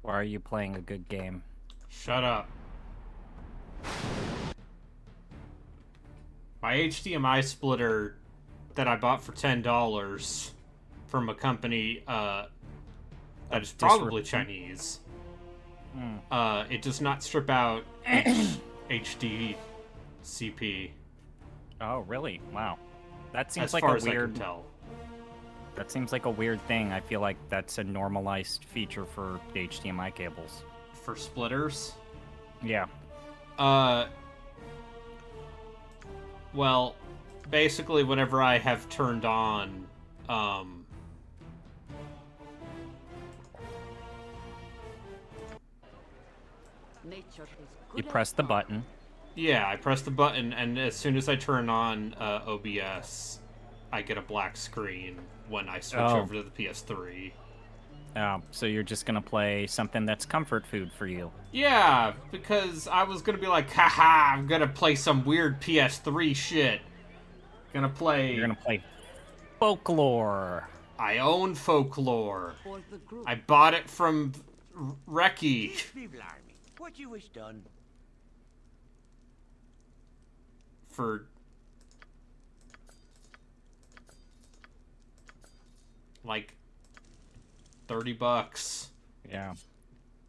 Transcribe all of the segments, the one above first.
Or are you playing a good game? Shut up. My HDMI splitter that I bought for $10 from a company that is probably Chinese. It does not strip out HD CP. Oh, really? Wow. That seems As like far a as I weird. can tell. That seems like a weird thing. I feel like that's a normalized feature for HDMI cables. For splitters? Yeah. Well, basically whenever I have turned on, You press the button. yeah, I press the button, and as soon as I turn on OBS, I get a black screen when I switch over to the PS3. Oh, so you're just gonna play something that's comfort food for you. Yeah, because I was gonna be like, haha, I'm gonna play some weird PS3 shit. You're gonna play Folklore. I own Folklore. I bought it from Reki. What you wish done? For like $30. Yeah.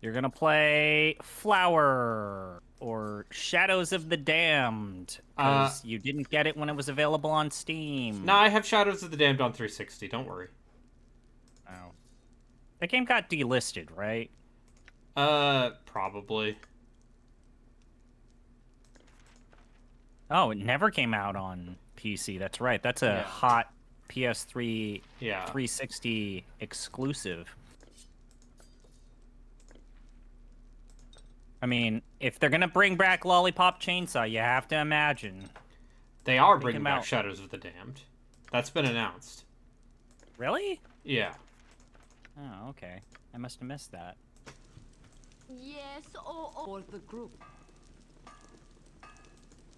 You're gonna play Flower or Shadows of the Damned because you didn't get it when it was available on Steam. No, I have Shadows of the Damned on 360. Don't worry. Oh. The game got delisted, right? Probably. Oh, it never came out on PC. That's right. That's a hot PS3 360 exclusive. I mean, if they're gonna bring back Lollipop Chainsaw, you have to imagine. They are bringing back Shadows of the Damned. That's been announced. Really? Yeah. Oh, okay. I must have missed that. Yes, or the group.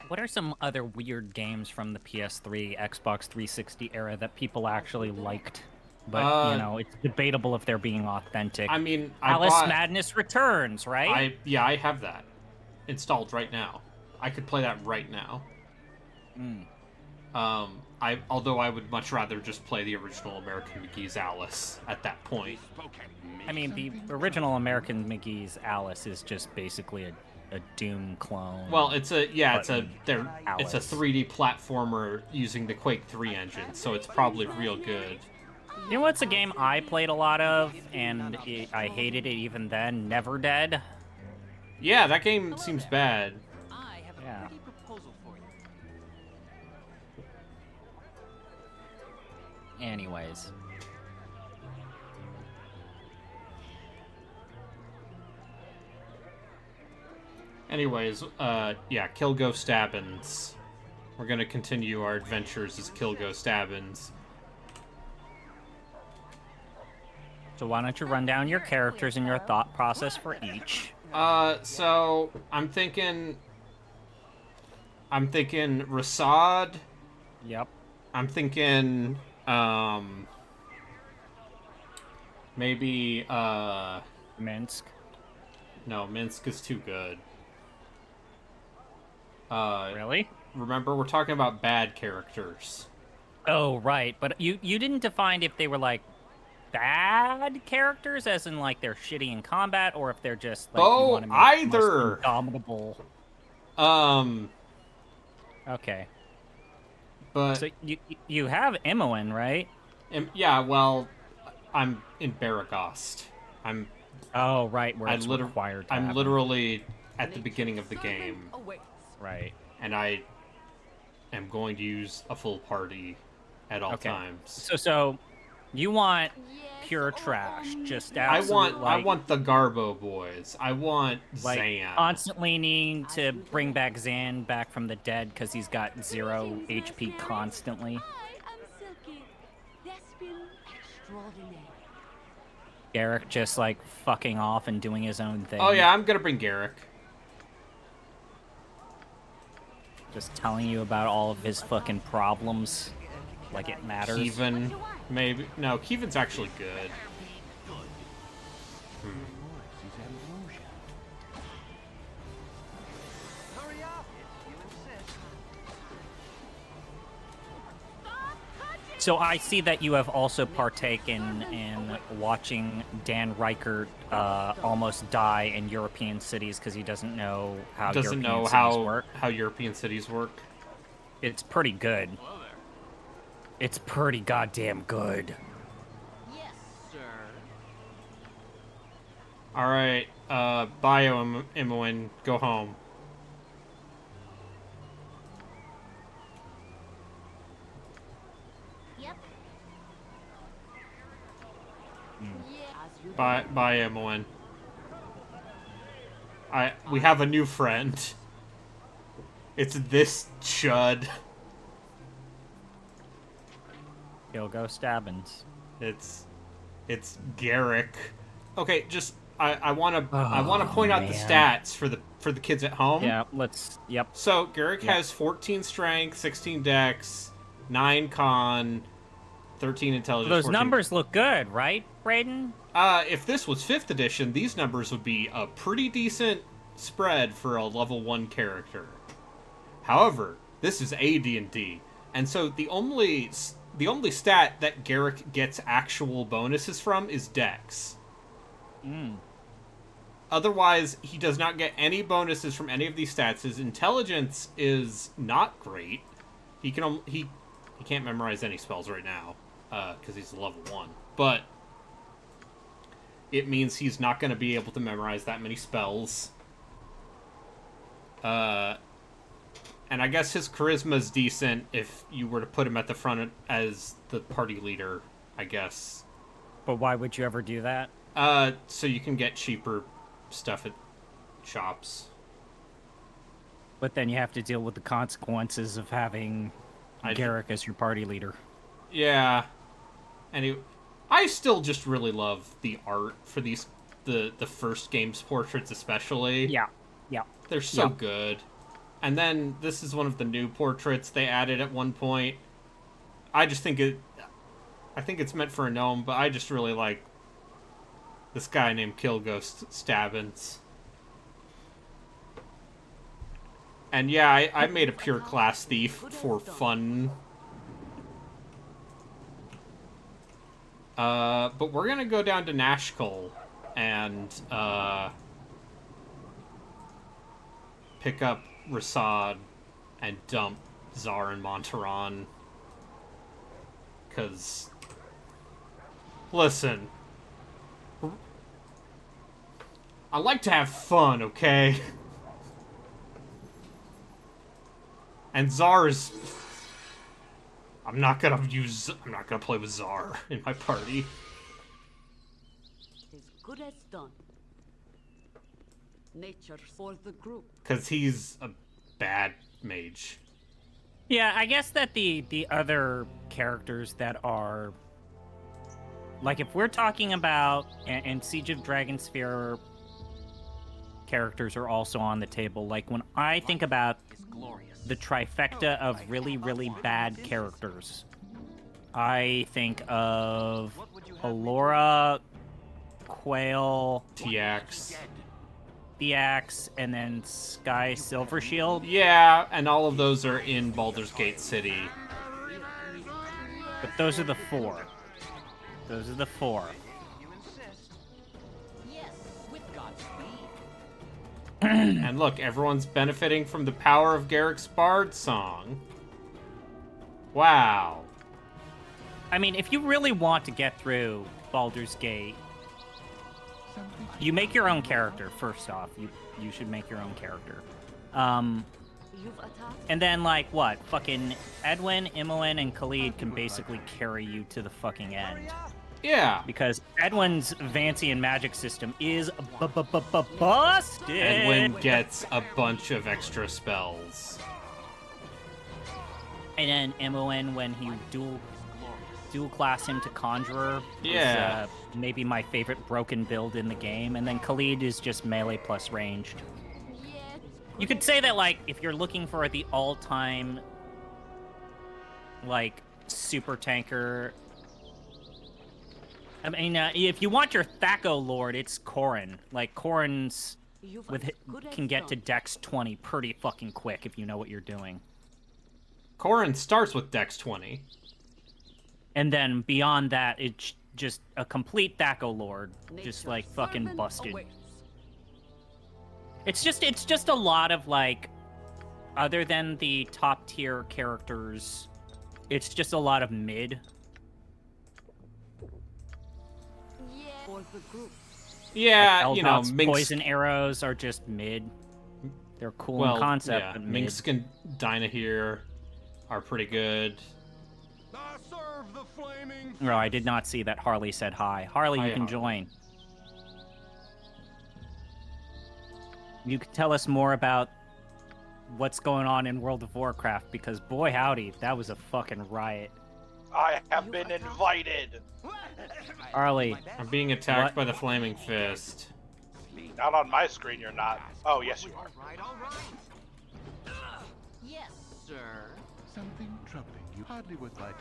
What are some other weird games from the PS3, Xbox 360 era that people actually liked? But, you know, it's debatable if they're being authentic. I mean, Alice Madness Returns, right? I have that installed right now. I could play that right now. Although I would much rather just play the original American McGee's Alice at that point. I mean, the original American McGee's Alice is just basically a Doom clone. Well, it's a 3D platformer using the Quake 3 engine, so it's probably real good. You know what's a game I played a lot of, and I hated it even then? Never Dead. Yeah, that game seems bad. I have a pretty proposal for you. Anyways. Yeah, Killgo Stabbins. We're gonna continue our adventures as Killgo Stabbins. So why don't you run down your characters and your thought process for each? So I'm thinking Rasad. Yep. I'm thinking, maybe, Minsk. No, Minsk is too good. Really? Remember, we're talking about bad characters. Oh, right. But you didn't define if they were, like, bad characters, as in, like, they're shitty in combat, or if they're just, like, you want to make either! the most indomitable. Okay. But... So, you have Imoen, right? Yeah, well, I'm in Baragost. Oh, right, where it's required to I'm literally at the beginning of the game. Right. And I am going to use a full party at all times. So you want pure trash, just absolute, I want the Garbo boys. I want Zan. Constantly needing to bring back Zan back from the dead because he's got 0 HP constantly. I am Silky, thespian extraordinaire. Garrick just, like, fucking off and doing his own thing. Oh yeah, I'm gonna bring Garrick. Just telling you about all of his fucking problems, like it matters. Kevin, maybe. No, Kevin's actually good. So I see that you have also partaken in watching Dan Reichert almost die in European cities because he doesn't know how Doesn't European know cities work. how European cities work. It's pretty good. It's pretty goddamn good. Yes, sir. All right, Bio Imoen, go home. Yep. Yeah. As you Bye, Imoen. We have a new friend. It's this chud. Killgo Stabbins. It's Garrick. Okay, just I wanna Oh, point out the man. stats for the kids at home. Yeah, let's. Yep. So Garrick has 14 strength, 16 dex, 9 con, 13 intelligence. Those 14... numbers look good, right, Brayden? If this was 5th edition, these numbers would be a pretty decent spread for a level 1 character. However, this is AD&D, and so the only stat that Garrick gets actual bonuses from is Dex. Otherwise, he does not get any bonuses from any of these stats. His intelligence is not great. He can't memorize any spells right now because he's level 1. But it means he's not going to be able to memorize that many spells. And I guess his charisma is decent if you were to put him at the front as the party leader, I guess. But why would you ever do that? So you can get cheaper stuff at shops. But then you have to deal with the consequences of having Garrick as your party leader. Yeah. I still just really love the art for the first game's portraits especially. Yeah. Yeah. They're so good. And then this is one of the new portraits they added at one point. I think it's meant for a gnome, but I just really like this guy named Killgo Stabbins. And yeah, I made a pure class thief for fun. But we're gonna go down to Nashkel and pick up Rasad and dump Zar and Montaran. Because, listen, I like to have fun, okay? And Zar is... I'm not gonna play with Zar in my party. As good as done. Nature for the group. Because he's a bad mage. Yeah, I guess that the other characters that are... Like, if we're talking about... And Siege of Dragonsphere characters are also on the table. Like, when I think about the trifecta of really, really bad characters, I think of Alora, Quail... TX. Theax, and then Sky Silvershield. Yeah, and all of those are in Baldur's Gate City. But those are the 4. Those are the 4. Yes, with God's speed. And look, everyone's benefiting from the power of Garrick's Bard song. Wow. I mean, if you really want to get through Baldur's Gate, you make your own character, first off. You should make your own character. You've attacked. And then, like, what? Fucking Edwin, Imoen, and Khalid can basically carry you to the fucking end. Yeah. Because Edwin's Vancian magic system is busted! Edwin gets a bunch of extra spells. And then Imoen, when he dual class him to Conjurer, Yeah. is maybe my favorite broken build in the game. And then Khalid is just melee plus ranged. Yes. You could say that, like, if you're looking for the all-time, like, super tanker... I mean, if you want your Thaco Lord, it's Corrin. Like, Corrin's can get to Dex 20 pretty fucking quick if you know what you're doing. Corrin starts with Dex 20. And then beyond that, it's just a complete Thaco Lord, just Nature's like fucking servant busted. awaits. It's just a lot of like, other than the top tier characters, it's just a lot of mid. Yeah. For the group. Yeah, Like you know, Eldot's Minx. poison arrows are just mid. They're cool Well, in concept, yeah, but mid. Minx and Dinah here are pretty good. I serve the flaming. Oh, I did not see that Harley said hi. Harley, you Hi, can Harley. join. You can tell us more about what's going on in World of Warcraft, because boy howdy, that was a fucking riot. I have been invited. Harley, I'm being attacked What? by the flaming fist. Not on my screen, you're not. Oh, yes, you are. All right. Yes, sir. Something troubling you. Hardly worth my time.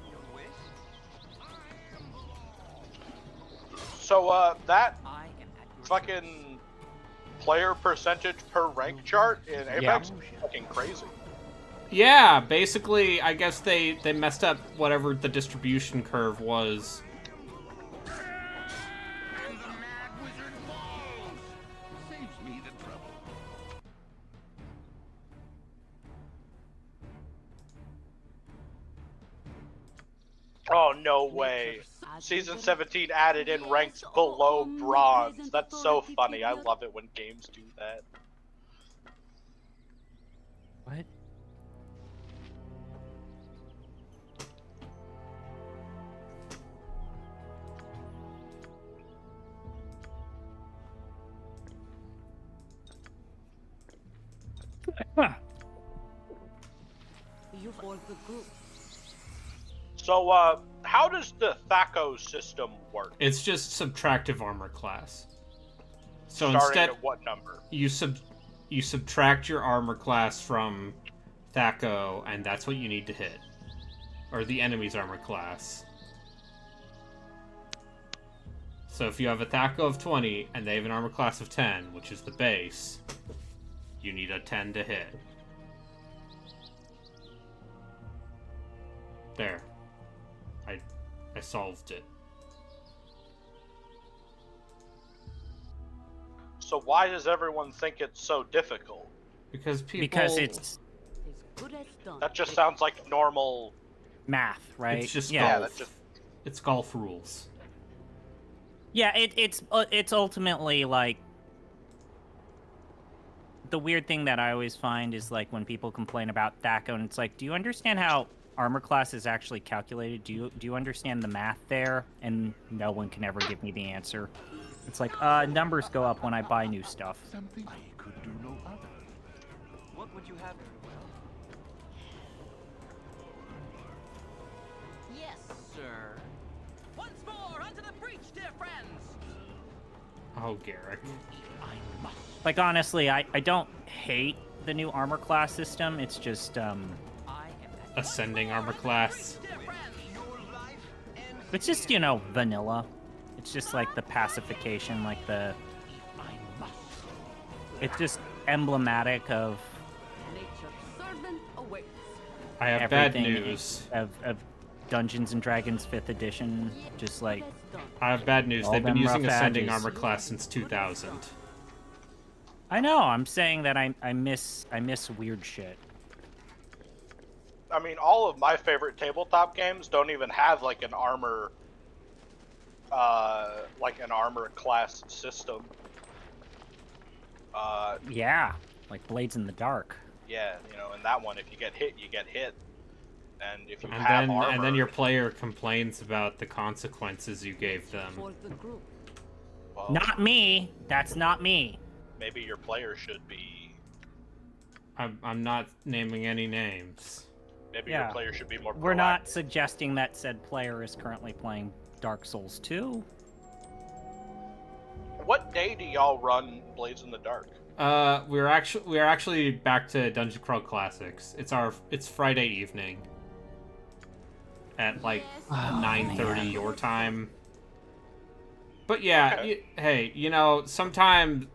Your wish? So, that I am at your fucking player percentage per rank chart in Apex is fucking crazy. Yeah, basically, I guess they messed up whatever the distribution curve was. And the mad wizard falls. Saves me the trouble. Oh, no way. Season 17 added in ranks below bronze. That's so funny. I love it when games do that. what? You for the group. So, how does the Thaco system work? It's just subtractive armor class. So Starting instead, at what number? you subtract your armor class from Thaco, and that's what you need to hit. Or the enemy's armor class. So if you have a Thaco of 20, and they have an armor class of 10, which is the base, you need a 10 to hit. There. I solved it. So why does everyone think it's so difficult? Because people... Because it's As good as done. That just sounds like normal. math, right? It's just yeah. golf. It's golf rules. Yeah, it's ultimately like the weird thing that I always find is like when people complain about Thaco, and it's like, do you understand how armor class is actually calculated? Do you understand the math there? And no one can ever give me the answer. It's like, numbers go up when I buy new stuff. Something I could do no other. What would you have? Yes, sir. Once more onto the breach, dear friends. Oh, Garrick. I must. Like honestly, I don't hate the new armor class system. It's just I am at Ascending armor class. dear friends. it's just, you know, vanilla. It's just like the pacification, like the I must. it's just emblematic of Nature's servant awaits. I have bad everything news. of Dungeons and Dragons 5th edition. Just like Good as done. I have bad news. All They've been them using rough ascending edges. armor class since 2000. I know, I'm saying that I miss weird shit. I mean, all of my favorite tabletop games don't even have like an armor class system. Yeah, like Blades in the Dark. Yeah, you know, in that one, if you get hit, you get hit, and if you And have then armor, and then your player complains about the consequences you gave them. For the group. well, Not me. That's not me. maybe your player should be. I'm not naming any names. Maybe Yeah. your player should be more. We're not proactive. suggesting that said player is currently playing Dark Souls 2. What day do y'all run Blades in the Dark? We're actually back to Dungeon Crawl Classics. It's Friday evening at like Yes. 9:30 man. your time. But yeah, Okay. hey, you know, sometimes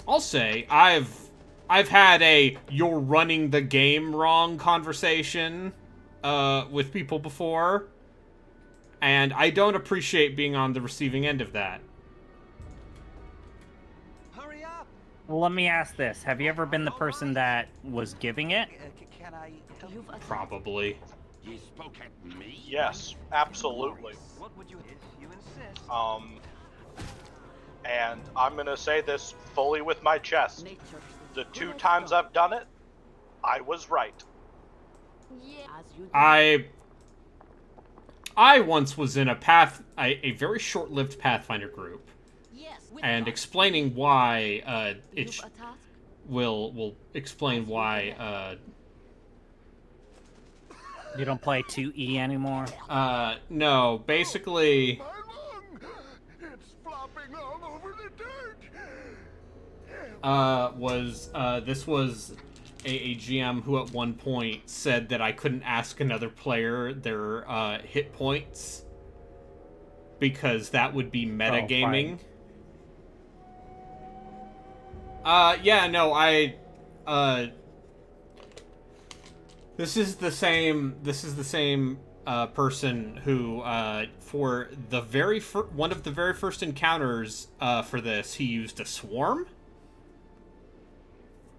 I'll say I've I've had a "you're running the game wrong" conversation with people before, and I don't appreciate being on the receiving end of that. Hurry up! Well, let me ask this: have you ever been the person that was giving it? Can I? You've attacked. Probably. You spoke at me? Yes, absolutely. What would you if you insist? And I'm gonna say this fully with my chest. Nature's The good 2 as times done. I've done it, I was right. Yeah. As you do. I once was in a a very short-lived Pathfinder group, Yes. with and us. explaining why You've it attacked. will explain why You don't play 2E anymore? no, basically My lung! It's flopping all over the dirt! this was a GM who at one point said that I couldn't ask another player their hit points because that would be metagaming. Yeah, no, this is the same person who for the one of the very first encounters for this, he used a swarm.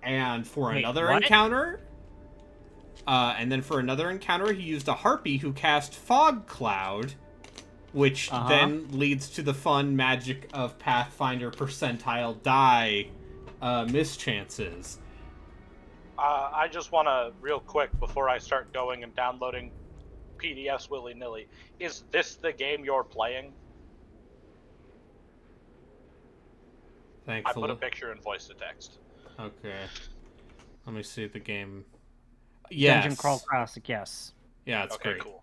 And for Wait, another what? encounter, and then for another encounter, he used a harpy who cast Fog Cloud, which then leads to the fun magic of Pathfinder percentile die mischances. I just want to, real quick, before I start going and downloading PDFs willy-nilly, is this the game you're playing? I Thankfully. put a picture in voice to text. Okay. Let me see the game. Yes. Dungeon Crawl Classic, yes. Yeah, it's Okay, great. cool.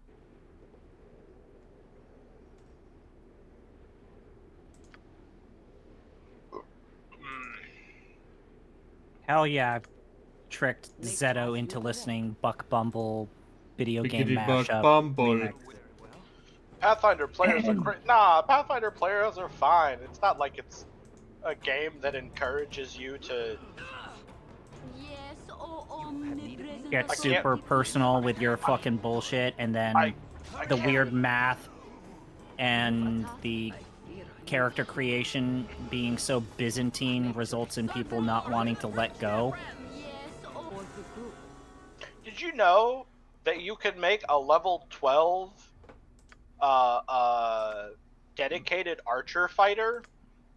Hell yeah, I've tricked Zeto into listening Buck Bumble video game Biggity mashup. Bumble. remix. Pathfinder players are great. Nah, Pathfinder players are fine. It's not like it's a game that encourages you to... Yes. Oh, omnipresent. Get I super can't- personal with your fucking bullshit, and then I the can't- weird math and the character creation being so Byzantine results in people not wanting to let go. Yes. Oh, for the group. Did you know that you can make a level 12 dedicated archer fighter?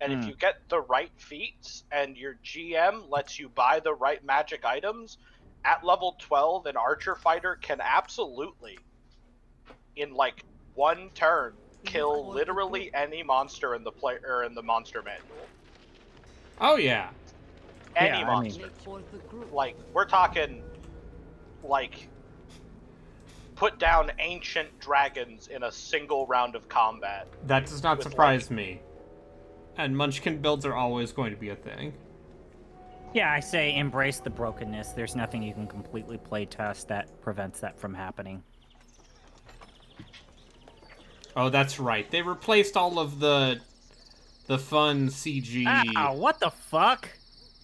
And if you get the right feats and your GM lets you buy the right magic items, at level 12 an archer fighter can absolutely, in like one turn, kill literally any monster in the monster manual. Oh yeah. Any Yeah, I mean- monster. For the group. Like, we're talking, like, put down ancient dragons in a single round of combat. That does not With, surprise me. And Munchkin builds are always going to be a thing. Yeah, I say embrace the brokenness. There's nothing you can completely play test that prevents that from happening. Oh, that's right. They replaced all of the fun CG Ow, what the fuck?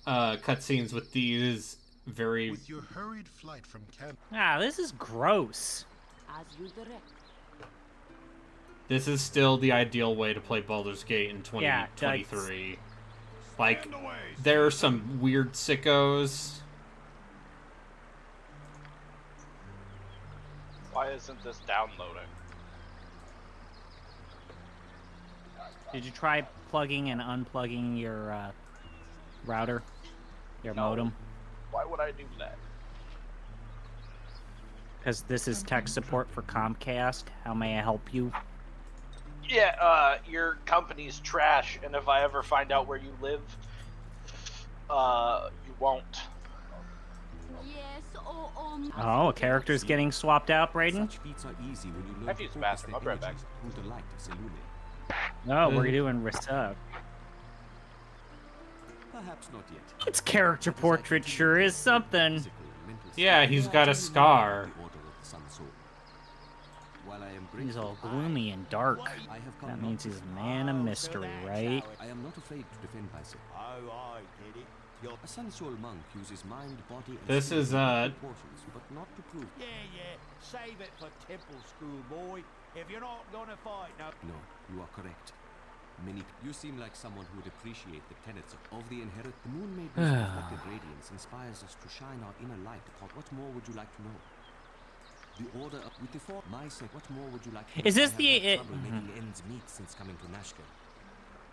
cutscenes with these very... With your hurried flight from camp, Ah, this is gross. As you direct. This is still the ideal way to play Baldur's Gate in Yeah, 2023. Like, stand away. there are some weird sickos. Why isn't this downloading? Did you try plugging and unplugging your router? Your No. modem? Why would I do that? Because this is tech support for Comcast. How may I help you? Yeah, your company's trash, and if I ever find out where you live, you won't. Yes. Oh, Oh, a character's getting swapped out, Brayden? Such feats are easy when you learn I've to used the focus bathroom. their I'll be right back. energies through the light of Selune. No, we're doing Resup. Perhaps not yet. Its character portrait sure is something. Physical and mental Yeah, strength he's are got a to scar. remain in the Order of the Sun Sword. While I am He's grateful, all gloomy and dark. I have come That not means to he's a fight. man of mystery, right? I am not afraid to defend myself. Oh, I get it. A sensual monk uses mind, body, and This spirit is, in proportions, but not to prove. Yeah, save it for temple school, boy. If you're not gonna fight, no. No, you are correct. You seem like someone who would appreciate the tenets of the inherit. The moon made this reflected radiance inspires us to shine our inner light. What more would you like to know? The order of with the four my sake. What more would you like to know? Is this I have the- had trouble making ends meet since coming to Nashville.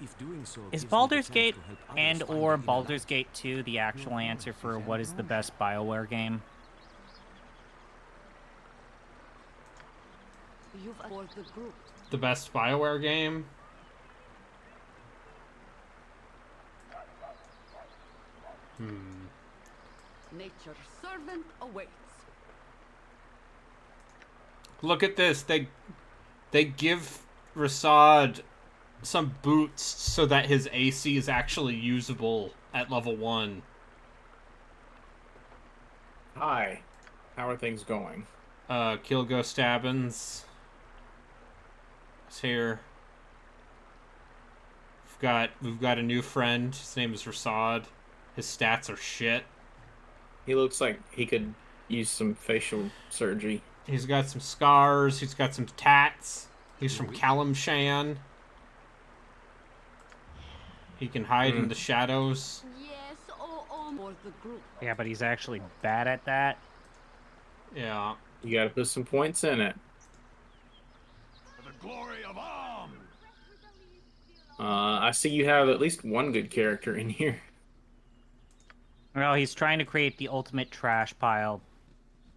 If doing so Is gives me the Baldur's chance Gate to help others and find or their inner Baldur's light. Gate 2 the actual answer for what is the best BioWare game? You've for the group. The best BioWare game? Nature's servant awaits. Look at this. They give Rasad some boots so that his AC is actually usable at level 1. Hi. How are things going? Killgo Stabbins is here. We've got a new friend. His name is Rasad. His stats are shit. He looks like he could use some facial surgery. He's got some scars. He's got some tats. He's from Kalimshan. He can hide in the shadows. Yes, for the group. Yeah, but he's actually bad at that. Yeah. You gotta put some points in it. For the glory of arms. I see you have at least one good character in here. Well, he's trying to create the ultimate trash pile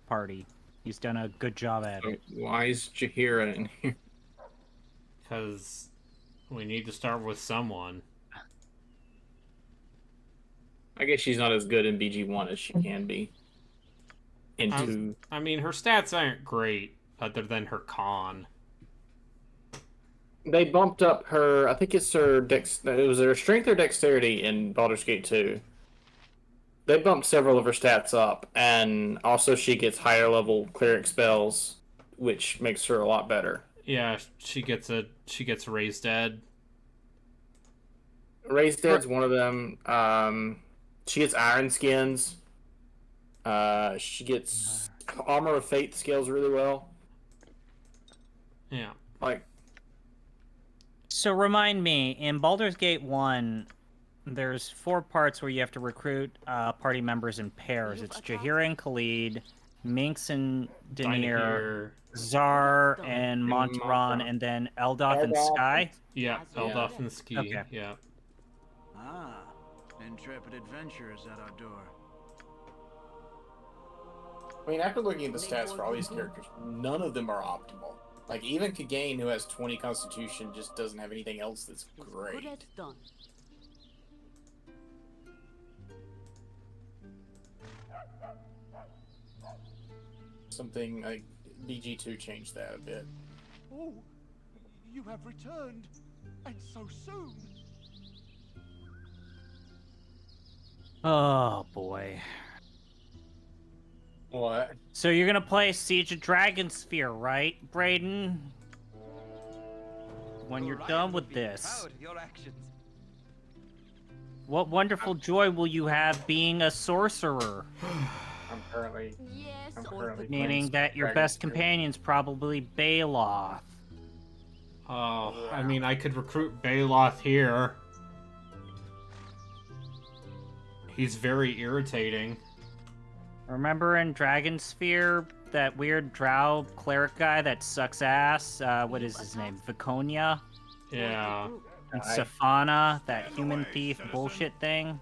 party. He's done a good job at it. Why is Jaheira in here? Because we need to start with someone. I guess she's not as good in BG1 as she can be. Into I mean, her stats aren't great, other than her con. they bumped up her. I think it's her it was her strength or dexterity in Baldur's Gate 2. They bumped several of her stats up, and also she gets higher level cleric spells, which makes her a lot better. Yeah, she gets raised dead. Raised Dead's one of them. She gets iron skins. She gets armor of fate scales really well. Yeah. Like, So remind me, in Baldur's Gate 1, there's 4 parts where you have to recruit party members in pairs. It's Jaheira and Khalid, Minx and Daenerys, Zar and Montaron, and then Eldoth and Sky. Yeah, Eldoth and Ski. Okay. Yeah. Ah, intrepid adventurers at our door. I mean, after looking at the stats for all these characters, none of them are optimal. Like, even Kagain, who has 20 Constitution, just doesn't have anything else that's great. Good as done. Something like BG2 changed that a bit. Oh, you have returned, and so soon. Oh boy. What? So you're gonna play Siege of Dragonsphere, right, Brayden? When you're done with this, Proud of your actions. what wonderful joy will you have being a sorcerer? I'm currently... Yes, I'm or currently the Meaning that your best companion's probably Baloth. Oh, I mean, I could recruit Baloth here. He's very irritating. Remember in Dragonsphere, that weird drow cleric guy that sucks ass? What is his name? Viconia? Yeah. And Safana, that human thief bullshit thing?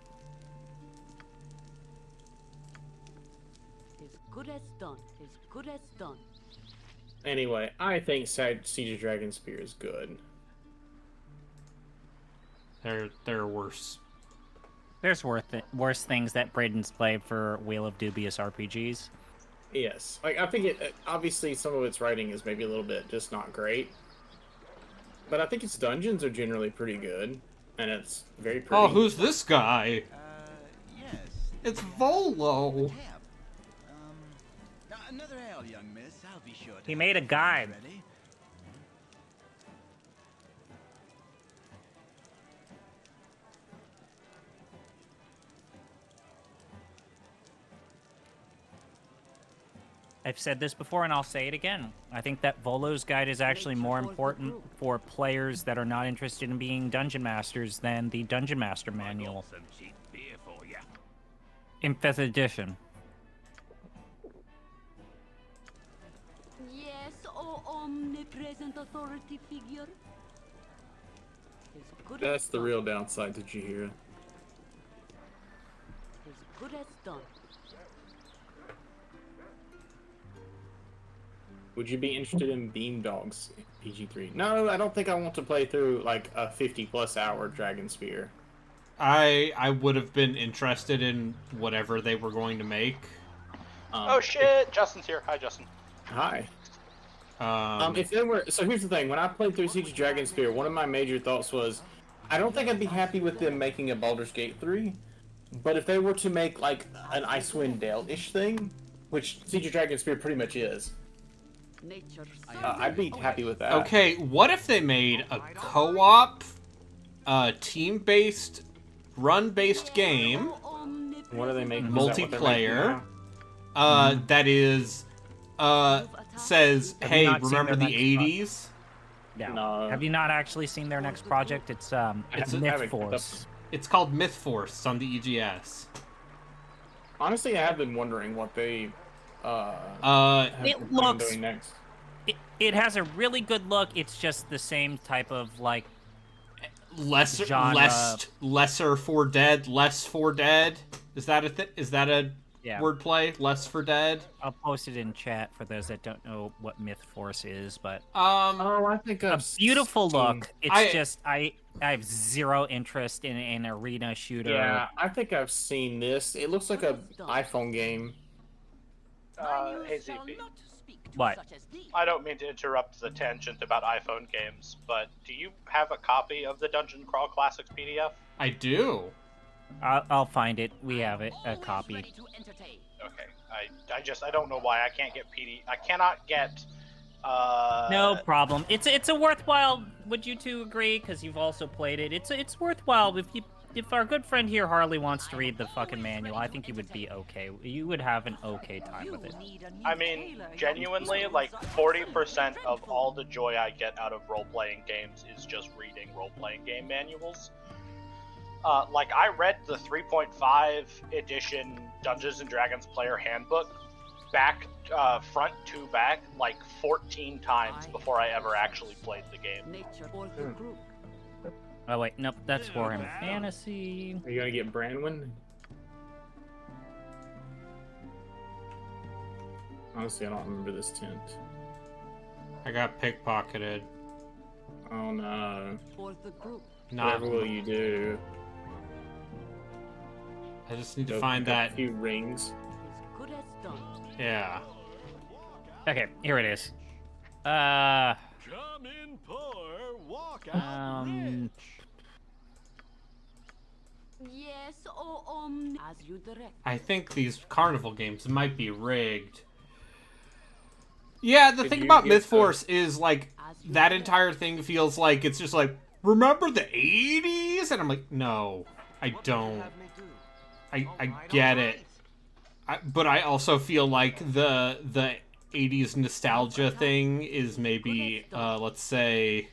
As good as done. As good as done. Anyway, I think Siege of Dragonspear is good. There are worse. There's worse things that Brayden's played for Wheel of Dubious RPGs. Yes. Like, I think it obviously some of its writing is maybe a little bit just not great. But I think its dungeons are generally pretty good. And it's very pretty. Oh, who's this guy? Yes. It's Volo. Have. Another ale, young miss. I'll be sure to He have made a it guide. ready. I've said this before and I'll say it again. I think that Volo's guide is actually more important for players that are not interested in being dungeon masters than the Dungeon Master Manual. Some cheap beer for ya. In 5th edition. Yes, O omnipresent authority figure. As good That's as the done. real downside to Jihira. As good as done. Would you be interested in Beam Dogs PG3? No, I don't think I want to play through like a 50+ hour Dragon Spear. I would have been interested in whatever they were going to make. Oh shit! Justin's here. Hi, Justin. Hi. Um, If there were, so here's the thing: when I played through Siege of Dragon Spear, one of my major thoughts was, I don't think I'd be happy with them making a Baldur's Gate 3, but if they were to make like an Icewind Dale-ish thing, which Siege of Dragon Spear pretty much is, Nature I'd be happy with that. okay, what if they made a co-op, team-based, run-based game, What are they making? Is that what they're making multiplayer, now? that is, says, Have you hey, not seen remember their the next 80s? No. Have you not actually seen their next project? It's I Myth haven't kept up. Force. It's called Myth Force. It's on the EGS. Honestly, I have been wondering what they It have looks- doing next. It has a really good look. It's just the same type of like Lesser, Genre. lesser for dead, less for dead. Is that a yeah. wordplay? Less for dead. I'll post it in chat for those that don't know what Myth Force is, but Oh, I think a I've beautiful seen- look. It's I- just I have zero interest in an arena shooter. Yeah, I think I've seen this. It looks like a iPhone game. Hey, ZP. What? I don't mean to interrupt the tangent about iPhone games, but do you have a copy of the Dungeon Crawl Classics PDF? I do. I'll find it. We have it, a copy. Okay, I don't know why I can't get I cannot get. No problem. It's a worthwhile. Would you two agree? Because you've also played it. It's worthwhile if our good friend here Harley wants to read the fucking manual. I think you would be okay. You would have an okay time with it. I mean, genuinely, like 40% of all the joy I get out of role-playing games is just reading role-playing game manuals. Like, I read the 3.5 edition Dungeons & Dragons Player Handbook back, front to back, like 14 times before I ever actually played the game. Nature or the group. Oh wait, nope, that's Warhammer Fantasy. Are you gonna get Branwyn? Honestly, I don't remember this tent. I got pickpocketed. Oh no. For the group. Not. Whatever will you do? I just need to Go find pick up that. a few rings. As good as done. Yeah. Okay, here it is. Come in poor, walk out Um, Yes, O as you direct. I think these carnival games might be rigged. Yeah, the Did thing you about get Myth the- Force is like that entire thing feels like it's just like remember the 80s, and I'm like, no, I don't. I get it, but I also feel like the 80s nostalgia thing is maybe let's say,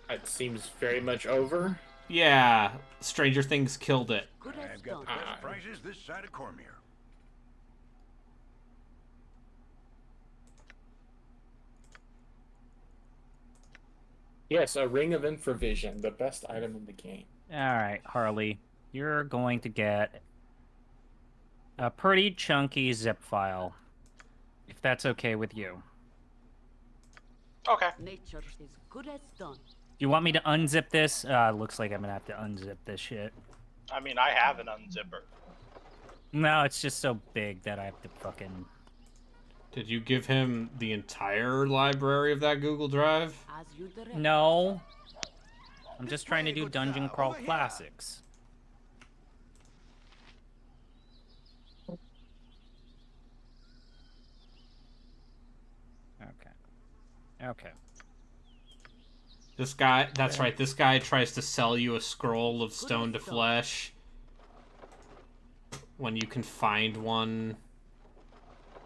It seems very much over. yeah, Stranger Things killed it. Good as I've got the done. best prices this side of Cormier. Yes, a ring of infravision, the best item in the game. all right, Harley, you're going to get a pretty chunky zip file, if that's okay with you. Okay. Nature is good as done. Do you want me to unzip this? Looks like I'm gonna have to unzip this shit. I mean, I have an unzipper. No, it's just so big that I have to fucking... Did you give him the entire library of that Google Drive? As you direct. No. I'm just trying to do Dungeon Crawl Classics. Okay. This guy, that's right, this guy tries to sell you a scroll of stone to flesh when you can find one.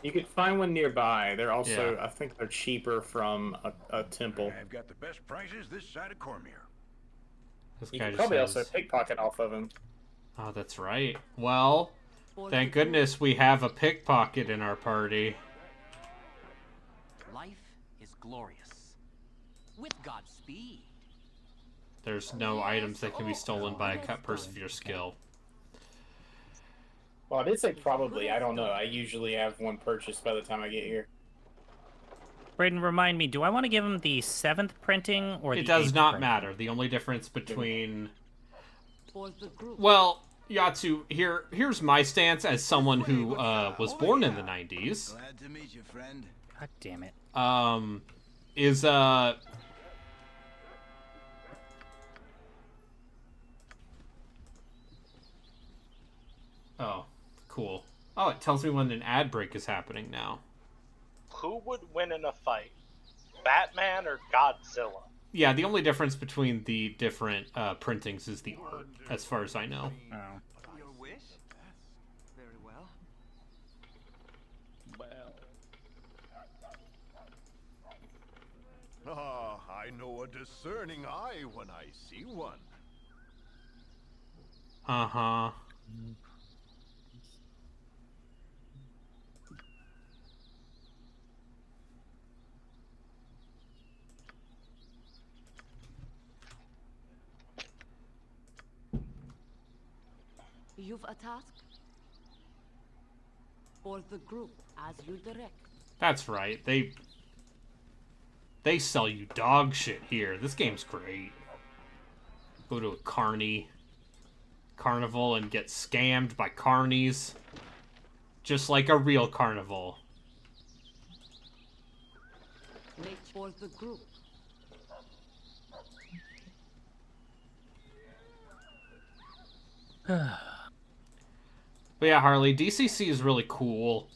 You could find one nearby. They're also, Yeah. I think they're cheaper from a temple. I've got the best prices this side of Cormier. This You guy could just probably says, also pickpocket off of him. oh, that's right. Well, thank goodness we have a pickpocket in our party. Life is glorious. With Godspeed. There's no items that can be stolen by a cut person of your skill. Well, I did say probably. I don't know. I usually have one purchased by the time I get here. Braden, remind me, do I want to give him the 7th printing or the It does 8th not printing? matter. The only difference between... For the group. Well, Yatsu, here's my stance as someone who was born in the 90s. Glad to meet you, friend. God damn it. Is oh, cool. Oh, it tells me when an ad break is happening now. Who would win in a fight? Batman or Godzilla? Yeah, the only difference between the different printings is the art, as far as I know. Oh. Your wish? Very well. Ah, I know a discerning eye when I see one. Uh-huh. You've a task? For the group, as you direct. That's right. They sell you dog shit here. This game's great. Go to a carnival and get scammed by carnies. Just like a real carnival. Make for the group. But yeah, Harley, DCC is really cool.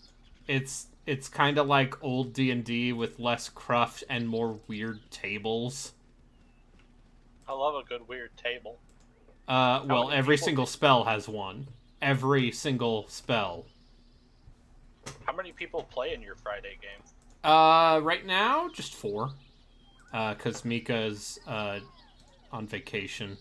It's kind of like old D&D with less cruft and more weird tables. I love a good weird table. Well, many every people- single spell has one. Every single spell. How many people play in your Friday game? Right now, just 4. 'Cause Mika's, on vacation.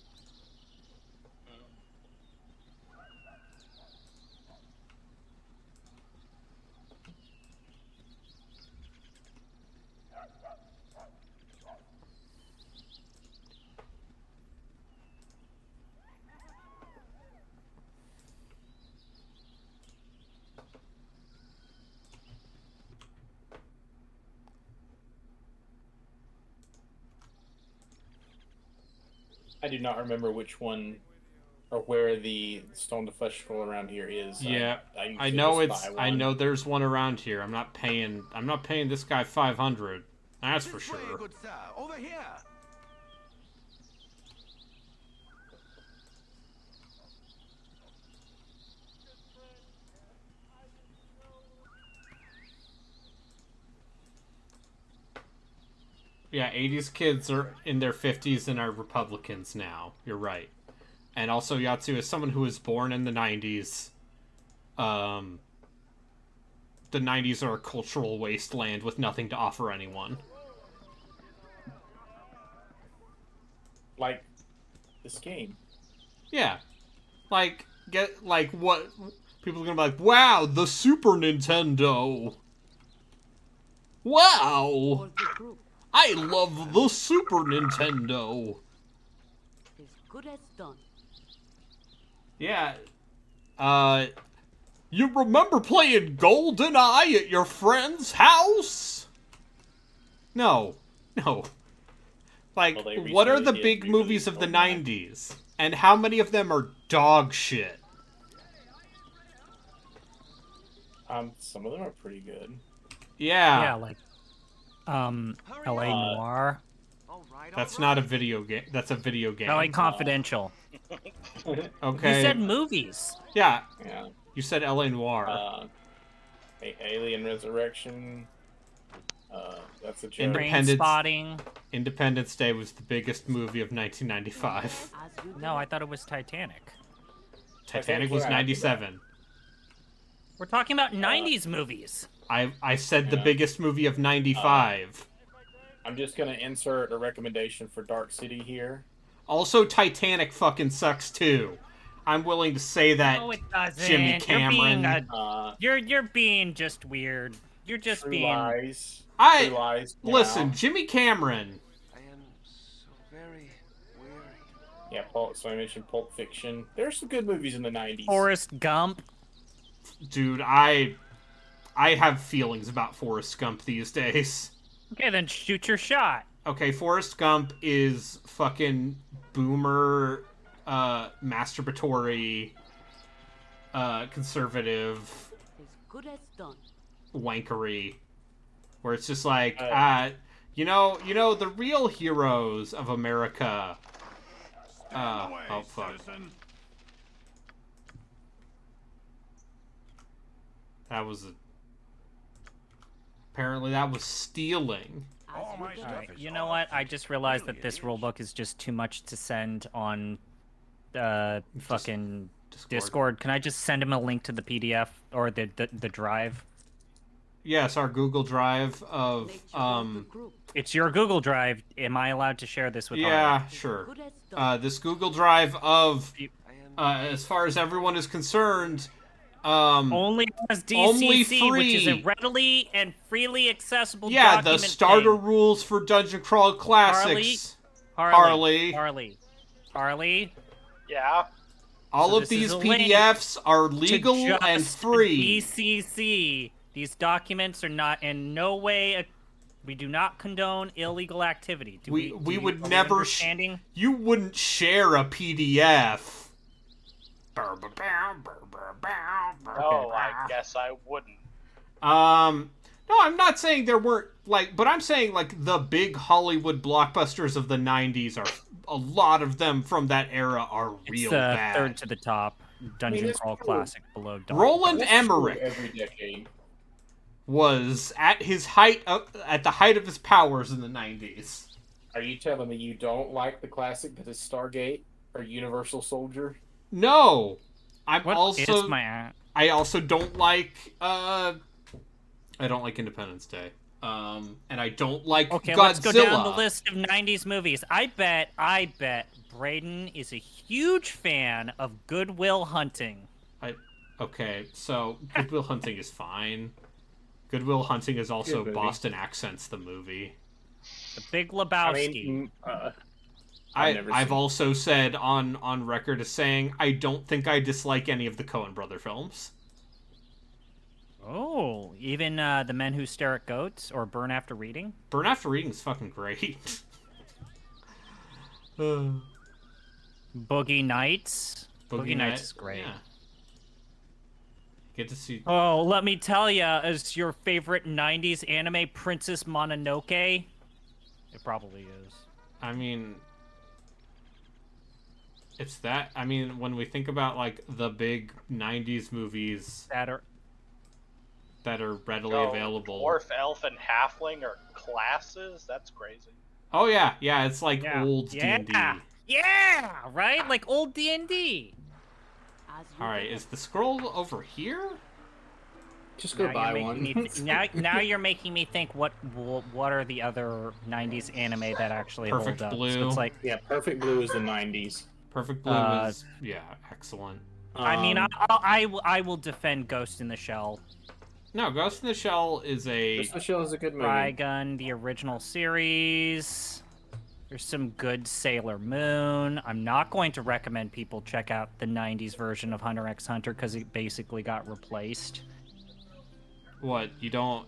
I do not remember which one or where the Stone to Flesh scroll around here is. Yeah, I usually know just buy I one. know there's one around here. I'm not paying this guy 500. That's for This way, sure. good sir. Over here. Yeah, 80s kids are in their 50s and are Republicans now. You're right. And also, Yatsu, as someone who was born in the 90s, the 90s are a cultural wasteland with nothing to offer anyone. Like this game. Yeah. What? People are gonna be like, wow, the Super Nintendo! Wow! For the group. I love the Super Nintendo! As good as done. Yeah. You remember playing GoldenEye at your friend's house? No. Like, Well, they what are the recently big did movies release of the GoldenEye. 90s? And how many of them are dog shit? Some of them are pretty good. Yeah, like, L.A. Noir. All right, That's all not a right. video game. That's a video game. L.A. Confidential. Okay. You said movies. Yeah, Yeah. you said L.A. Noir. Alien Resurrection. That's a joke. Train Independence- Spotting. Independence Day was the biggest movie of 1995. As you No, I direct. thought it was Titanic. Titanic was came out after 97. We're talking about 90s movies. I said the Yeah. biggest movie of '95. I'm just gonna insert a recommendation for Dark City here. Also, Titanic fucking sucks too. I'm willing to say that. No, it doesn't. Jimmy Cameron. You're being just weird. You're just True being. Lies. I True Lies. listen, Jimmy Cameron. I am so very weary. Yeah, so I mentioned Pulp Fiction. There's some good movies in the 90s. Forrest Gump. Dude, I have feelings about Forrest Gump these days. Okay, then shoot your shot. Okay, Forrest Gump is fucking boomer, masturbatory, conservative As good as done. wankery, where it's just like, you know, the real heroes of America. Oh fuck. That was apparently that was stealing. All my stuff Alright, is you know what? I just realized that this rulebook is just too much to send on fucking Discord. Can I just send him a link to the PDF or the drive? Yes, our Google Drive of Nature of the group. It's your Google Drive. Am I allowed to share this with yeah, As sure. good as done. This Google Drive of I am as far as everyone is concerned, Only as DCC, Only which is a free. readily and freely accessible yeah, the document starter thing. rules for Dungeon Crawl Classics. Harley. Yeah. All So of this these is a link PDFs are To legal and just free. DCC. These documents are not in no way. We do not condone illegal activity. Do We do would are we never. understanding. You wouldn't share a PDF. Oh, I guess I wouldn't. No, I'm not saying there weren't but I'm saying the big Hollywood blockbusters of the '90s are a lot of them from that era are It's real the bad. third to the top. Dungeon it's Crawl true. Classic below. Roland That's true Emmerich every decade. was at his height at the height of his powers in the '90s. Are you telling me you don't like the classic that is Stargate or Universal Soldier? No, I'm What also is my? I also don't like I don't like Independence Day. And I don't like Okay, Godzilla. let's go down the list of '90s movies. I bet Braden is a huge fan of Good Will Hunting. Okay, so Good Will Hunting is fine. Good Will Hunting is also Good movie. Boston Accents, the movie. The Big I Lebowski. mean, I've never I've seen- also said on record as saying I don't think I dislike any of the Coen brother films. Oh, even The Men Who Stare at Goats or Burn After Reading. Burn After Reading is fucking great. Boogie Boogie Nights. Boogie Nights is great. Yeah. Get to see. Oh, let me tell ya, is your favorite '90s anime Princess Mononoke? It probably is. I mean, it's that. I mean, when we think about the big '90s movies That are that are readily Oh, available. Dwarf, elf, and halfling are classes? That's crazy. Oh yeah, it's like Yeah. old Yeah. D&D. Yeah, right? Like old D&D. As you All right, direct. is the scroll over here? just go Now buy you're one. making me now you're making me think what are the other '90s anime that actually Perfect hold up? Blue. So it's like, Yeah, Perfect Blue is the 90s. Perfect Blue is excellent. I mean, Um, I will defend Ghost in the Shell. No, Ghost in the Shell is a Ghost in the Shell is a good movie. Trigun, the original series. There's some good Sailor Moon. I'm not going to recommend people check out the '90s version of Hunter x Hunter because it basically got replaced. what you don't.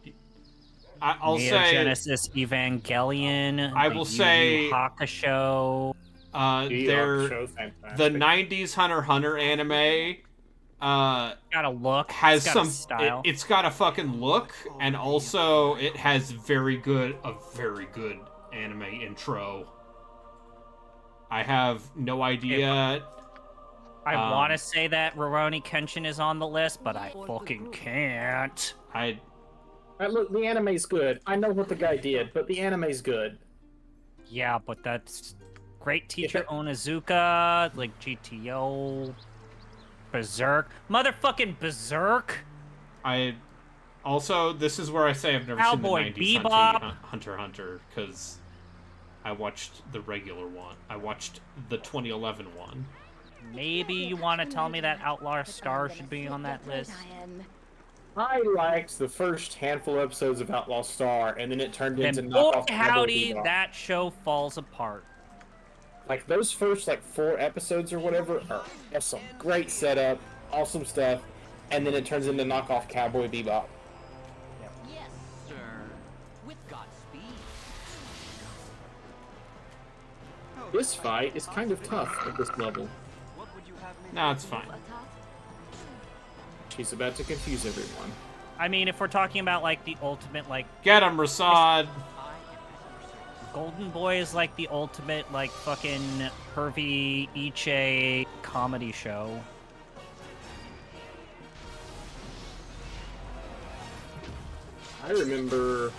I'll Neo say Genesis Evangelion. I the will Yu Yu say- Hakusho. they're Show's the fantastic. '90s Hunter x Hunter anime. Got a look. Has it's got some a style. it's got a fucking look, and also it has a very good anime intro. I have no idea. I want to say that Rurouni Kenshin is on the list, but I fucking can't. Look, the anime's good. I know what the guy did, but the anime's good. Yeah, but that's great teacher Onizuka, like GTO, Berserk, motherfucking Berserk. Also, this is where I say I've never Cowboy seen the 90s Bebop. Hunter x Hunter, because I watched the regular one. I watched the 2011 one. Maybe you want to tell me that Outlaw Star should be on that list? I liked the first handful of episodes of Outlaw Star, and then it turned into Then boy knockoff Cowboy howdy, Bebop. that show falls apart. Like those first 4 episodes or whatever are awesome, great setup, awesome stuff, and then it turns into knockoff Cowboy Bebop. Yes, sir. With Godspeed. This fight is kind of tough at this level. What would you have me No, it's fine. She's about to confuse everyone. I mean, if we're talking about like the ultimate like Get him, Rasad! Golden Boy is like the ultimate like fucking pervy Iche comedy show. I remember.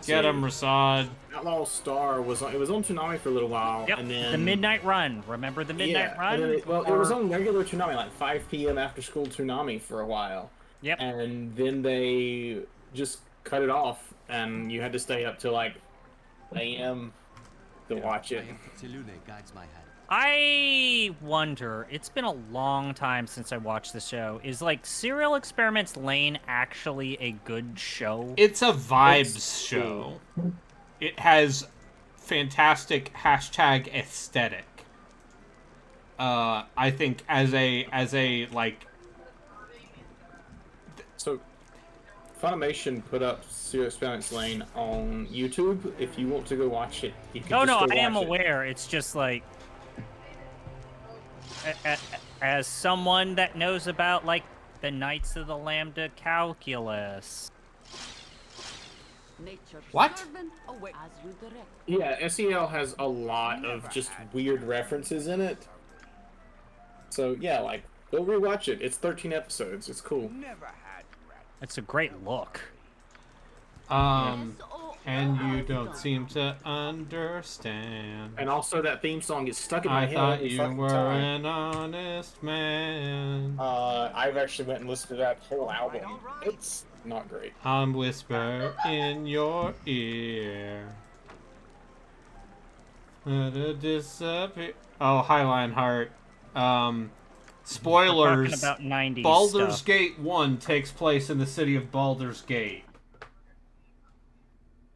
Get him, Rasad! Outlaw Star was on Toonami for a little while, Yep, and then the Midnight Run. Remember the Midnight Run? And then it was on regular Toonami, like 5 p.m. after school Toonami for a while. Yep. And then they just cut it off, and you had to stay up till like a.m. to watch it. Tsilune guides my hand. I wonder, it's been a long time since I watched the show. Is like Serial Experiments Lane actually a good show? It's a vibes It's show. It has fantastic hashtag aesthetic. I think as a like. So, Funimation put up Serial Experiments Lane on YouTube. If you want to go watch it, you can No, just no, go I am watch it. aware. It's just like, as someone that knows about like the Knights of the Lambda Calculus. Nature's What? servant awaits as you direct. Yeah, SEL has a lot of just weird references in it. So yeah, like go rewatch it. It's 13 episodes. It's cool. It's a great look. And you oh, don't seem to understand. And also that theme song is stuck in my I head thought every you fucking were time. an honest man. I've actually went and listened to that whole album. It's not great. I'm whisper in your ear. Disappear. Oh, hi, Lionheart. Spoilers. We're talking about 90s Baldur's stuff. Gate 1 takes place in the city of Baldur's Gate.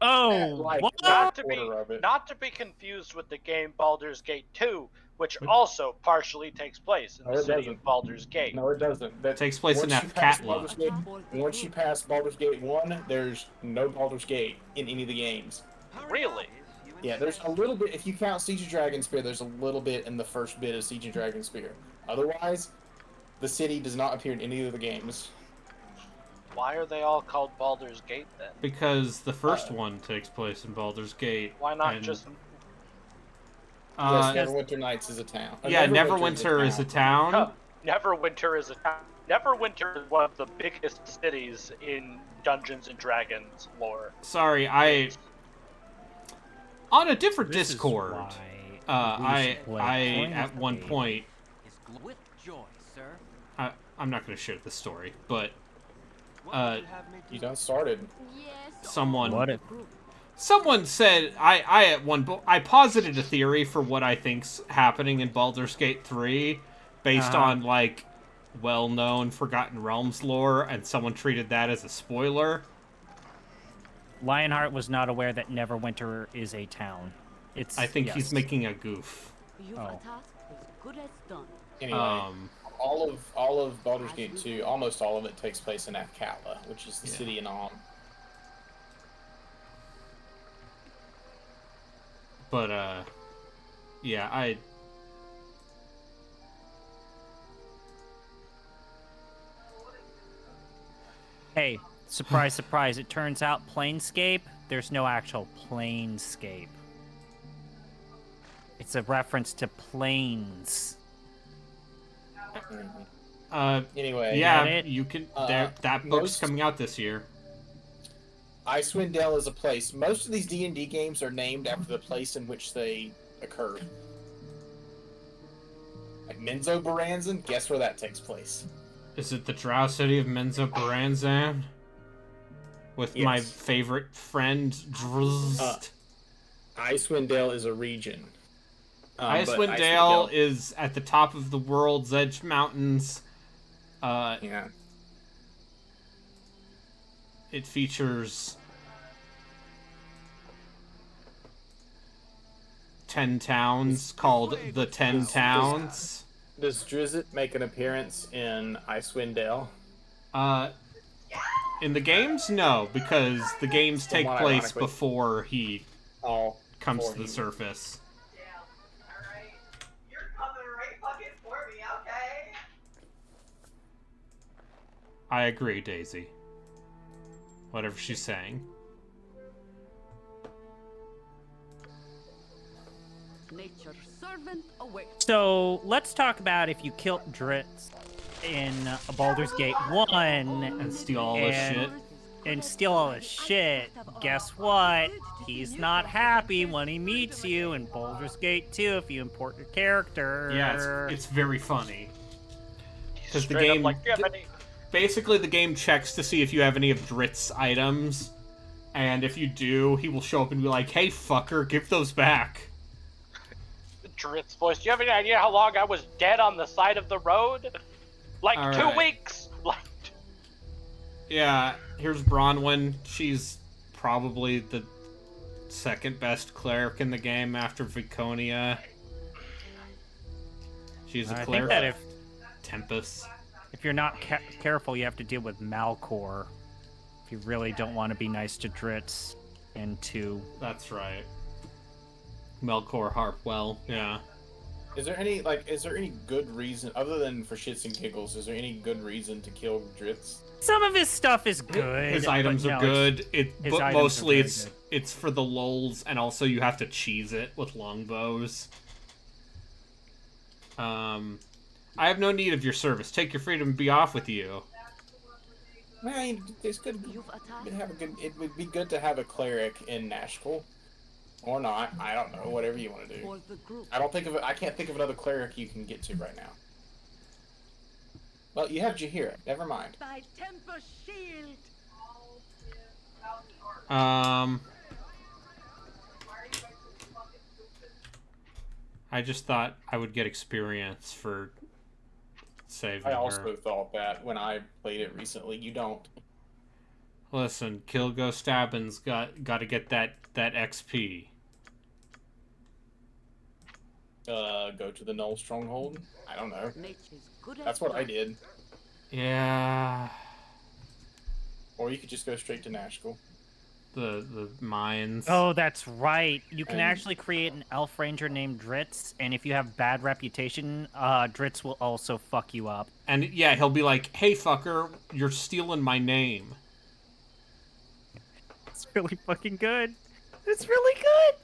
Oh, Like, what? Not to order of it. not to be confused with the game Baldur's Gate 2, which also partially takes place in No, the it city doesn't. of Baldur's Gate. No, it doesn't. That Takes place in once you pass Athkatla. Baldur's Gate- Once you pass Baldur's Gate 1, there's no Baldur's Gate in any of the games. Really? Yeah, there's a little bit, if you count Siege of Dragonspear, there's a little bit in the first bit of Siege of Dragonspear. Otherwise, the city does not appear in any of the games. Why are they all called Baldur's Gate then? Because the first one takes place in Baldur's Gate. Why not and, just... Yes, Neverwinter Nights is a town. Yeah, Neverwinter is a town. Huh. Neverwinter is a town. Neverwinter is one of the biggest cities in Dungeons and Dragons lore. Sorry, on a different This is Discord, why I we should play at one Planescape. point, with joy, sir. I'm not going to share the story, but What would you have me do? You done started. Yes. someone What if- someone said I posited a theory for what I think's happening in Baldur's Gate 3 based on like well-known Forgotten Realms lore, and someone treated that as a spoiler. Lionheart was not aware that Neverwinter is a town. I think yes. he's making a goof. You've Oh. a task as good as done. Anyway, all of Baldur's Gate 2, almost all of it takes place in Athkatla, which is the city in Om. But yeah, Hey, surprise, surprise. It turns out Planescape, there's no actual Planescape. It's a reference to planes. Anyway, yeah, it? you can. Uh, that book's most- coming out this year. Icewind Dale is a place. Most of these D&D games are named after the place in which they occurred. Like Menzo Baranzan, guess where that takes place? Is it the Drow city of Menzo Baranzan? with Yes. my favorite friend Drizzt. Icewind Dale is a region. But Icewind Dale is at the top of the World's Edge Mountains. Yeah. It features 10 towns called the 10 Towns. Does Drizzt make an appearance in Icewind Dale? In the games, no, because the games take Somewhat place ironically. before he comes Before to the he- surface. Alright. You're coming right fucking for me, okay? I agree, Daisy. Whatever she's saying. Nature's servant awaits. So let's talk about if you kill Dritz in Baldur's Gate 1 And steal all this shit. and steal all his shit. Guess what? He's not happy when he meets you in Baldur's Gate 2 if you import your character. Yeah, it's very funny. Because the Straight up game... like, "Do you have any-" Basically, the game checks to see if you have any of Dritz's items. And if you do, he will show up and be like, hey, fucker, give those back. Drit's voice. Do you have any idea how long I was dead on the side of the road? Like All 2 right. weeks. Like. Yeah, here's Bronwyn. She's probably the second best cleric in the game after Viconia. She's a I think cleric. that Tempest. if you're not careful, you have to deal with Malcor. If you really don't want to be nice to Dritz in 2. That's right. Melkor Harpwell, yeah. Is there any good reason, other than for shits and giggles, is there any good reason to kill Dritz? Some of his stuff is good. His items but are no, good. his But items are mostly very it's good. it's for the lulz, and also you have to cheese it with longbows. I have no need of your service. Take your freedom and be off with you. Man, it's good. You've attacked. It would be good to have a cleric in Nashville, or not. I don't know. Whatever you want to do. For the group. I can't think of another cleric you can get to right now. Well, you have Jaheira. Never mind. Thy temper shield. I just thought I would get experience for saving I also her. thought that when I played it recently. You don't. Listen, Killgo Stabbins got to get that XP. Go to the Null Stronghold. I don't know. Nature's good at That's what I work. did. Yeah, Or you could just go straight to Nashville. the mines. Oh, that's right. You can And- actually create an elf ranger named Dritz, and if you have bad reputation, Dritz will also fuck you up. And yeah, he'll be like, "Hey, fucker, you're stealing my name." It's really fucking good. It's really good.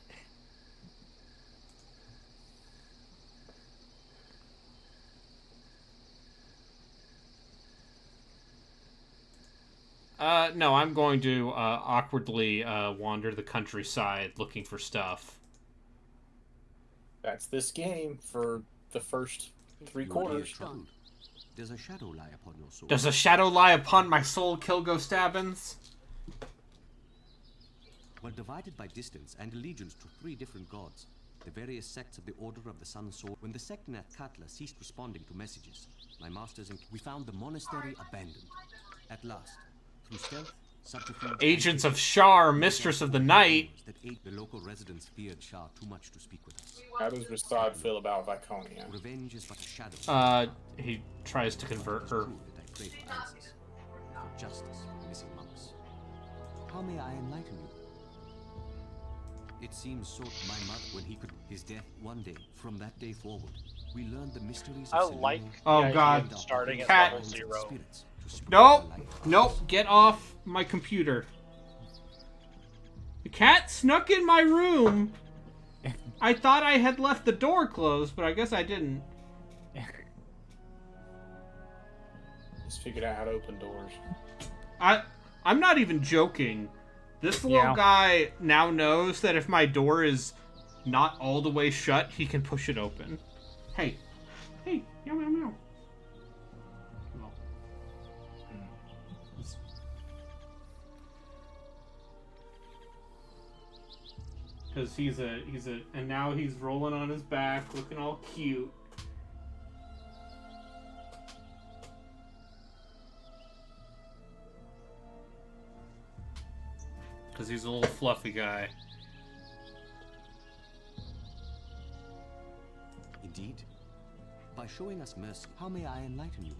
No, I'm going to awkwardly wander the countryside looking for stuff. That's this game for the first 3 You are quarters. troubled. Does a shadow lie upon your soul? Does a shadow lie upon my soul, Killgo Stabbins? Well, divided by distance and allegiance to 3 different gods, the various sects of the Order of the Sun Sword. When the sect in Athkatla ceased responding to messages, my masters and we found the monastery abandoned. At last, through stealth, subterfuge, and Agents of trickery, Shar, we Mistress gathered of the all Night. the that the local residents feared Shar too much to speak with us. How does Rastad feel about Viconia? Revenge is but a shadow. He tries to convert her. True that I pray for answers, for justice for missing monks. How may I enlighten you? It seems so my mother when he could his death one day. From that day forward, we learned the mysteries I of like Selene Oh, the idea God. of starting at Cat. level 0. spirits to spread Nope. the light. Nope. Get off my computer. The cat snuck in my room. I thought I had left the door closed, but I guess I didn't. Just figured out how to open doors. I'm not even joking. This little Yeah. guy now knows that if my door is not all the way shut, he can push it open. Hey. Hey. Meow, meow, meow. No. Because and now he's rolling on his back, looking all cute. Because he's a little fluffy guy. Indeed. By showing us mercy, how may I enlighten you?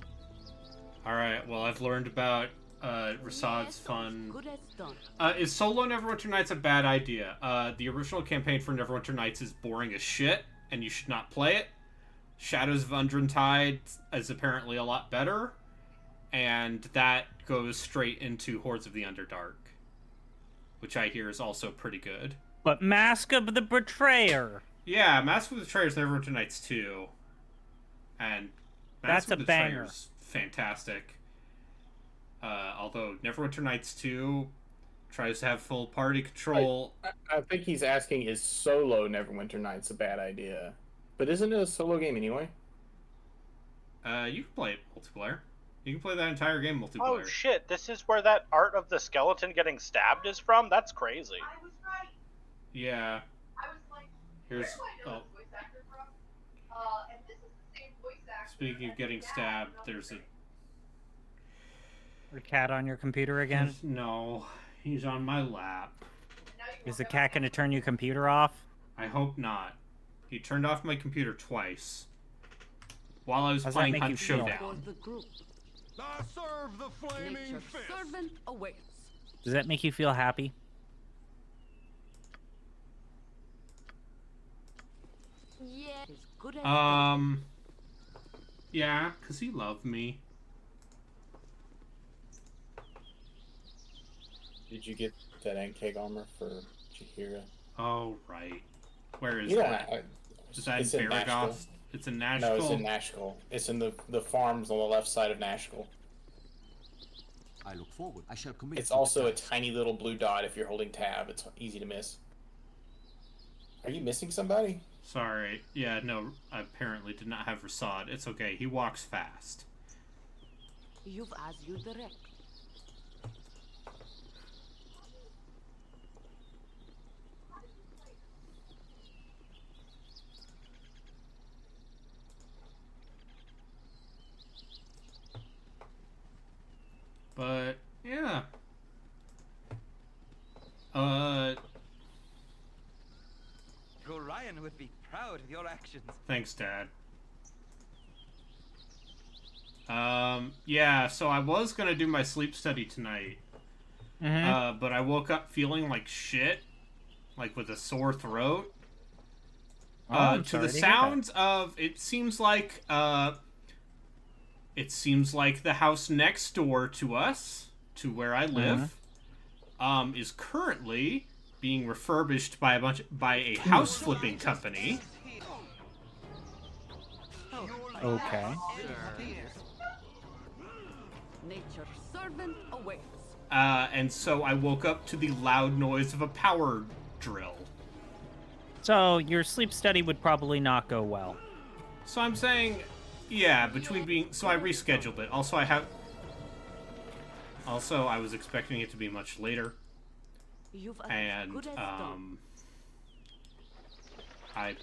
Alright, well, I've learned about Rasad's fun. Good as done. Is solo Neverwinter Nights a bad idea? The original campaign for Neverwinter Nights is boring as shit, and you should not play it. Shadows of Undrentide is apparently a lot better, and that goes straight into Hordes of the Underdark, which I hear is also pretty good. But Mask of the Betrayer. Yeah, Mask of the Betrayer is Neverwinter Nights 2. And Mask That's of a the banger. Betrayer's fantastic. Although Neverwinter Nights 2 tries to have full party control. I think he's asking, is solo Neverwinter Nights a bad idea? But isn't it a solo game anyway? You can play it multiplayer. You can play that entire game multiplayer. Oh shit, this is where that art of the skeleton getting stabbed is from? That's crazy. I was right. Yeah. I was like, Here's. where do I know Oh, this voice actor from? And this is the same voice actor. speaking of getting stabbed, there's a. A cat on your computer again? No, he's on my lap. Is the cat going to turn your computer off? I hope not. He turned off my computer twice while I was How's that playing make Hunt you feel? For Showdown. the group. I serve the flaming Nature's fist. servant awaits. Does that make you feel happy? Yeah. As good as done. Yeah, 'cause he loved me. Did you get that Ankeg armor for Chihira? Oh, right. Where is Yeah, that? Is that it's in in Baragoth? Nashville. It's in Nashville? No, it's in Nashville. It's in the farms on the left side of Nashville. I look forward. I shall commit. It's to the also a task. tiny little blue dot if you're holding tab. It's easy to miss. Are you missing somebody? Sorry. Yeah, no, I apparently did not have Rasad. It's okay. He walks fast. You've as you direct. But, yeah. Gorion would be proud of your actions. Thanks, Dad. Yeah, so I was gonna do my sleep study tonight. But I woke up feeling like shit. Like with a sore throat. I'm To sorry the to hear sounds of, it seems like the house next door to us, to where I live, is currently being refurbished by a house flipping company. Okay. Nature's servant awaits. And so I woke up to the loud noise of a power drill. So your sleep study would probably not go well. So I'm saying, yeah, so I rescheduled it. Also, I was expecting it to be much later. You've as And good as done. I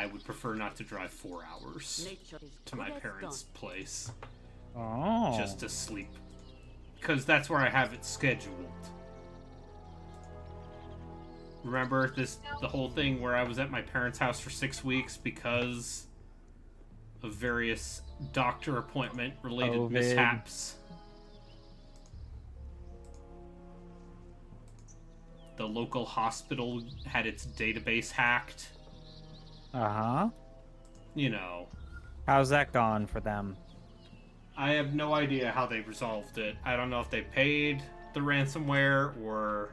would prefer not to drive 4 hours Nature is to my good as parents' done. place Oh. just to sleep, because that's where I have it scheduled. Remember the whole thing where I was at my parents' house for 6 weeks because of various doctor appointment related COVID. mishaps. The local hospital had its database hacked. Uh-huh. You know. How's that gone for them? I have no idea how they resolved it. I don't know if they paid the ransomware or...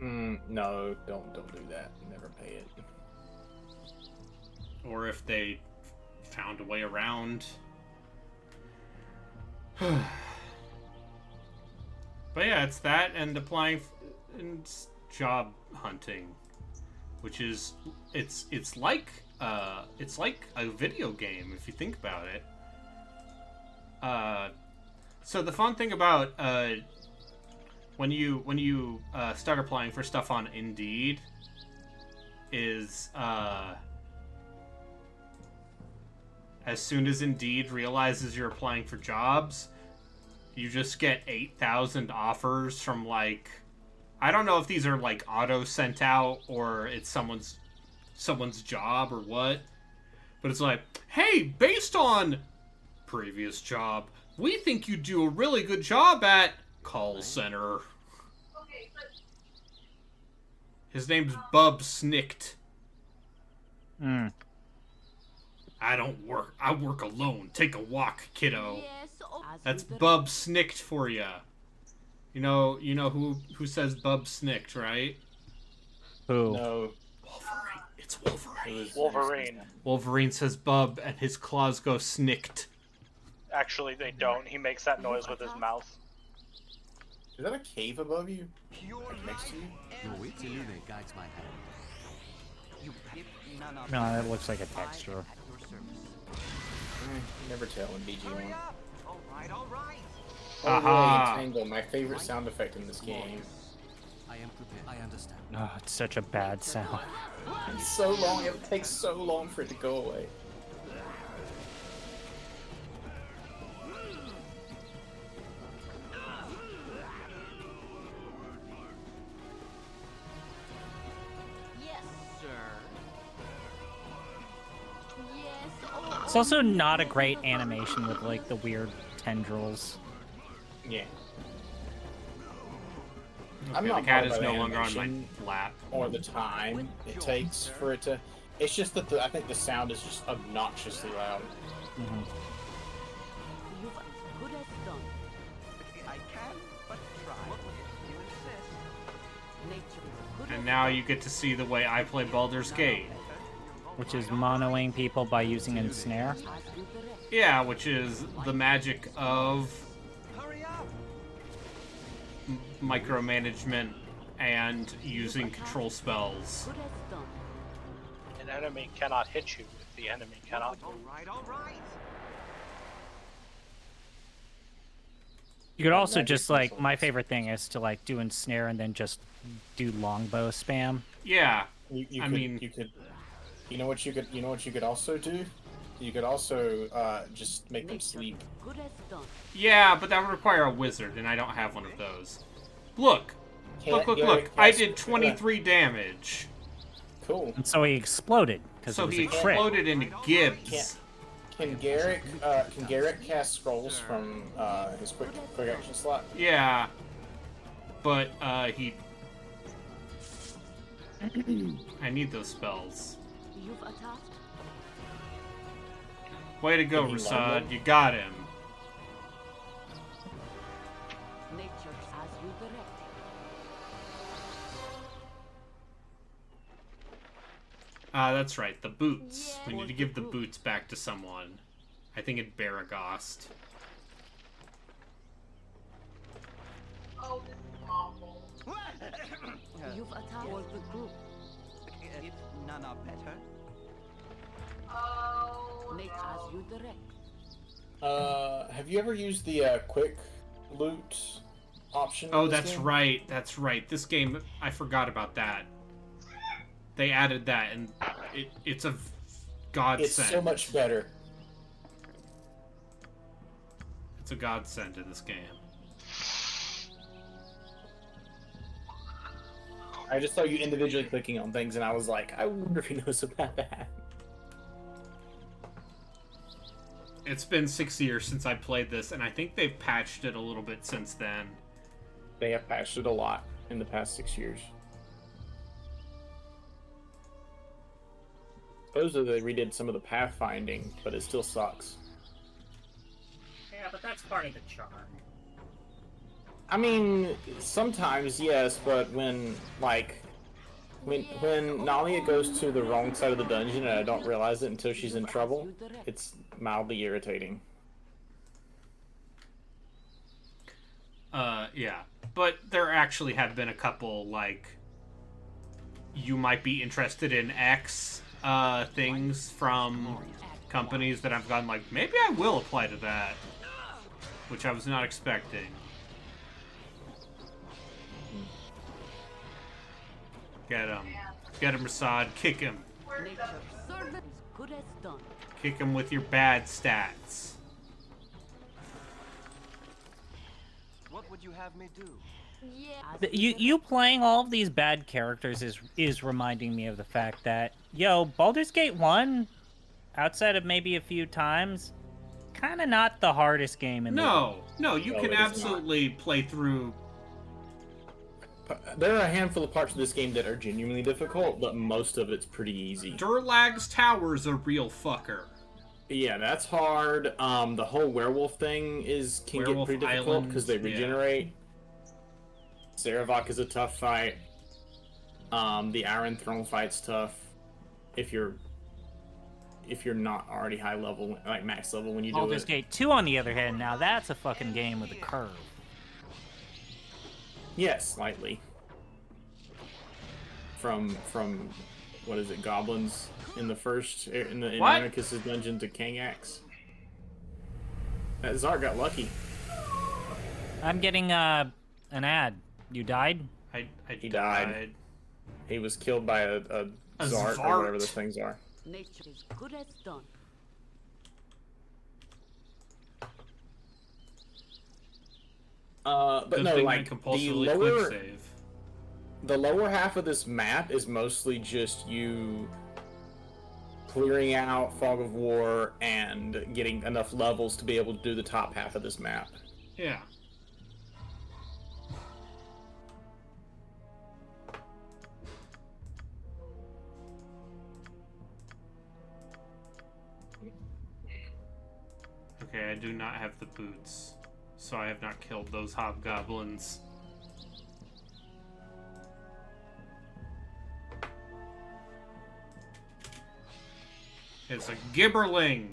No, don't do that. Never pay it. or if they found a way around. But yeah, it's that and applying and job hunting, which is it's like a video game if you think about it. So the fun thing about when you start applying for stuff on Indeed, is as soon as Indeed realizes you're applying for jobs, you just get 8,000 offers from, like, I don't know if these are like auto sent out or it's someone's job or what, but it's like, hey, based on previous job, we think you do a really good job at call center. Okay, but His name's Bub Snicked. Hmm. I don't work. I work alone. Take a walk, kiddo. Yes, as That's you direct. Bub Snicked for ya. You know who says Bub Snicked, right? Who? No. Wolverine. It's Wolverine. Wolverine. Wolverine says Bub, and his claws go snicked. Actually, they don't. He makes that noise with his mouth. Is that a cave above you? Like next to you? Your wits illuminate guides my hand. You give none of No, that looks like a texture. at your service. Never tell in BG1. Hurry up! All right. Oh, Aha. really, Tangle, my favorite sound effect in this game. I am prepared. I understand. Oh, it's such a bad sound. It's so long, it takes so long for it to go away. Yes, Sir. yes, oh, It's also not a great animation with like the weird tendrils. Yeah. Okay, I'm the not cat bothered is by no the longer on my animation lap. or the time it takes for it to. It's just that I think the sound is just obnoxiously loud. Mhm. you've as good as done. I can, but try. You insist. Nature is good And as now done. you get to see the way I play Baldur's Gate. Which is monoing people by using ensnare. As you direct. Yeah, which is the magic of Hurry up! micromanagement and using control spells. Good as done. An enemy cannot hit you if the enemy cannot All move. right, all right. You could also Magic just like, controls. my favorite thing is to like do ensnare and then just do longbow spam. Yeah, You I could, mean- you could. You know what you could also do? You could also just make them Nature sleep. is good as done. yeah, but that would require a wizard, and I don't have one of those. Look, Can't look! Garrett I cast- did 23 damage. Cool. And so he exploded because So it was he a crit. exploded into Gibbs. Can Garrett cast scrolls from his quick action slot? Yeah, but he. I need those spells. You've attacked. Way to go, Can he Rasad. level? You got him. Nature as you direct. That's right. The boots. We Yeah. need to give the boots back to someone. I think it's Baragost. oh, this is awful. You've attacked all the group. If none are better. Oh, Nature no. as you direct. Have you ever used the quick loot option? Oh, in this that's game? right. That's right. This game, I forgot about that. They added that, and it's a godsend. It's so much better. It's a godsend in this game. I just saw you individually clicking on things, and I was like, I wonder if he knows about that. It's been 6 years since I played this, and I think they've patched it a little bit since then. They have patched it a lot in the past 6 years. Supposedly they redid some of the pathfinding, but it still sucks. Yeah, but that's part of the charm. I mean, sometimes yes, but when when Nalia goes to the wrong side of the dungeon and I don't realize it until she's in trouble, it's mildly irritating. Yeah. But there actually have been a couple, like, you might be interested in X things from companies that I've gone like, maybe I will apply to that, which I was not expecting. Get him. Get him, Rasad. Kick him. Nature's servant is good as done. Kick him with your bad stats. What would you have me do? Yeah. You playing all of these bad characters is reminding me of the fact that, yo, Baldur's Gate 1, outside of maybe a few times, kind of not the hardest game in the world. No, you No, can it is absolutely play through. There are a handful of parts of this game that are genuinely difficult, but most of it's pretty easy. Durlag's Tower's a real fucker. Yeah, that's hard. The whole werewolf thing can Werewolf get pretty difficult because they Island, yeah. regenerate. Saravok is a tough fight. The Iron Throne fight's tough. If you're not already high level, like max level when you do Baldur's it. Gate 2, on the other hand, now that's a fucking game with a curve. Yes, slightly. From what is it, goblins in the first in What? Amicus' dungeon to Kangax. That Zart got lucky. I'm getting an ad. You died? He died. He was killed by a Zart or whatever those things are. Nature is good as done. But Good no, thing like I compulsively the lower, quick save. the lower half of this map is mostly just you clearing out Fog of War and getting enough levels to be able to do the top half of this map. Yeah. Okay, I do not have the boots, so I have not killed those hobgoblins. It's a gibberling.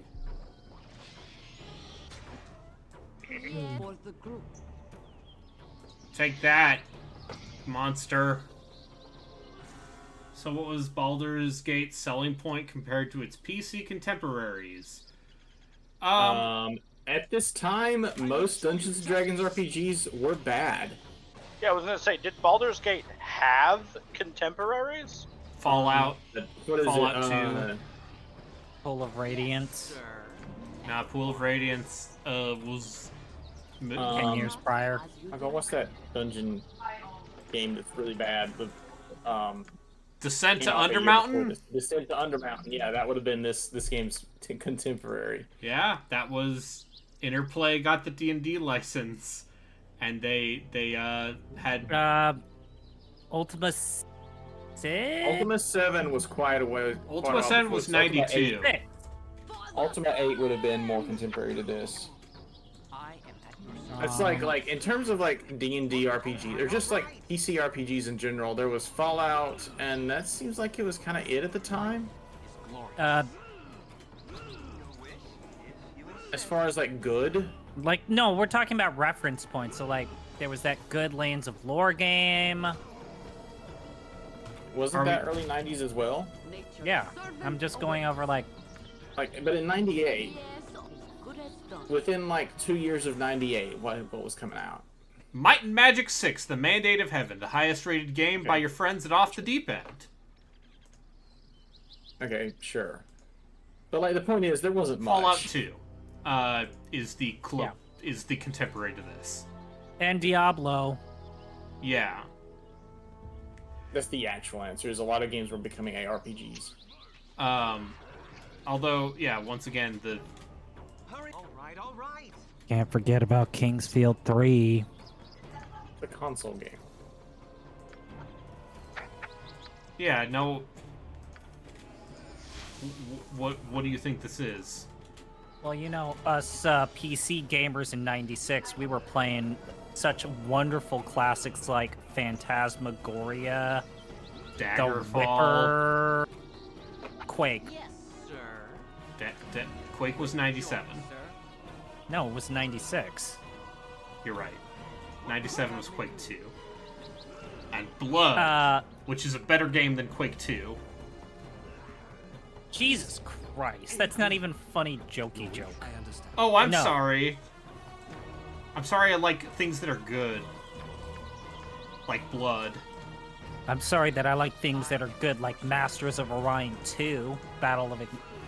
For the group. Take that, monster. So what was Baldur's Gate's selling point compared to its PC contemporaries? At this time, most Dungeons & Dragons RPGs were bad. Yeah, I was gonna say, did Baldur's Gate have contemporaries? Fallout. What is Fallout it? 2. Full of Radiance. Nah, Pool of Radiance was 10 years prior. What's that dungeon game that's really bad? With, Descent to a year Undermountain? before this. Descent to Undermountain. Yeah, that would have been this game's contemporary. Yeah, that was Interplay got the D&D license, and they had Ultima 6? Ultima 7 was quite a way. Ultima 7 was 92. Ultima 8 would have been more contemporary to this. I am at your It's like in terms of like D&D RPG, they're just like PC RPGs in general. There was Fallout, and that seems like it was kind of it at the time. As far as like good, Like, no, we're talking about reference points. So, like, there was that good Lands of Lore game. wasn't that early 90s as well? Yeah, I'm just going over, like, But in 98, Yes, is good as done. within like 2 years of 98, what was coming out? Might and Magic 6, The Mandate of Heaven, the highest rated game by your friends at Off the Deep End. Okay, sure. But like the point is, there wasn't much. Fallout 2 is the contemporary to this. and Diablo. Yeah. That's the actual answer. Is a lot of games were becoming ARPGs. Although, yeah, once again, the Hurry! All right. Can't forget about Kingsfield 3. The console game. yeah, no. What do you think this is? Well, you know, us PC gamers in '96, we were playing such wonderful classics like Phantasmagoria, The Daggerfall. Ripper, Quake. Yes. Sir. Quake was 97. Sir. No, it was '96. You're right. 97 was Quake 2. And Blood, which is a better game than Quake 2. Jesus Christ, that's not even funny, jokey joke. I understand. Oh, I'm No. sorry. I'm sorry I like things that are good. Like Blood. I'm sorry that I like things that are good, like Masters of Orion 2, Battle of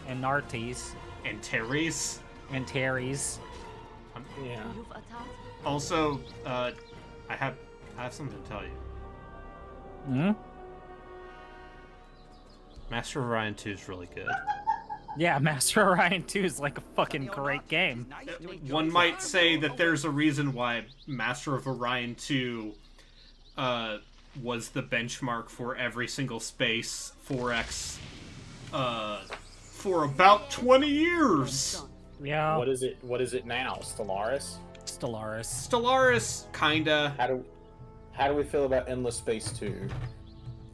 Anartes, And Terry's. and Terry's. Yeah. You've attacked. Also, I have something to tell you. Hmm? Master of Orion 2 is really good. Yeah, Master of Orion 2 is like a fucking great game. One might say that there's a reason why Master of Orion 2 was the benchmark for every single space 4X for about 20 years. Yeah. What is it? What is it now? Stellaris? Stellaris. Stellaris, kinda. How do we feel about Endless Space 2?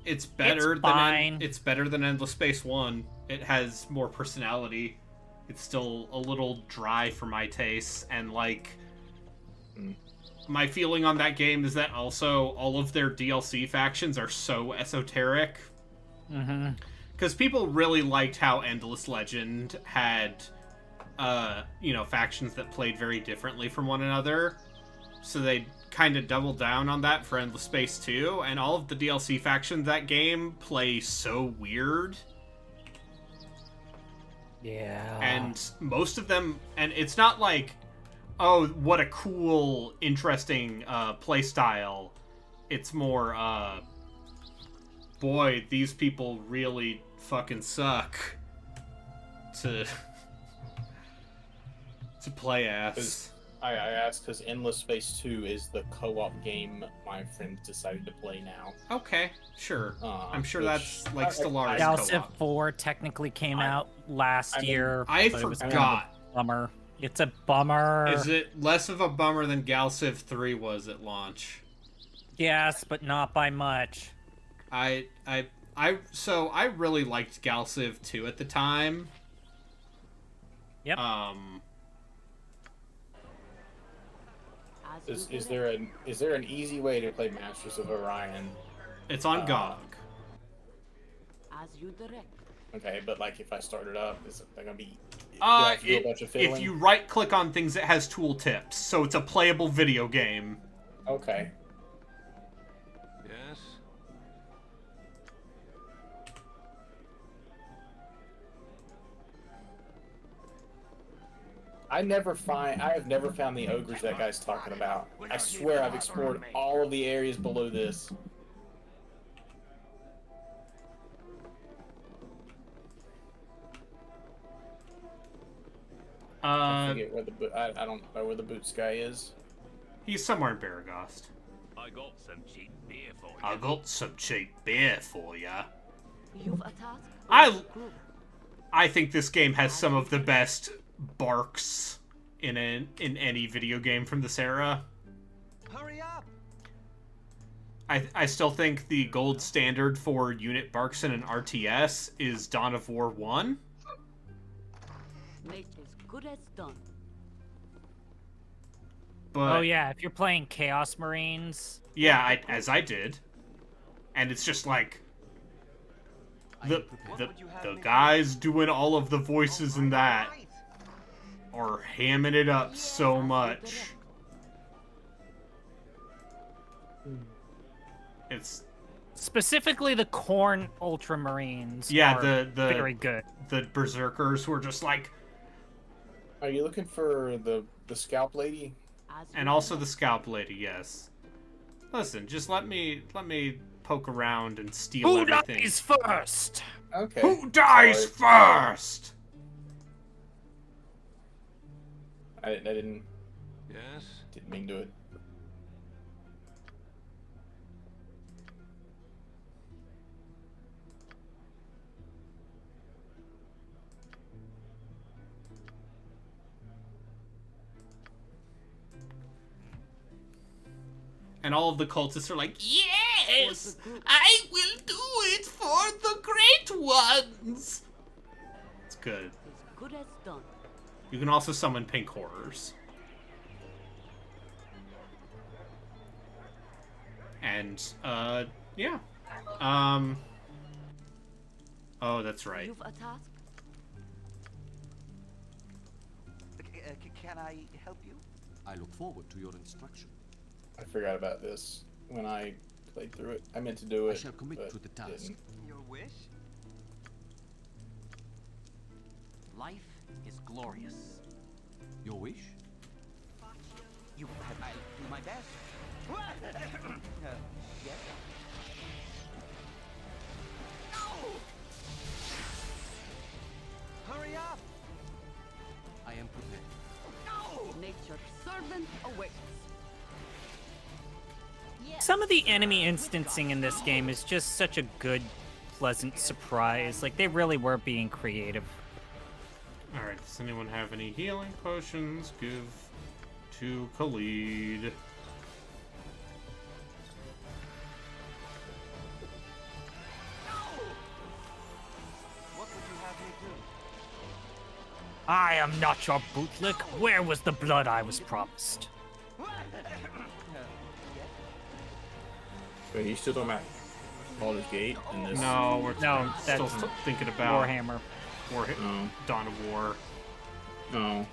It's better It's fine. than it's better than Endless Space 1. It has more personality. It's still a little dry for my tastes, and like my feeling on that game is that also all of their DLC factions are so esoteric. Mm-hmm. Because people really liked how Endless Legend had factions that played very differently from one another. So they kind of doubled down on that for Endless Space 2, and all of the DLC factions that game play so weird. Yeah. And most of them, and it's not like, oh, what a cool, interesting play style. It's more, boy, these people really fucking suck to play as. I asked because Endless Space 2 is the co-op game my friends decided to play now. Okay, sure. I'm sure which- that's like Stellaris Galciv co-op. 4 technically came out last year. I but it was forgot. kind of a bummer. It's a bummer. Is it less of a bummer than Galciv 3 was at launch? Yes, but not by much. So I really liked Galciv 2 at the time. Yep. Is there an easy way to play Masters of Orion? It's on GOG. As you direct. Okay, but like if I start it up, is it gonna be? Do I have to do a bunch of If fiddling? you right click on things, it has tooltips, so it's a playable video game. Okay. Yes. I have never found the ogres that guy's talking about. I swear I've explored all of the areas below this. I forget where I don't know where the boots guy is. He's somewhere in Baragost. I got some cheap beer for you. I got some cheap beer for ya. You've attacked. I think this game has some of the best barks in any video game from this era. Hurry up! I still think the gold standard for unit barks in an RTS is Dawn of War 1. Make as good as done. But Oh yeah, if you're playing Chaos Marines. yeah, as I did. And it's just like the guys doing all of the voices in that are hamming it up so much. It's Specifically the Khorne Ultramarines. yeah, are the very good. the berserkers were just like, Are you looking for the scalp lady? As and you also the scalp lady, yes. Listen, just let me poke around and steal Who everything. dies first? Okay. Who dies Sorry. first? I didn't Yes. mean to do it. And all of the cultists are like, yes, I will do it for the great ones. It's good. as good as done. You can also summon pink horrors. And, yeah. Oh, that's right. You've attacked. Can I help you? I look forward to your instruction. I forgot about this when I played through it. I meant to do it. I shall commit but to the task. didn't. Your wish? Life is glorious. Your wish? I'll do my best. Yes? No! Hurry up! I am prepared. No! Nature's servant awaits. Some of the enemy instancing in this game is just such a good, pleasant surprise. Like, they really were being creative. Alright, does anyone have any healing potions? Give to Khalid. What would you have me do? I am not your bootlick. Where was the blood I was promised? Wait, you still talking about Baldur's Gate in this? No, we're No, still that's thinking about Warhammer. Dawn of War. No.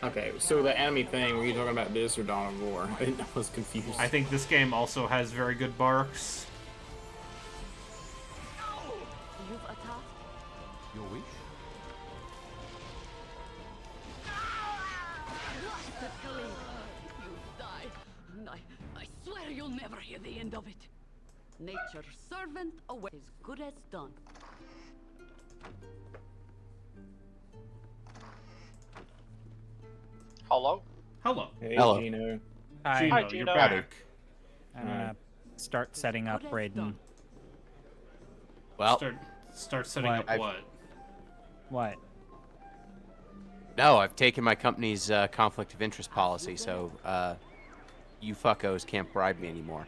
Okay, so the enemy thing, were you talking about this or Dawn of War? I was confused. I think this game also has very good barks. You've attacked. Your wish? You die. I swear you'll never hear the end of it. Nature's servant awaits. As good as done. Hello? Hello. Hey, Hello. Gino. Hi. Gino, Hi, you're Gino. back. I'm gonna start setting up Raiden. Well, Start setting What? up what? What? no, I've taken my company's conflict of interest policy, so you fuckos can't bribe me anymore.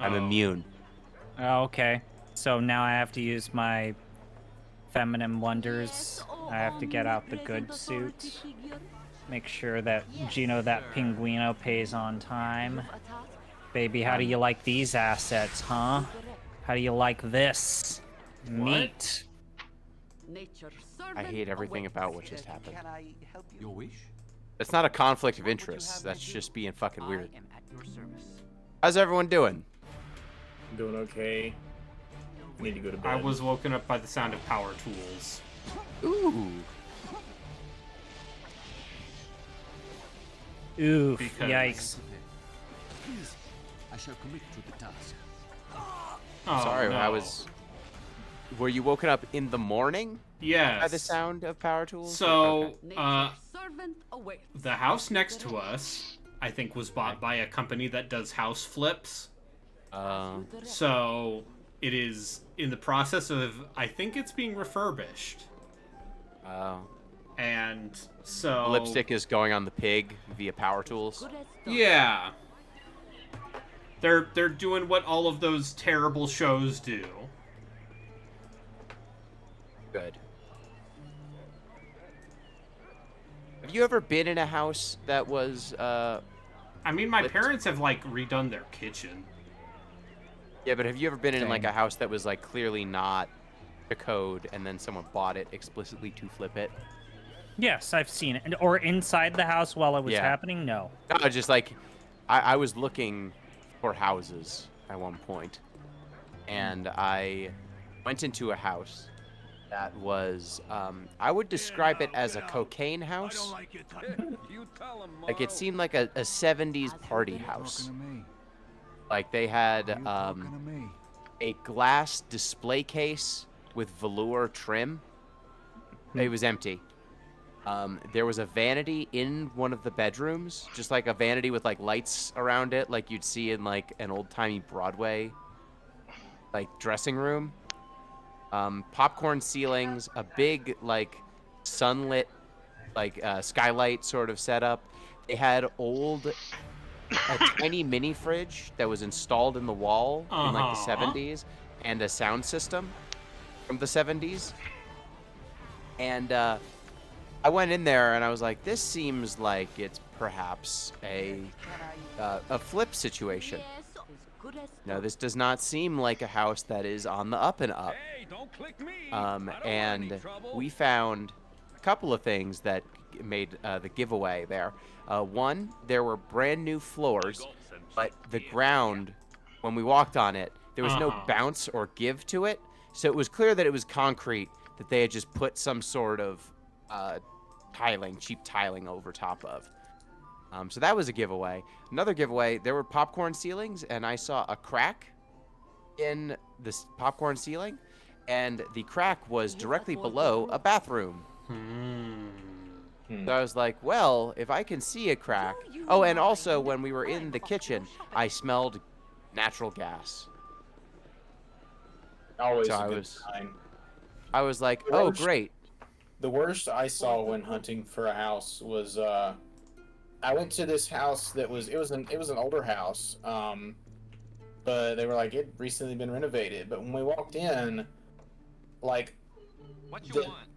I'm Oh. immune. Oh, okay. So now I have to use my feminine wonders. I have to get out the good suit. Make sure that Gino that Pinguino pays on time. Baby, how do you like these assets, huh? How do you like this? Meat. Nature's I servant hate everything awaits. about what just happened. Can I help you? Your wish? That's not a conflict of What would you interest. have me That's do? just being fucking weird. I am at your service. How's everyone doing? I'm doing okay. I need to go to bed. I was woken up by the sound of power tools. Ooh. Oof, Because- yikes. Please, I shall commit to the task. Oh, Sorry, no. I was. Were you woken up in the morning Yes. by the sound of power tools? So, Okay. Nature's servant awaits. the house next to us, I think, was bought by a company that does house flips. So, it is in the process of, I think it's being refurbished. And so... Lipstick is going on the pig via power tools. Good as done. Yeah. They're doing what all of those terrible shows do. Good. Have you ever been in a house that was, I mean, my Lift. parents have, like, redone their kitchen. yeah, but have you ever been in, like, Same. a house that was, like, clearly not a code and then someone bought it explicitly to flip it? Yes, I've seen it. Or inside the house while it was Yeah. happening? No. No, just like, I was looking for houses at one point, and I went into a house that was, I would describe it as a cocaine house. You tell him, Like, it seemed like a 70s party house. Like, they had a glass display case with velour trim. It was empty. There was a vanity in one of the bedrooms, just like a vanity with like lights around it, like you'd see in like an old-timey Broadway like dressing room. Popcorn ceilings, a big like sunlit like skylight sort of setup. They had a tiny mini fridge that was installed in the wall in like the Uh-huh. 70s, and a sound system from the 70s. And I went in there and I was like, this seems like it's perhaps a flip situation. Yes, as good as No, done. this does not seem like a house that is on the up and up. Hey, don't click me. I don't want any And trouble. we found a couple of things that made the giveaway there. One, there were brand new floors, but the ground when we walked on it, there was no Uh-huh. bounce or give to it. So it was clear that it was concrete, that they had just put some sort of cheap tiling over top of. So that was a giveaway. Another giveaway, there were popcorn ceilings, and I saw a crack in this popcorn ceiling, and the crack was directly below a bathroom. So I was like, well, if I can see a crack. Oh, and also when we were in the kitchen, I smelled natural gas. Always So a I good was- sign. I was like, The oh, worst- great. The worst I saw when hunting for a house was I went to this house that was it was an older house, but they were like it recently been renovated. But when we walked in, like What you the- want?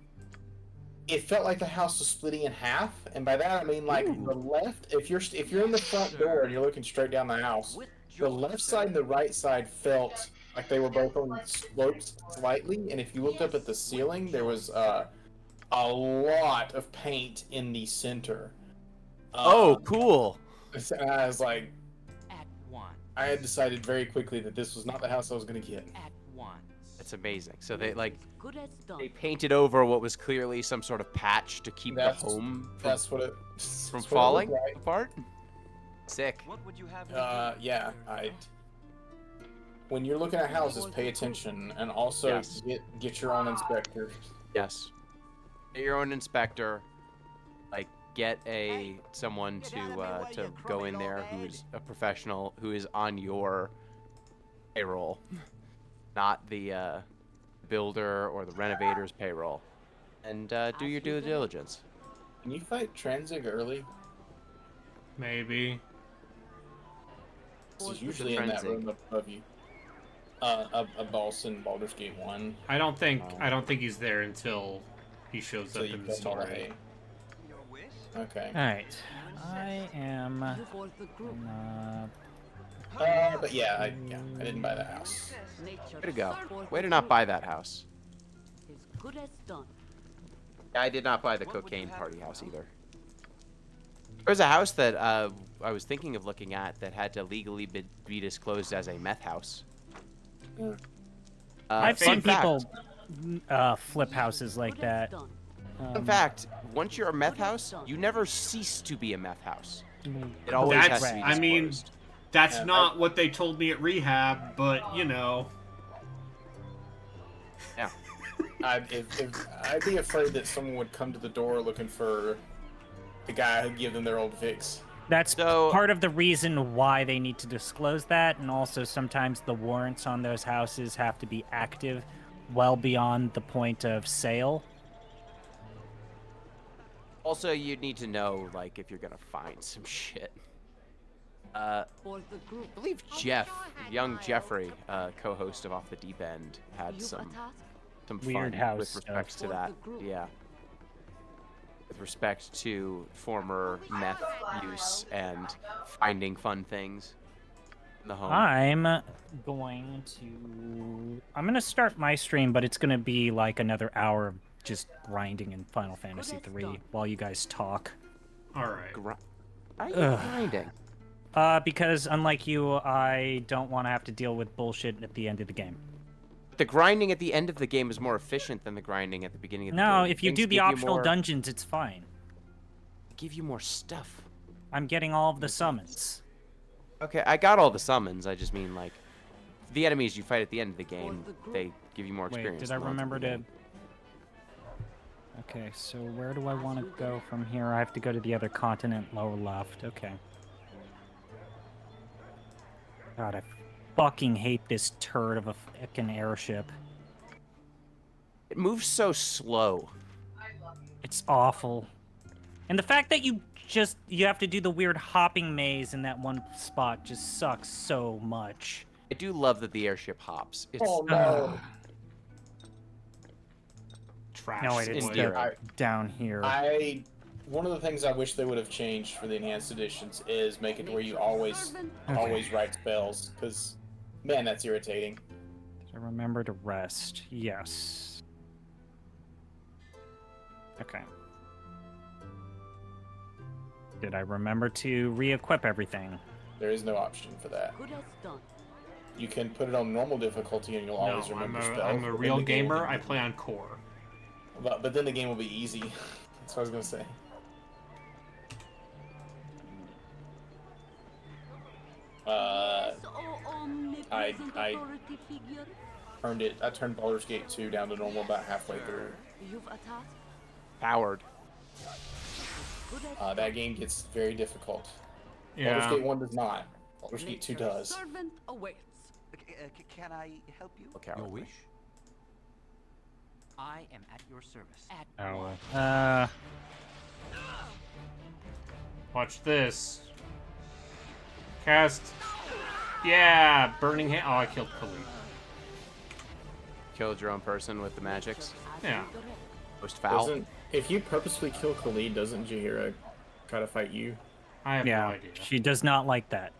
it felt like the house was splitting in half, and by that I mean like the left. If you're in the front door and you're looking straight down the house, With the joy, left sir. side and the right side felt like they were both on slopes slightly. And if you looked up at the ceiling, there was a lot of paint in the center. Oh, cool. And I was like, At once. I had decided very quickly that this was not the house I was going to get. At once. That's amazing. So they like Good as done. they painted over what was clearly some sort of patch to keep That's- the home That's what it from that's what it falling looked like. apart. Sick. What would you have? me Yeah, when you're looking at houses, pay attention, and also Yes. get your own inspector. Yes. Get your own inspector. Like get someone to go in there who's a professional who is on your payroll, not the builder or the renovator's payroll, and do your due diligence. Can you fight Transig early? Maybe. This is usually in that Transig? room above you. A boss in Baldur's Gate 1. I don't think he's there until he shows So up you in the can story. already. Your wish? Okay. All right. I am. You for the group. But yeah, I didn't buy the house. Nature Way to go. served Way to the not group. buy that house. Is good as done. I did not buy the What would cocaine you have party me house know? either. There's a house that I was thinking of looking at that had to legally be disclosed as a meth house. I've fun seen fact- people flip houses like Good as that. done. Fun fact: once you're a meth house, you never cease to be a meth house. It always has That's, to be I mean, disclosed. that's Yeah, not what they told me at rehab, but you know. Yeah. I'd be afraid that someone would come to the door looking for the guy who'd give them their old fix. That's So- part of the reason why they need to disclose that, and also sometimes the warrants on those houses have to be active well beyond the point of sale. Also, you need to know, like, if you're gonna find some shit. I For the group. believe Jeff, young Jeffrey, co-host of Off the Deep End, had You some a task? Weird fun house with respect stuff. to For that. the group. Yeah. With respect to former meth use and finding fun things in the home. I'm going to start my stream, but it's going to be like another hour of just grinding in Final Fantasy as 3 done. while you guys talk. All right. Why are you Ugh. grinding? Because unlike you, I don't want to have to deal with bullshit at the end of the game. The grinding at the end of the game is more efficient than the grinding at the beginning of the game. No, if you Things do the give optional more, dungeons, it's fine. give you more stuff. I'm getting all of the summons. Okay, I got all the summons. I just mean like the enemies you fight at the end of the game, the group. they give you more Wait, experience. did I than the ones at remember the to... end. Okay, so where do I want to go from here? I have to go to the other continent, lower left. Okay. God, I fucking hate this turd of a fucking airship. It moves so slow. It's awful. And the fact that you have to do the weird hopping maze in that one spot just sucks so much. I do love that the airship hops. It's Oh no! Trash. No, wait, it's endearing. down here. One of the things I wish they would have changed for the enhanced editions is make it where you always Okay. write spells, because man, that's irritating. So remember to rest. Yes. Okay. Did I remember to re-equip everything? There is no option for that. Good as done. You can put it on normal difficulty and you'll always No, remember I'm spells. a but then real the game will gamer. be- I play on core. But then the game will be easy. That's what I was gonna say. I turned it. I turned Baldur's Gate 2 down to normal about halfway through. Powered. That game gets very difficult. Yeah. Baldur's Gate 1 does not. Baldur's Gate 2 does. Servant awaits. Can I help you? Look Your how wish? I am at your service. Oh. Watch this. Cast. Yeah, burning hand. Oh, I killed Khalid. killed your own person with the magics. Yeah. Most foul. If you purposefully kill Khalid, doesn't Jahira try to fight you? I have no idea. She does not like that.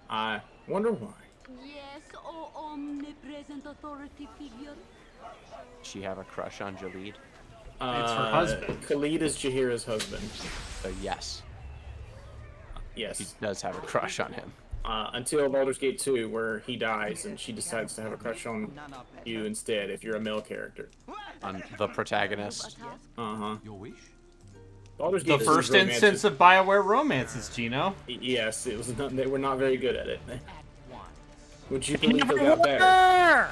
I wonder why. Yes, oh omnipresent authority figure. She have a crush on Jalid? It's her husband. Khalid is Jahira's husband. So yes. Yes. She does have a crush on him. Until Baldur's Gate 2, where he dies and she decides to have a crush on you instead if you're a male character. On the protagonist. Uh-huh. Your wish? Baldur's The Gate first is romantic. instance of BioWare romances, Gino. Yes, it was. Not, they were not very good at it. Would you He believe never they got better?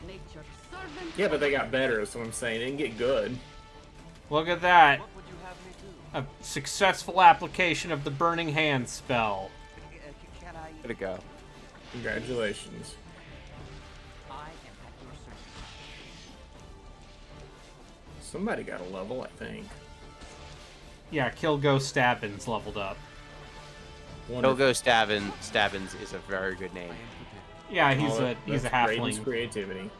Nature's servant. Yeah, but they got better. Is what I'm saying. They didn't get good. Look at that. What would you have me do? A successful application of the Burning Hand spell. Can I? Way to go. Congratulations. I am at your service. Somebody got a level, I think. Yeah, Killgo Stabbins leveled up. Killgo Stabbins is a very good name. Yeah, he's a That's Brayden's halfling. creativity.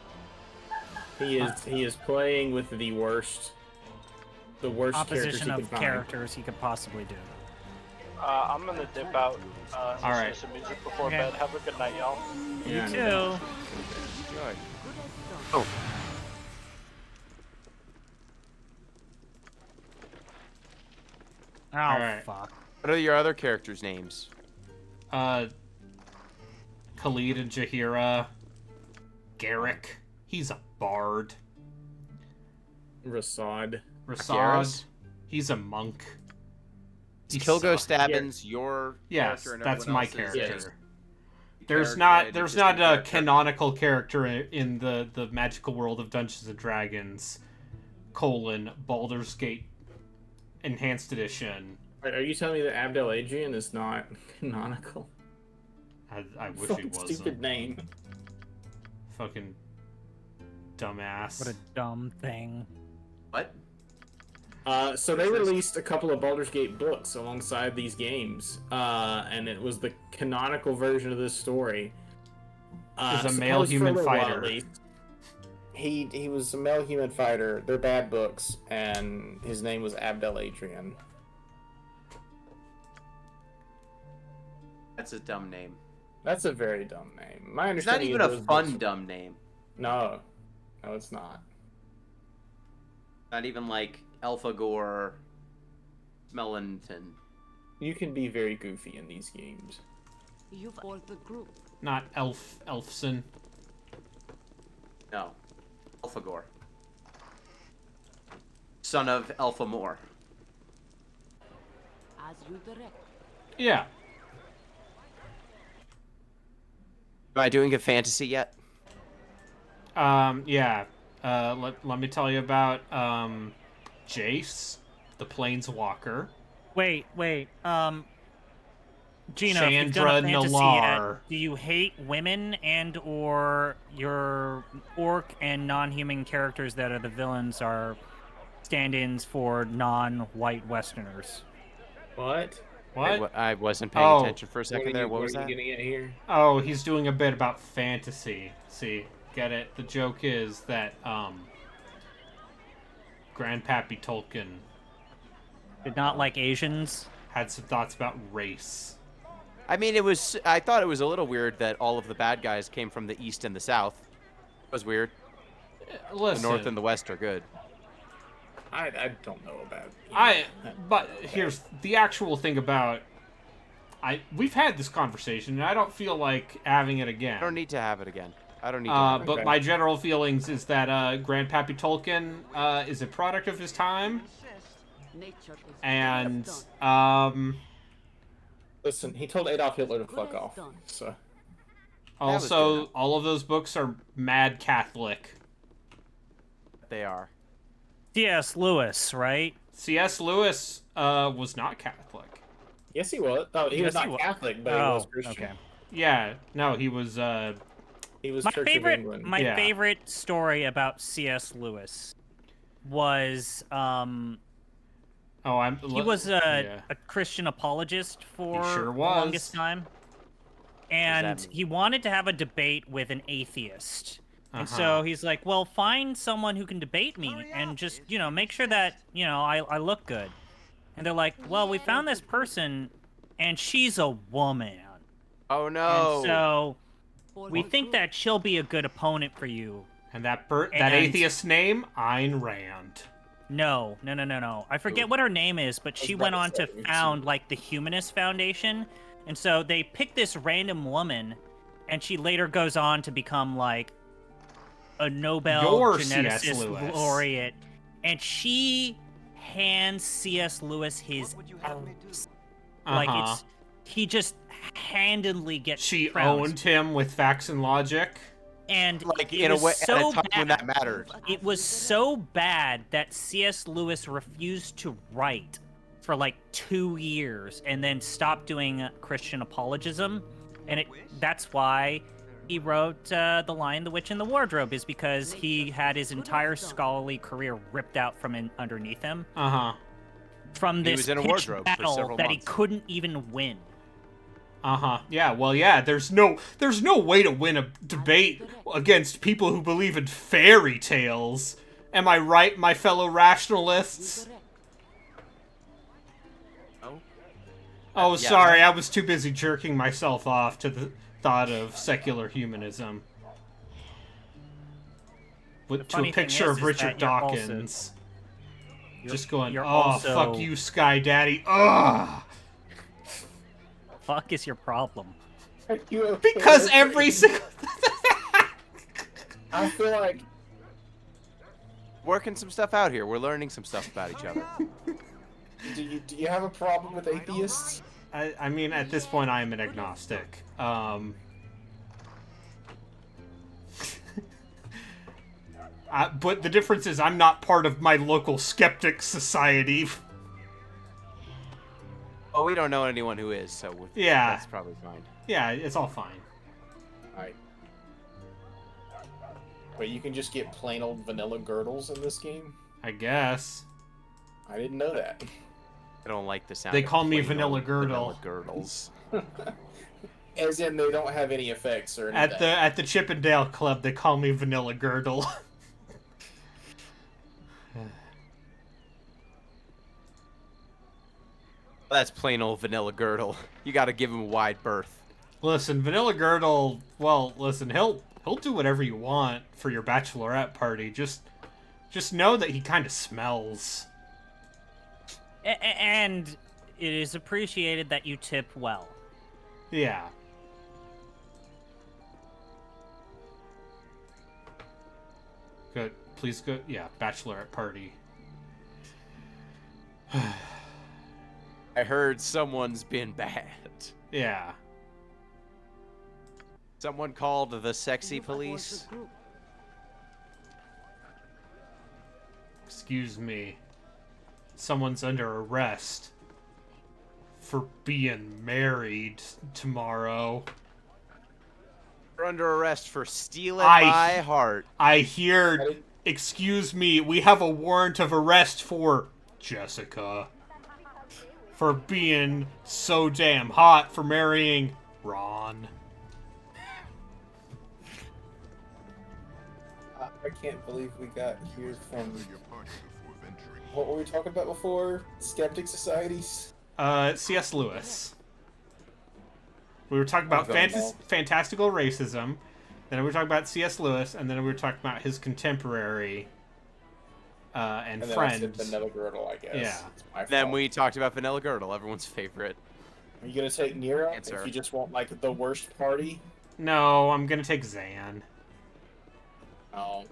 He is playing with the worst characters Opposition he of could find. characters he could possibly do. I'm gonna dip out. All right. Listen to some music before Okay. bed. Have a good night, y'all. Yeah, You no. too. Good. Oh. Oh, Alright. fuck. What are your other characters' names? Khalid and Jahira. Garrick. He's a bard. Rasad. Rasad. Garrus? He's a monk. Is He Killgo sucks. Stabbins your Yes, character and that's everyone my else's character. just There's character, not a character? canonical character in the magical world of Dungeons and Dragons, Baldur's Gate Enhanced Edition. Are you telling me that Abdel Adrian is not canonical? I wish he Fucking wasn't. stupid name. Fucking dumbass. What a dumb thing. What? So they released a couple of Baldur's Gate books alongside these games, and it was the canonical version of this story. He's a male suppose for human little while fighter. at least, he was a male human fighter. They're bad books, and his name was Abdel Adrian. That's a dumb name. That's a very dumb name. My It's not understanding even is a those fun books- dumb name. No, it's not. Not even like Elphagor Melanton. You can be very goofy in these games. You've all the group. Not Elfson. No. Elphagor. Son of Elphamore. As you direct. Yeah. Am I doing a fantasy yet? Yeah. Let me tell you about Jace, the Planeswalker. Wait. Gino, if you've done a Chandra fantasy Nalar. yet, do you hate women and or your orc and non-human characters that are the villains are stand-ins for non-white Westerners? What? What? I wasn't paying Oh. attention for a second there. What was that? What are you getting at here? Oh, he's doing a bit about fantasy. See, get it? The joke is that Grandpappy Tolkien Did not like Asians? had some thoughts about race. I mean, I thought it was a little weird that all of the bad guys came from the east and the south. It was weird. Listen, The north and the west are good. I don't know about. But here's the actual thing about we've had this conversation, and I don't feel like having it again. I don't need to have it again. I don't need to have it But again. my general feelings is that Grandpappy Tolkien is a product of his time, and Listen, he told Adolf Hitler to fuck off. So also all of those books are mad Catholic. They are. C.S. Lewis, right? C.S. Lewis was not Catholic. yes, he was. Oh, he was Yes, he not was. Catholic, but he was Christian. Okay. Yeah, no, he was. He was My Church favorite, of England. my Yeah. favorite story about C.S. Lewis was he was a Christian apologist for He sure the was. longest time, and he wanted to have a debate with an atheist. And so he's like, well, find someone who can debate me and just, make sure that, I look good. And they're like, well, we found this person and she's a woman. Oh, no. And so we think that she'll be a good opponent for you. And that atheist's name, Ayn Rand. No. I forget what her name is, but she went on to found, like, the Humanist Foundation. And so they picked this random woman, and she later goes on to become, like, a Nobel Your C.S. geneticist Lewis. laureate, and she hands C.S. Lewis his ounce. Like he just handedly gets She trounced. owned him with facts and logic. And like it in a was way, so at a time bad. when that mattered. It was so bad that C.S. Lewis refused to write for like 2 years, and then stopped doing Christian apologism, and that's why he wrote The Lion, the Witch, and the Wardrobe, is because he had his entire scholarly career ripped out from underneath him. From He this was in a pitched wardrobe for battle several that months. he couldn't even win. Yeah, well, yeah, there's no way to win a debate against people who believe in fairy tales. Am I right, my fellow rationalists? Oh, sorry, I was too busy jerking myself off to the thought of secular humanism. To a funny thing picture is of Richard that you're also- Dawkins. Just going, you're oh, also- fuck you, Sky Daddy. Ugh! Fuck is your problem? Because every single... I feel like... Working some stuff out here. We're learning some stuff about each other. Do you have a problem with atheists? I mean, at this point, I am an agnostic. But the difference is I'm not part of my local skeptic society. Oh, we don't know anyone who is, so Yeah. that's probably fine. Yeah, it's all fine. Alright. But you can just get plain old vanilla girdles in this game? I guess. I didn't know that. I don't like the sound. They of call me plain Vanilla old Girdle. Vanilla girdles. As in, they don't have any effects or anything. At the Chippendale Club, they call me Vanilla Girdle. That's plain old vanilla girdle. You got to give him a wide berth. Listen, Vanilla Girdle. Well, listen, he'll do whatever you want for your bachelorette party. Just know that he kind of smells. And it is appreciated that you tip well. Yeah. Good. Please go. Yeah, bachelorette party. I heard someone's been bad. Yeah. Someone called the sexy police. Excuse me. Someone's under arrest for being married tomorrow. You're under arrest for stealing my heart. I hear, excuse me, we have a warrant of arrest for Jessica. For being so damn hot for marrying Ron. I can't believe we got here from... What were we talking about before? Skeptic societies? C.S. Lewis. We were talking about fantastical racism, then we were talking about C.S. Lewis, and then we were talking about his contemporary and then friend. I said Vanilla Girdle, I guess. Yeah. Then we talked about vanilla girdle, everyone's favorite. Are you gonna take Nero Answer. if you just want like the worst party? No, I'm gonna take Zan. Oh.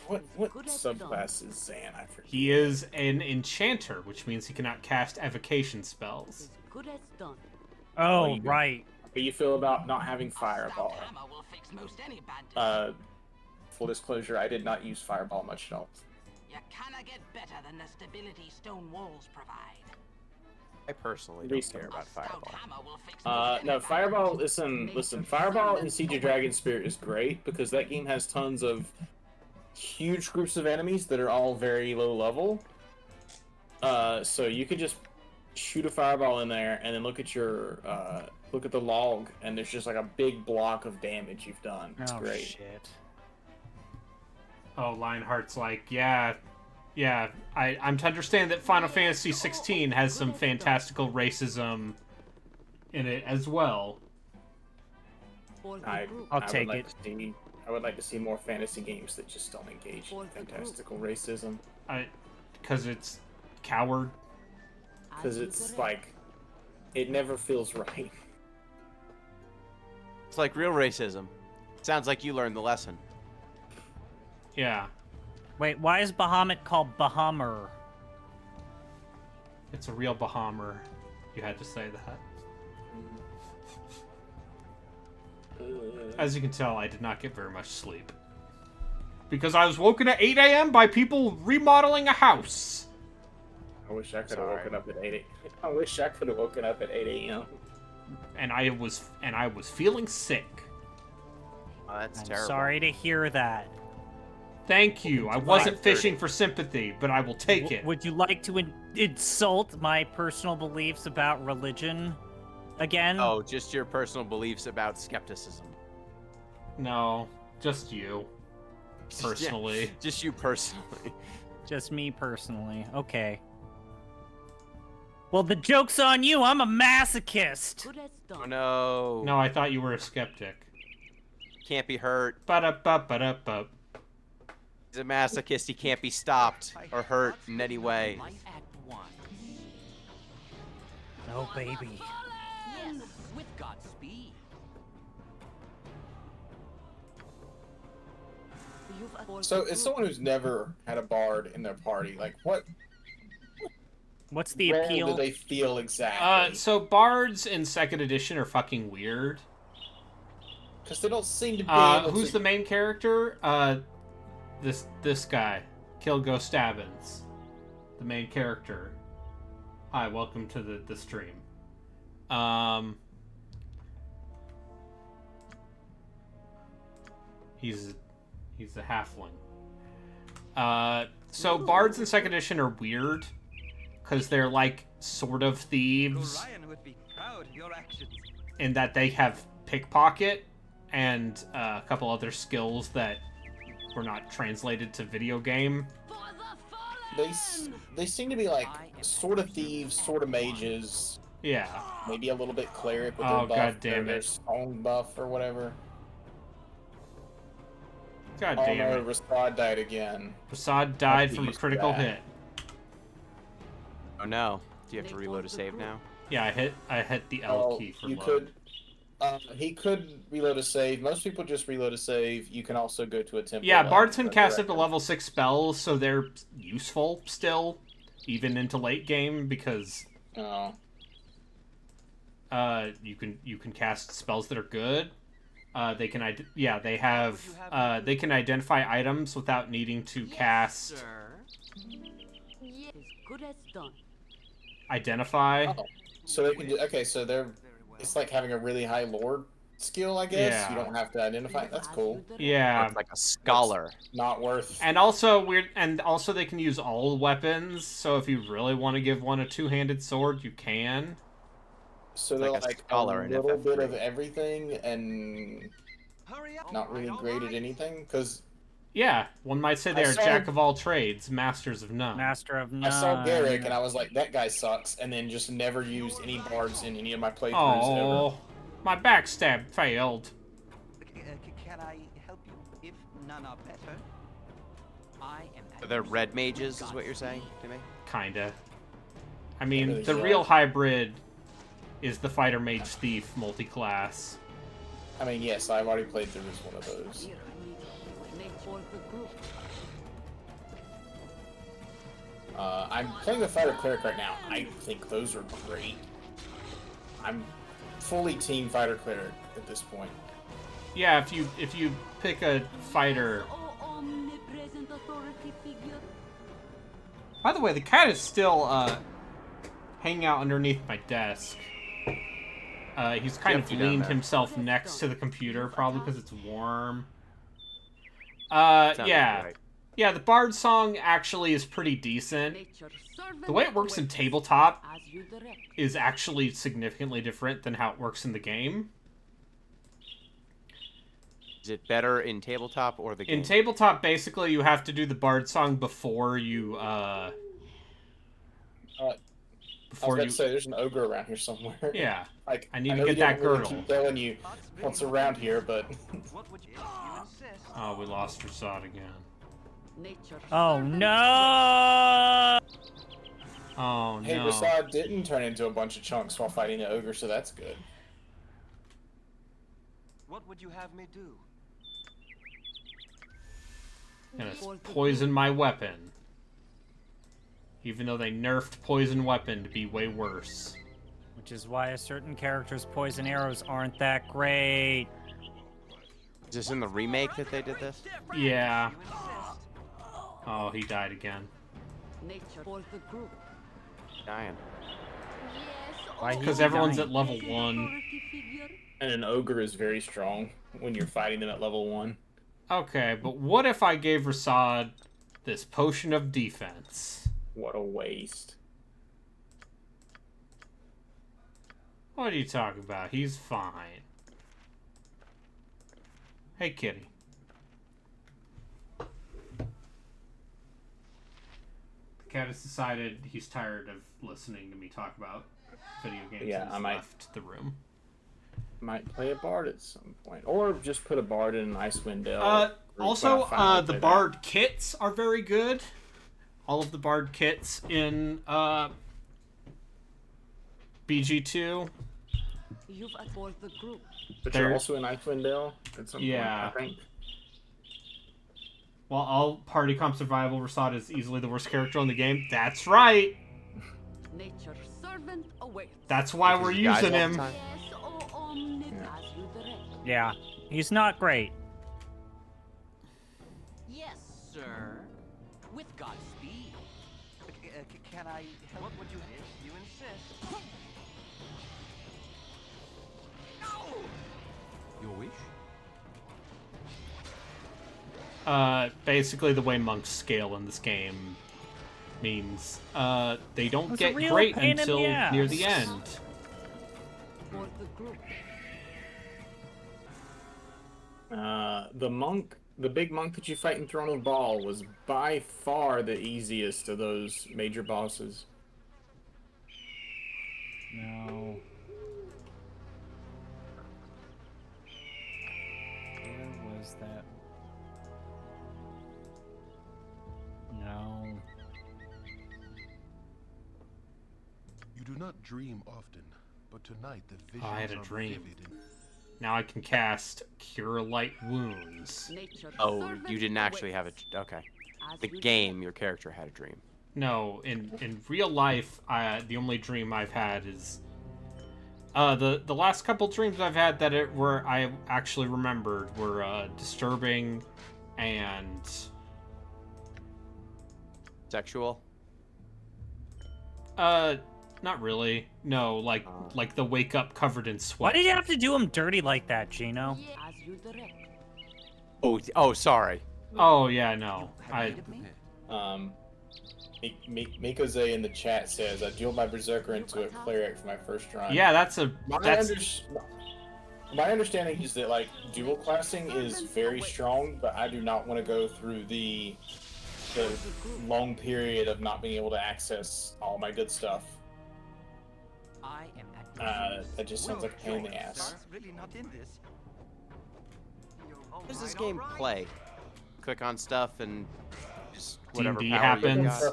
What subclass is Zan? I forget. He is an enchanter, which means he cannot cast evocation spells. As good as done. Oh, you- right. How do you feel about not having Fireball? Hammer will fix most any bad Full disclosure, I did not use Fireball much at all. You cannot get better than the stability stone walls provide. I personally don't Recent. care about Fireball. Hammer will fix most No, any Fireball, listen, Fireball in Siege of Dragon Spirit is great because that game has tons of huge groups of enemies that are all very low level. So you could just shoot a Fireball in there and then look at your, look at the log and there's just like a big block of damage you've done. It's Oh, great. shit. Oh, Lionheart's like, yeah, I'm to understand that Final Fantasy 16 has some fantastical racism in it as well. For the I group. I'll would take like it. to see- I would like to see more fantasy games that just don't engage in fantastical racism. Because it's coward. Because it's like, it never feels right. It's like real racism. Sounds like you learned the lesson. Yeah, Wait, why is Bahamut called Bahamur? it's a real Bahammer. You had to say that. As you can tell, I did not get very much sleep. Because I was woken at 8 a.m. by people remodeling a house. I wish I could have Sorry. woken up at 8 I wish I could have woken up at 8 a.m. And I was feeling sick. Oh, that's I'm terrible. sorry to hear that. Thank you. I wasn't fishing for sympathy, but I will take it. Would you like to insult my personal beliefs about religion again? Oh, just your personal beliefs about skepticism. No, just you. Personally. Yeah, just you personally. Just me personally. Okay. Well, the joke's on you. I'm a masochist. Good as Oh done. no. No, I thought you were a skeptic. Can't be hurt. Ba-da-ba-ba-da-ba. He's a masochist. He can't be stopped or hurt in any way. Act 1. Oh, baby. Yes, with Godspeed. So, as someone who's never had a bard in their party, like, what What's the role appeal? do they feel exactly? So bards in 2nd edition are fucking weird. Because they don't seem to be able Who's to... the main character? This guy, Killgo Stabbins, the main character. Hi, welcome to the stream. He's a halfling. So bards in 2nd edition are weird because they're like sort of thieves Ryan would be proud of your actions. in that they have pickpocket and a couple other skills that were not translated to video game. They seem to be like sort of thieves, sort of mages, Yeah. maybe a little bit cleric with Oh, their buff, God damn their it. song buff or whatever. God Oh damn no, it. Rasad died again. Prasad died Must be from a used to critical that. hit. Oh no. Do you have to reload a save now? Yeah, I hit the L Oh, key for you load. could. He could reload a save. Most people just reload a save. You can also go to a temple. Yeah, bards can cast up to directly. level 6 spells, so they're useful still, even into late game, because Oh. you can cast spells that are good. They can they have they can identify items without needing to cast Sir. Yes, as good as done. identify. Oh. So they can do. Okay, so they're. It's like having a really high lord skill, I guess. Yeah. You don't have to identify. That's cool. Yeah. It's like a scholar. Not worth. And also they can use all weapons, so if you really want to give one a two-handed sword, you can. So they're like a like scholar a in little bit FF3. of everything and Hurry up. not really great at anything. Because Yeah, one might say they I are saw- jack of all trades, masters of none. Master of I None. saw Garrick and I was like, that guy sucks, and then just never used any bards in any of my playthroughs Oh, ever. my backstab failed. Can I help you if none are better? I am. So they're red mages, is what you're saying to me? Kinda. I mean, really the sure. real hybrid is the Fighter Mage Thief multi-class. I mean, yes, I've already played through as one of those. I'm playing the Fighter Cleric right now. I think those are great. I'm fully team Fighter Cleric at this point. Yeah, if you pick a fighter. By the way, the cat is still hanging out underneath my desk. He's kind of leaned himself next to the computer, probably because it's warm. Yeah. Right. Yeah, the Bard song actually is pretty decent. The way it works in tabletop is actually significantly different than how it works in the game. Is it better in tabletop or the game? In tabletop, basically, you have to do the Bard song before you, I was about to say, there's an ogre around here somewhere. Yeah. Like, I need know to get you that didn't really girdle. keep telling you what's around here, but... Oh, we lost Rasad again. Oh, no! Oh, Hey, no. Rasad didn't turn into a bunch of chunks while fighting the ogre, so that's good. What would you have me do? Gonna poison my weapon. Even though they nerfed poison weapon to be way worse. Which is why a certain character's poison arrows aren't that great. Is this in the remake that they did this? Yeah. Oh, he died again. Dying. Because everyone's at level 1. And an ogre is very strong when you're fighting them at level 1. Okay, but what if I gave Rasad this potion of defense? What a waste. What are you talking about? He's fine. Hey, kitty. The cat has decided he's tired of listening to me talk about video games and has left the room. Might play a bard at some point. Or just put a bard in an Icewind Dale. Also, the bard kits are very good. All of the bard kits in BG2. But you're also in Icewind Dale at some point, I think. While all party comp survival, Rasad is easily the worst character in the game. That's right. That's why we're using him. Yeah, he's not great. Yes, sir. With Godspeed. Can I? What would you? If you insist. No. Your wish? Basically the way monks scale in this game means they don't get real great pain in the until ass. near the end. The big monk that you fight in Throne of Baal was by far the easiest of those major bosses. No. Where was that? No. You do not dream often, but tonight the visions I had a are dream. vivid and Now I can cast Cure Light Wounds. Oh, you didn't actually have it. Okay. The game, your character had a dream. No, in real life, the only dream I've had is the last couple dreams I've had that I actually remembered were disturbing and sexual. Not really. No, like the wake up covered in sweat. Why did you have to do him dirty like that, Gino? Oh, sorry. Oh yeah, no. Mikoze in the chat says, I dueled my berserker into a cleric for my first run. Yeah, my understanding is that like dual classing is very strong, but I do not want to go through the long period of not being able to access all my good stuff. That just sounds like a pain in the ass. Really not in this. How does this game play? Click on stuff and just whatever D&D power happens. you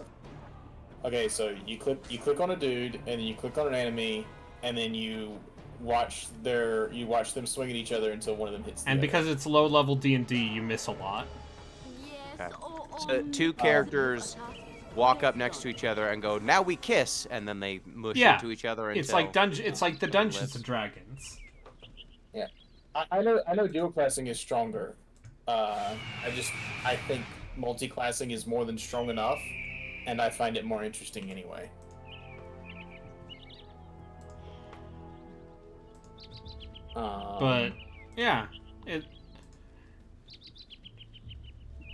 got. Okay, so you click on a dude, and then you click on an enemy, and then you watch them swing at each other until one of them hits the And other. because it's low-level D&D, you miss a lot. Yes, So two characters walk up next to each other and go, "Now we kiss," and then they mush into each other until It's like the Dungeons and Dragons. Yeah, I know dual classing is stronger. I think multi-classing is more than strong enough, and I find it more interesting anyway. But yeah,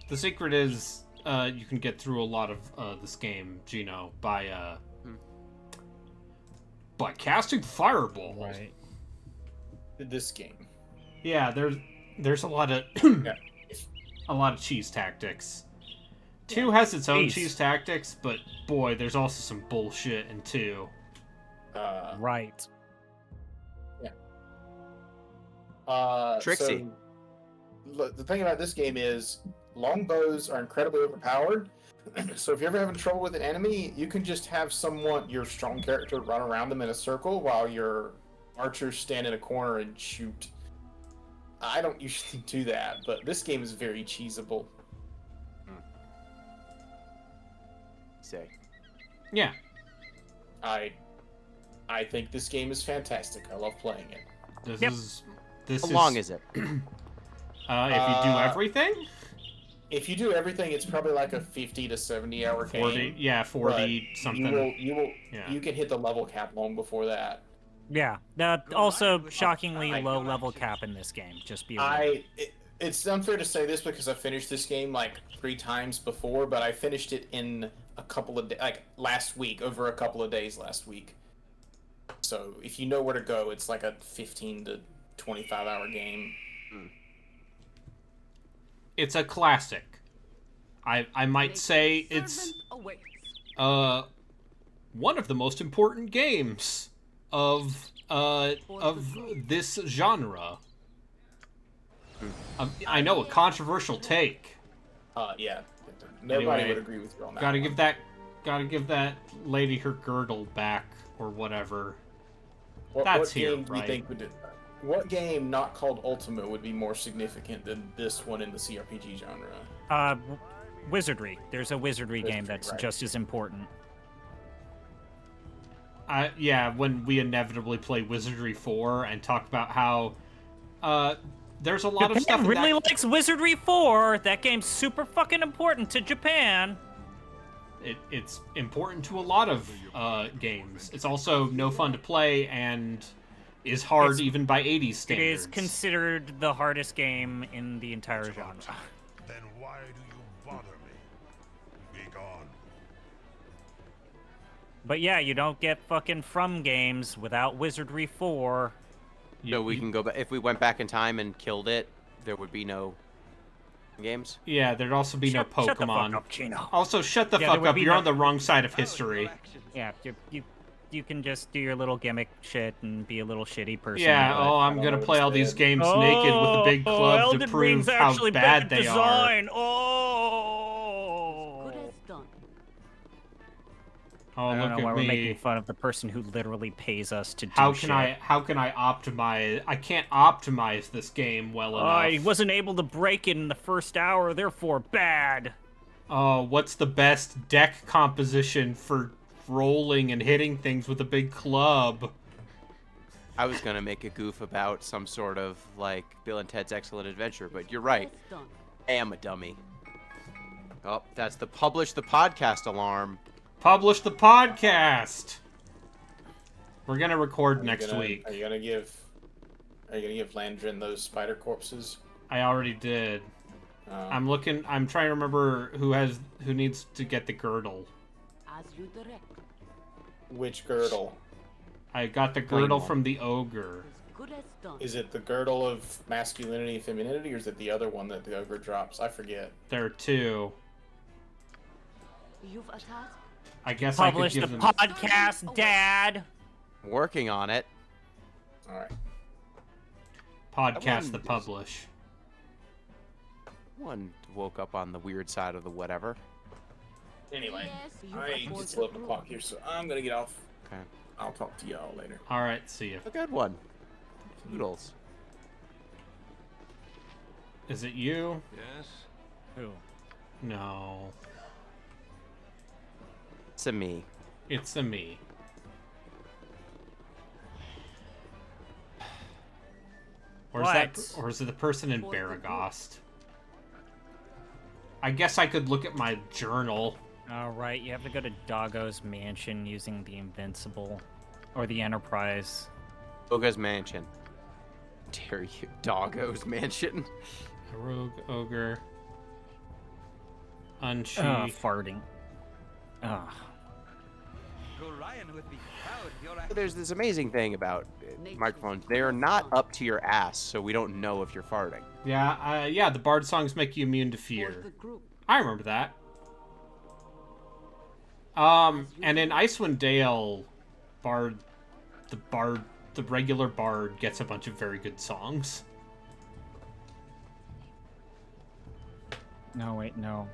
the secret is you can get through a lot of this game, Gino, by casting fireball. Right. This game. Yeah, there's a lot of Yeah. a lot of cheese tactics. 2 has its own Jeez. cheese tactics, but boy, there's also some bullshit in 2. Right. Trixie. So, look, the thing about this game is longbows are incredibly overpowered. So if you're ever having trouble with an enemy, you can just have your strong character run around them in a circle while your archers stand in a corner and shoot. I don't usually do that, but this game is very cheesable. Say. Yeah. I think this game is fantastic. I love playing it. This How long is it? If you do everything? If you do everything, it's probably like a 50 to 70 hour 40, game. yeah, 40 but something. You can hit the level cap long before that. Yeah. Also, shockingly low level cap in this game. Just be aware. It's unfair to say this because I finished this game like 3 times before, but I finished it in a couple of last week, over a couple of days last week. So if you know where to go, it's like a 15 to 25 hour game. It's a classic. I might say it's one of the most important games of this genre. I know, a controversial take. Yeah. Nobody Anyway, would agree with you on that. Gotta give that lady her girdle back or whatever. What here, game do right? you think would? What game not called Ultimate would be more significant than this one in the CRPG genre? Wizardry. There's a wizardry game that's right. just as important. Yeah, when we inevitably play Wizardry 4 and talk about how there's a lot of Japan stuff really likes Wizardry 4. That game's super fucking important to Japan. It's important to a lot of games. It's also no fun to play and is hard even by 80s standards. It is considered the hardest game in the entire genre. Then why do you bother me? Be gone. But yeah, you don't get fucking From games without Wizardry 4. So we can go back. If we went back in time and killed it, there would be no games. Yeah, there'd also be no Pokemon. Shut the fuck up, Chino. Also, shut the Yeah, fuck there would up. be You're no- on the wrong side of history. Yeah, you can just do your little gimmick shit and be a little shitty person. Yeah, but- I'm gonna play all these games naked with a big club to Elden prove Ring's how actually bad better they are. design. Oh. Good as done. Oh, I don't look know why at we're me. making fun of the person who literally pays us to do How shit. can I optimize? I can't optimize this game well enough. I wasn't able to break it in the first hour, therefore bad. Oh, what's the best deck composition for rolling and hitting things with a big club? I was gonna make a goof about some sort of like Bill and Ted's Excellent Adventure, but you're right. It's done. I am a dummy. Oh, that's the publish the podcast alarm. Publish the podcast. We're gonna record next week. Are you gonna give Landrin those spider corpses? I already did. I'm trying to remember who needs to get the girdle. As you direct. Which girdle? I got the girdle from the ogre. As good as done. Is it the girdle of masculinity and femininity, or is it the other one that the ogre drops? I forget. There are 2. You've a task. I guess Publish I the could give them. podcast, Dad. I'm working on it. All right. Podcast the publish. One woke up on the weird side of the whatever. Anyway, Yes, you I afford it's the 11 o'clock here, so I'm gonna get off. Okay. I'll talk to y'all later. All right, see ya. A good one. Noodles. Is it you? Yes? Who? No. It's a me. It's a me. Or is it the person in Baragost? I guess I could look at my journal. All right, you have to go to Doggo's mansion using the Invincible or the Enterprise. Doggo's mansion. Dare you, Doggo's mansion? A rogue ogre. Unchi. Farting. Ugh. There's this amazing thing about microphones. They are not up to your ass, so we don't know if you're farting. Yeah, the bard songs make you immune to fear. I remember that. And in Icewind Dale, the regular bard gets a bunch of very good songs. No, wait, no.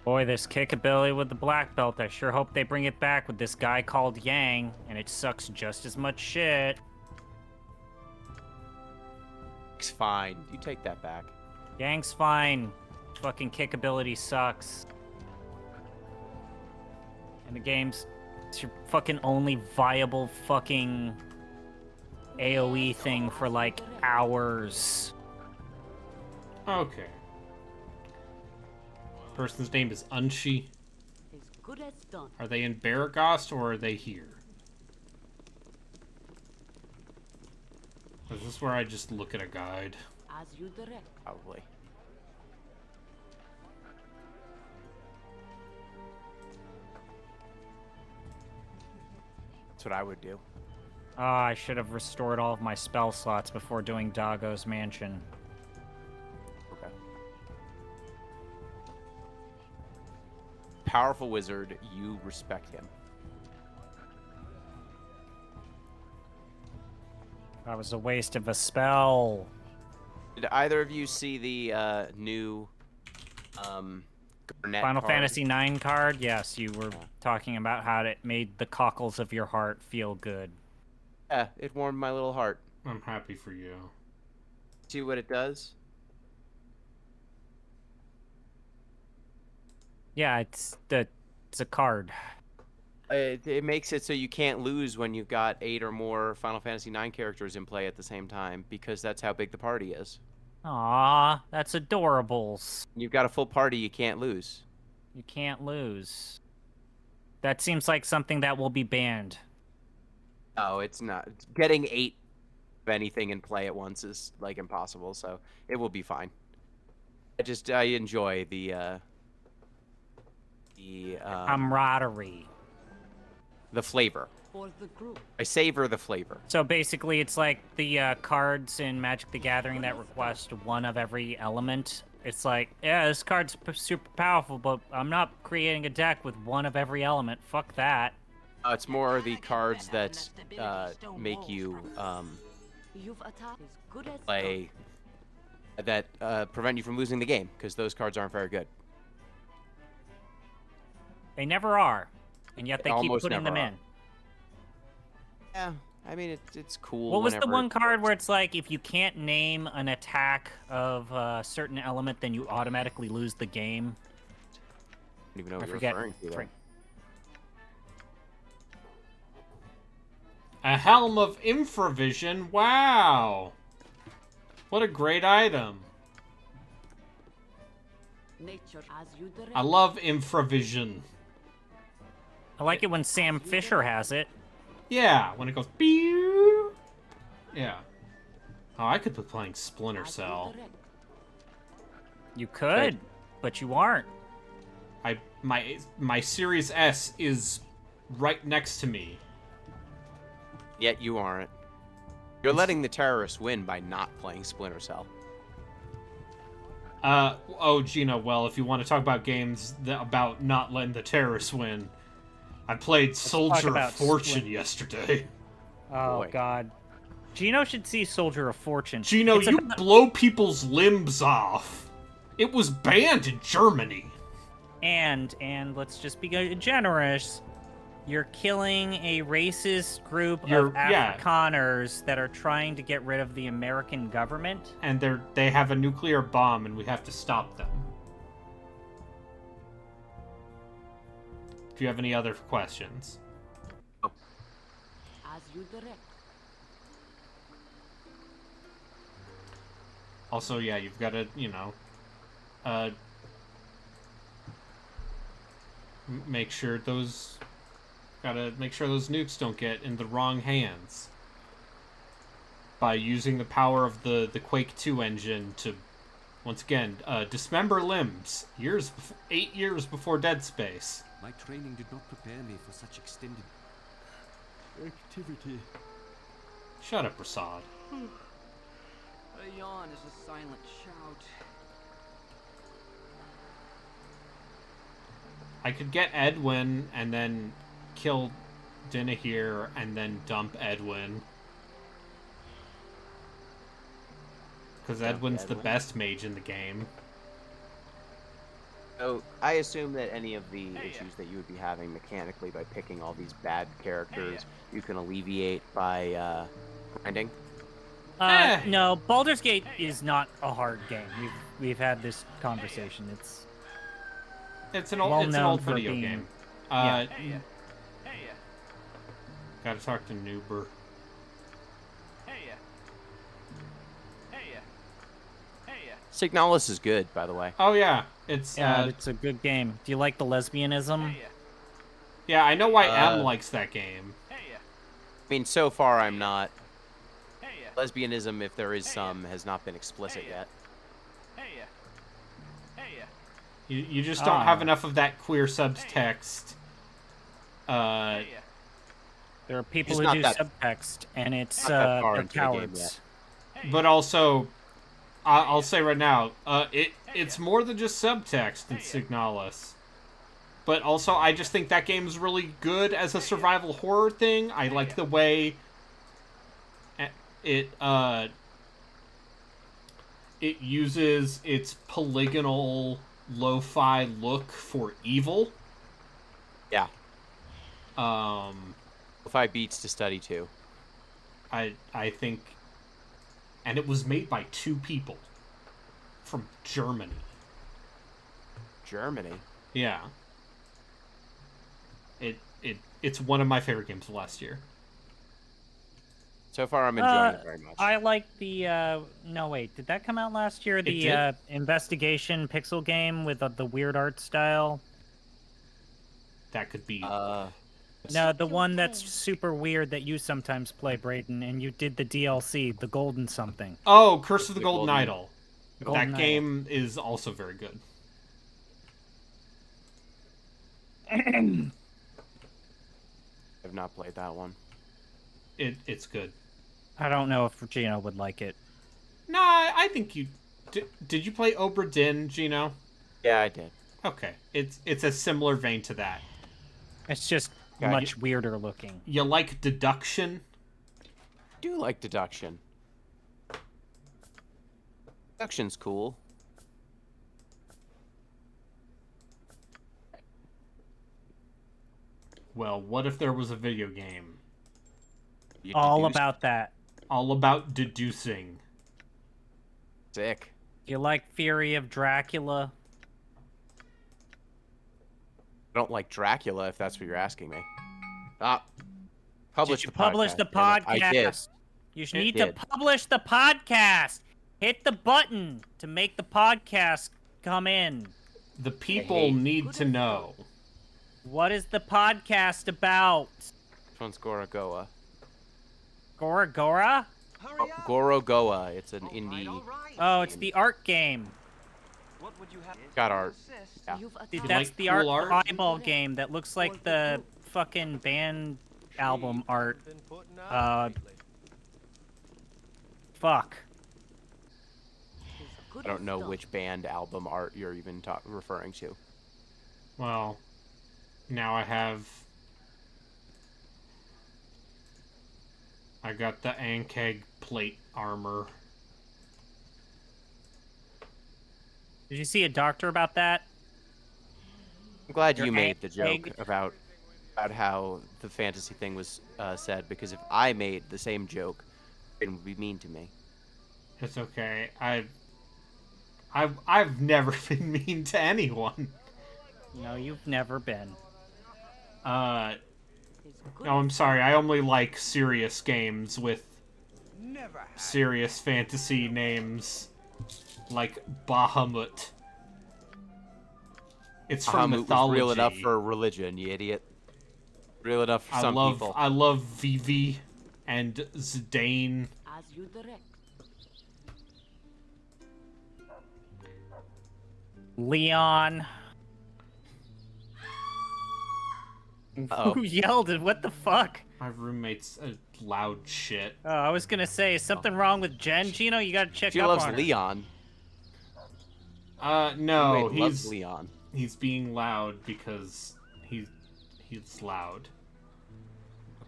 Boy, this kickability with the black belt, I sure hope they bring it back with this guy called Yang, and it sucks just as much shit. It's fine. You take that back. Yang's fine. Fucking kickability sucks. And the game's it's your fucking only viable fucking AoE thing for like hours. Okay. Person's name is Unchi. As good as done. Are they in Baragost or are they here? Is this where I just look at a guide? As you direct. Probably. That's what I would do. Ah, I should have restored all of my spell slots before doing Doggo's mansion. Okay. Powerful wizard, you respect him. That was a waste of a spell. Did either of you see the new Garnet Final card? Fantasy IX card? Yes, you were talking about how it made the cockles of your heart feel good. Yeah, it warmed my little heart. I'm happy for you. See what it does? Yeah, it's a card. It makes it so you can't lose when you've got 8 or more Final Fantasy IX characters in play at the same time, because that's how big the party is. Aw, that's adorables. You've got a full party, you can't lose. You can't lose. That seems like something that will be banned. Oh, it's not. Getting 8 of anything in play at once is like impossible, so it will be fine. I enjoy the camaraderie. The flavor. For the group. I savor the flavor. So basically, it's like the cards in Magic the Gathering that request one of every element. It's like, yeah, this card's super powerful, but I'm not creating a deck with one of every element. Fuck that. It's more the cards that make you You've attacked as good as play that prevent you from losing the game, because those cards aren't very good. They never are, and yet they keep Almost putting them never in. Yeah, I mean it's cool. What was the whenever one it card works. where it's like, if you can't name an attack of a certain element, then you automatically lose the game? I don't even know what I you're forget. referring to. There. A Helm of Infravision? Wow! What a great item. nature as you direct. I love Infravision. I like it when Sam Fisher has it. Yeah, when it goes pew. Yeah. Oh, I could be playing Splinter Cell. You could, but you aren't. My Series S is right next to me. Yet you aren't. You're letting the terrorists win by not playing Splinter Cell. Oh, Gina, well, if you want to talk about games about not letting the terrorists win, I played Soldier of Fortune yesterday. Oh boy. God, Gino should see Soldier of Fortune. Gino, It's you about- blow people's limbs off. It was banned in Germany. and let's just be generous. You're killing a racist group of yeah. Afrikaners that are trying to get rid of the American government. And they have a nuclear bomb, and we have to stop them. Do you have any other questions? As you direct. Also, yeah, you've got to, you know, make sure those nukes don't get in the wrong hands. By using the power of the Quake 2 engine to, once again, dismember limbs 8 years before Dead Space. My training did not prepare me for such extended activity. Shut up, Prasad. A yawn is a silent shout. I could get Edwin and then kill Dinahir and then dump Edwin. Because Edwin's the best mage in the game. So I assume that any of the issues that you would be having mechanically by picking all these bad characters, you can alleviate by grinding. No, Baldur's Gate is not a hard game. We've had this conversation. It's an old video game. Yeah. Gotta talk to Noober. Signalis is good, by the way. Oh yeah, it's a good game. Do you like the lesbianism? Yeah, I know why M likes that game. I mean, so far I'm not. Lesbianism, if there is some, has not been explicit yet. You just don't have enough of that queer subtext. There are people who do subtext, and it's they're cowards. But also, I'll say right now, it's more than just subtext in Signalis. But also, I just think that game is really good as a survival horror thing. I like the way it uses its polygonal lo-fi look for evil. Yeah. Lo-fi beats to study too. I think, and it was made by 2 people from Germany. Germany? Yeah. It's one of my favorite games of last year. So far, I'm enjoying it very much. I like the no wait, did that come out last year? The investigation pixel game with the weird art style. That could be. No, the one that's super weird that you sometimes play, Brayden, and you did the DLC, the Golden something. Oh, Curse of the Golden Idol. Golden that Idol. game is also very good. I've not played that one. It's good. I don't know if Gino would like it. No, I think you... Did you play Obra Dinn, Gino? Yeah, I did. Okay. It's a similar vein to that. It's just much weirder looking. You like deduction? I do like deduction. Deduction's cool. Well, what if there was a video game? All about that. All about deducing. Sick. You like Fury of Dracula? I don't like Dracula, if that's what you're asking me. Did you publish the podcast? I did. You need to publish the podcast. Hit the button to make the podcast come in. The people need to know. What is the podcast about? This one's Gorogoa. Gora? Gorogoa. It's an indie. Oh, it's the art game. Got art. Yeah. That's the art eyeball game that looks like the fucking band album art. Fuck. I don't know which band album art you're even referring to. Well, now I have I got the Ankeg plate armor. Did you see a doctor about that? I'm glad Your you made the egg? joke about how the fantasy thing was said, because if I made the same joke, it would be mean to me. It's okay. I've never been mean to anyone. No, you've never been. No, I'm sorry. I only like serious games with serious fantasy names, like Bahamut. It's from Bahamut mythology. was real enough for religion, you idiot. Real enough for some people. I love Vivi and Zidane. As you direct. Leon. Uh-oh. Who yelled and what the fuck? My roommate's loud shit. Oh, I was gonna say, is something wrong with Jen? Gino, you gotta check She up loves on her. Leon. No, Roommate loves Leon. He's being loud because he's loud.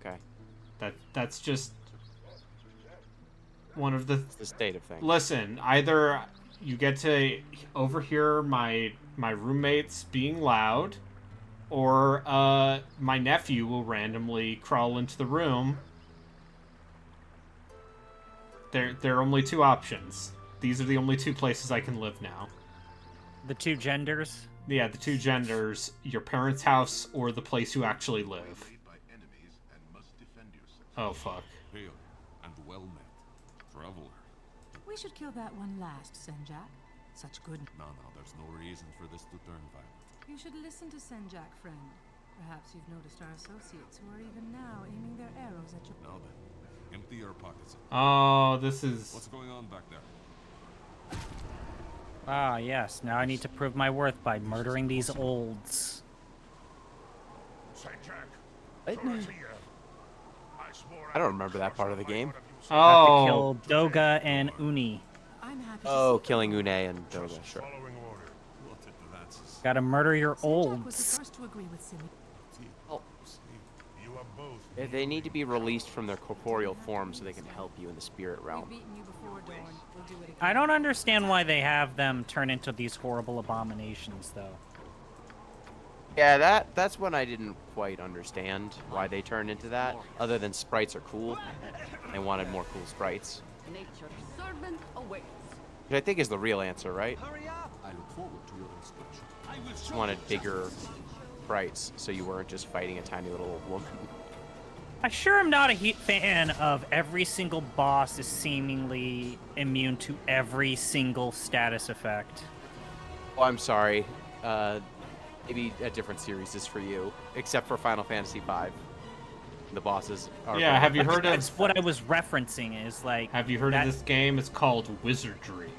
Okay. That's just one of the... It's the state of things. Listen, either you get to overhear my roommates being loud, or my nephew will randomly crawl into the room. There are only two options. These are the only two places I can live now. The two genders? Yeah, the two genders, your parents' house or the place you actually live. Oh, fuck. Hail and well met, traveler. We should kill that one last, Senjak. Such good. No, there's no reason for this to turn violent. You should listen to Senjak, friend. Perhaps you've noticed our associates who are even now aiming their arrows at you. Now then, empty your pockets. Oh, this is... What's going on back there? Ah, yes. Now I need to prove my worth by murdering these olds. I don't remember that part of the game. Have to kill Doga and Uni. Oh, killing Une and Doga, sure. Gotta murder your Senjak was the olds. first to agree with Simi. They need to be released from their corporeal form so they can help you in the spirit realm. We've beaten you before, Dorn. We'll do it again. I don't understand why they have them turn into these horrible abominations, though. Yeah, that's one I didn't quite understand why they turned into that. Other than sprites are cool. They wanted more cool sprites. Nature's servant awaits. Which I think is the real answer, right? I look forward to your instruction. Just wanted bigger sprites, so you weren't just fighting a tiny little old woman. I sure am not a fan of every single boss is seemingly immune to every single status effect. Oh, I'm sorry. Maybe a different series is for you, except for Final Fantasy V. The bosses are... Yeah, have you heard of... That's what I was referencing, is like... Have you heard of this game? It's called Wizardry.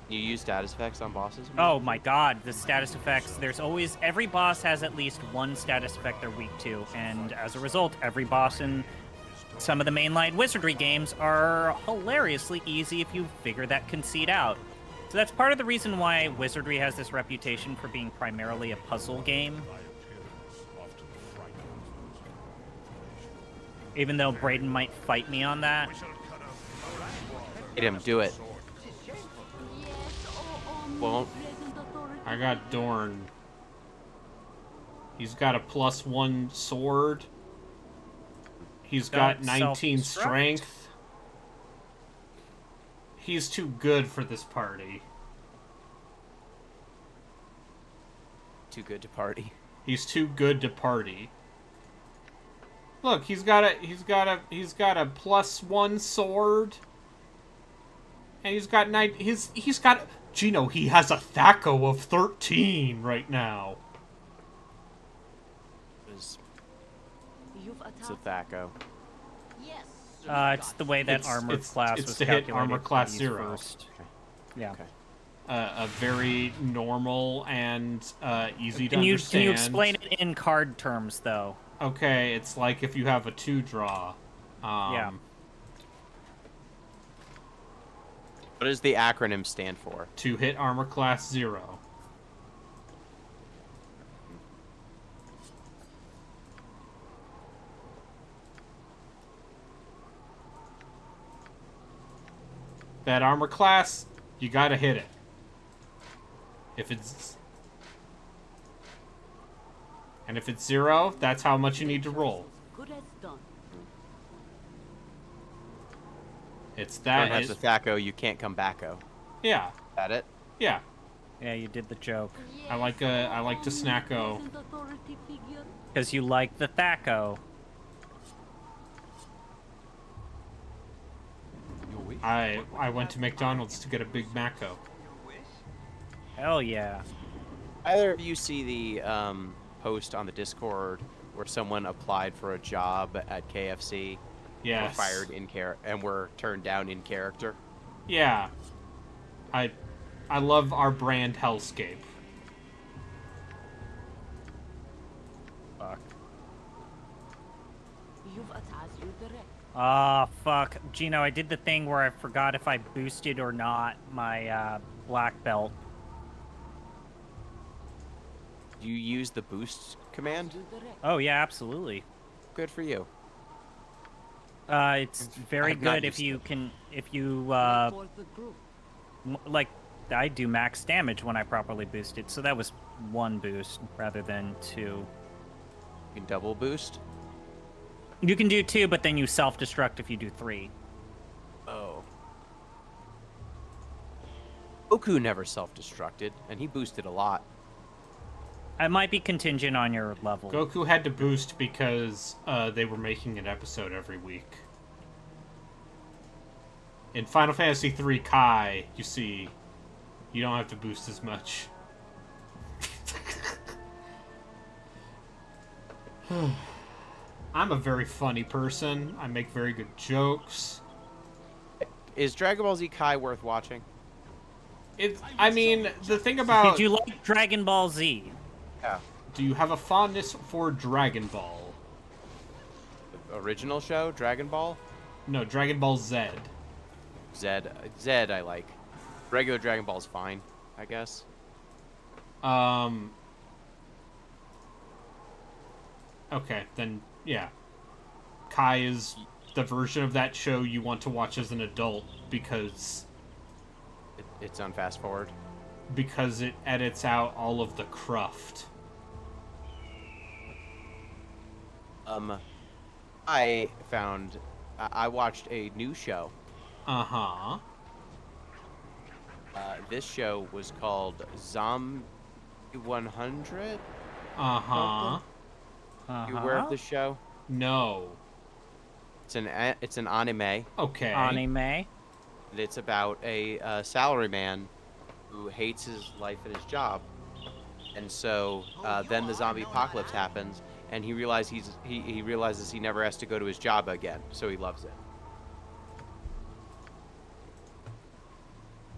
You use status effects on bosses? Oh my god, the status effects. There's always... Every boss has at least one status effect they're weak to, and as a result, every boss in some of the mainline Wizardry games are hilariously easy if you figure that conceit out. So that's part of the reason why Wizardry has this reputation for being primarily a puzzle game. Even though Brayden might fight me on that. Hit him, do it. Won't. I got Dorn. He's got a +1 sword. He's got 19 strength. He's too good for this party. Too good to party. He's too good to party. Look, he's got a +1 sword. And he's got Gino, he has a THAC0 of 13 right now. It's a THAC0. Yes. It's the way that armor class it's was to hit calculated armor to class use 0. first. Yeah. Okay. A very normal and easy to Can you understand. explain it in card terms, though? Okay, it's like if you have a 2-draw. Yeah. What does the acronym stand for? To hit armor class 0. That armor class, you gotta hit it. If it's 0, that's how much you need to roll. Good as done. It's Don't that. have the Thaco, you can't come backo. Yeah. That it? Yeah. Yeah, you did the joke. I like to snacko. Because you like the Thaco. I went to McDonald's to get a Big Maco. Hell yeah. Either of you see the post on the Discord where someone applied for a job at KFC? Yes. Were fired in and were turned down in character? Yeah. I love our brand hellscape. Fuck. You've attacked you direct. Ah, fuck. Gino, I did the thing where I forgot if I boosted or not my black belt. You use the boost command? Oh, yeah, absolutely. Good for you. It's very I've not good if used you it. can, like, I do max damage when I properly boost it, so that was 1 boost rather than 2. You can double boost? You can do 2, but then you self-destruct if you do 3. Oh. Goku never self-destructed, and he boosted a lot. It might be contingent on your level. Goku had to boost because they were making an episode every week. In Final Fantasy III Kai, you see, you don't have to boost as much. I'm a very funny person. I make very good jokes. Is Dragon Ball Z Kai worth watching? I mean, the thing about... Did you like Dragon Ball Z? Yeah. Do you have a fondness for Dragon Ball? The original show, Dragon Ball? No, Dragon Ball Z. Zed I like. Regular Dragon Ball's fine, I guess. Okay, then, yeah. Kai is the version of that show you want to watch as an adult because... It's on fast forward. Because it edits out all of the cruft. I watched a new show. Uh-huh. This show was called Zombie 100? Uh-huh. You aware of the show? No. It's an anime. Okay. Anime. It's about a salaryman who hates his life and his job, and so then the zombie apocalypse happens, and he realizes he never has to go to his job again, so he loves it.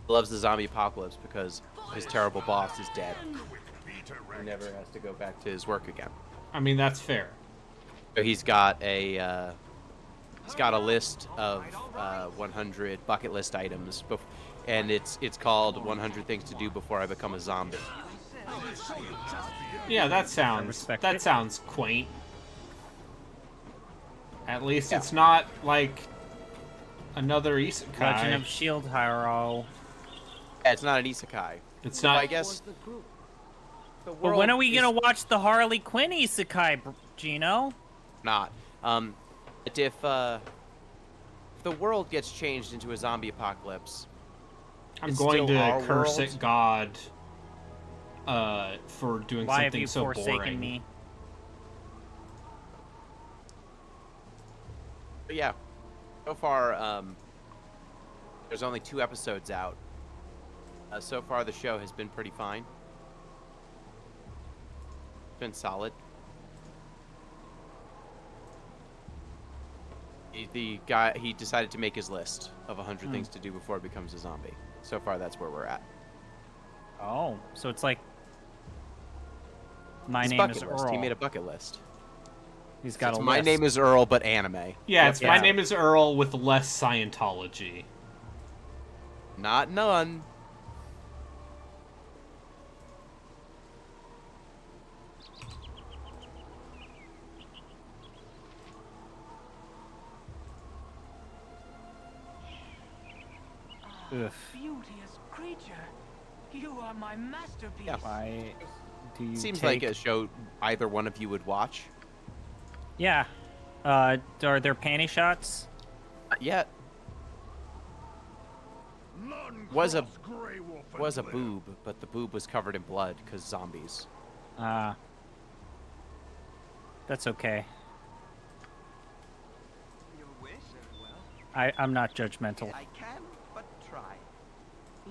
He loves the zombie apocalypse because his terrible boss is dead. He never has to go back to his work again. I mean, that's fair. So he's got a list of 100 bucket list items, and it's called 100 Things to Do Before I Become a Zombie. Yeah, that sounds quaint. At least it's not like another isekai. Legend of Shield Hero. Yeah, it's not an isekai. It's not. I guess. But when are we gonna watch the Harley Quinn isekai, Gino? Not. If the world gets changed into a zombie apocalypse, I'm going to curse at God for doing Why something so boring. Why have you forsaken me? But yeah, so far there's only 2 episodes out. So far the show has been pretty fine. It's been solid. The guy, he decided to make his list of 100 things to do before he becomes a zombie. So far, that's where we're at. Oh, so it's like my His name bucket is list. Earl. He made a bucket list. He's got It's a My list. Name is Earl, but anime. Yeah, it's My Name is Earl with less Scientology. Not none. Ugh. Beauteous creature, you are my masterpiece. Yeah. Why do you Seems take... like a show either one of you would watch. Yeah. Are there panty shots? Not yet. None Was a cross Grey Wolf and was a live. boob, but the boob was covered in blood because zombies. That's okay. Your wish, very well. I'm not judgmental. I can, but try.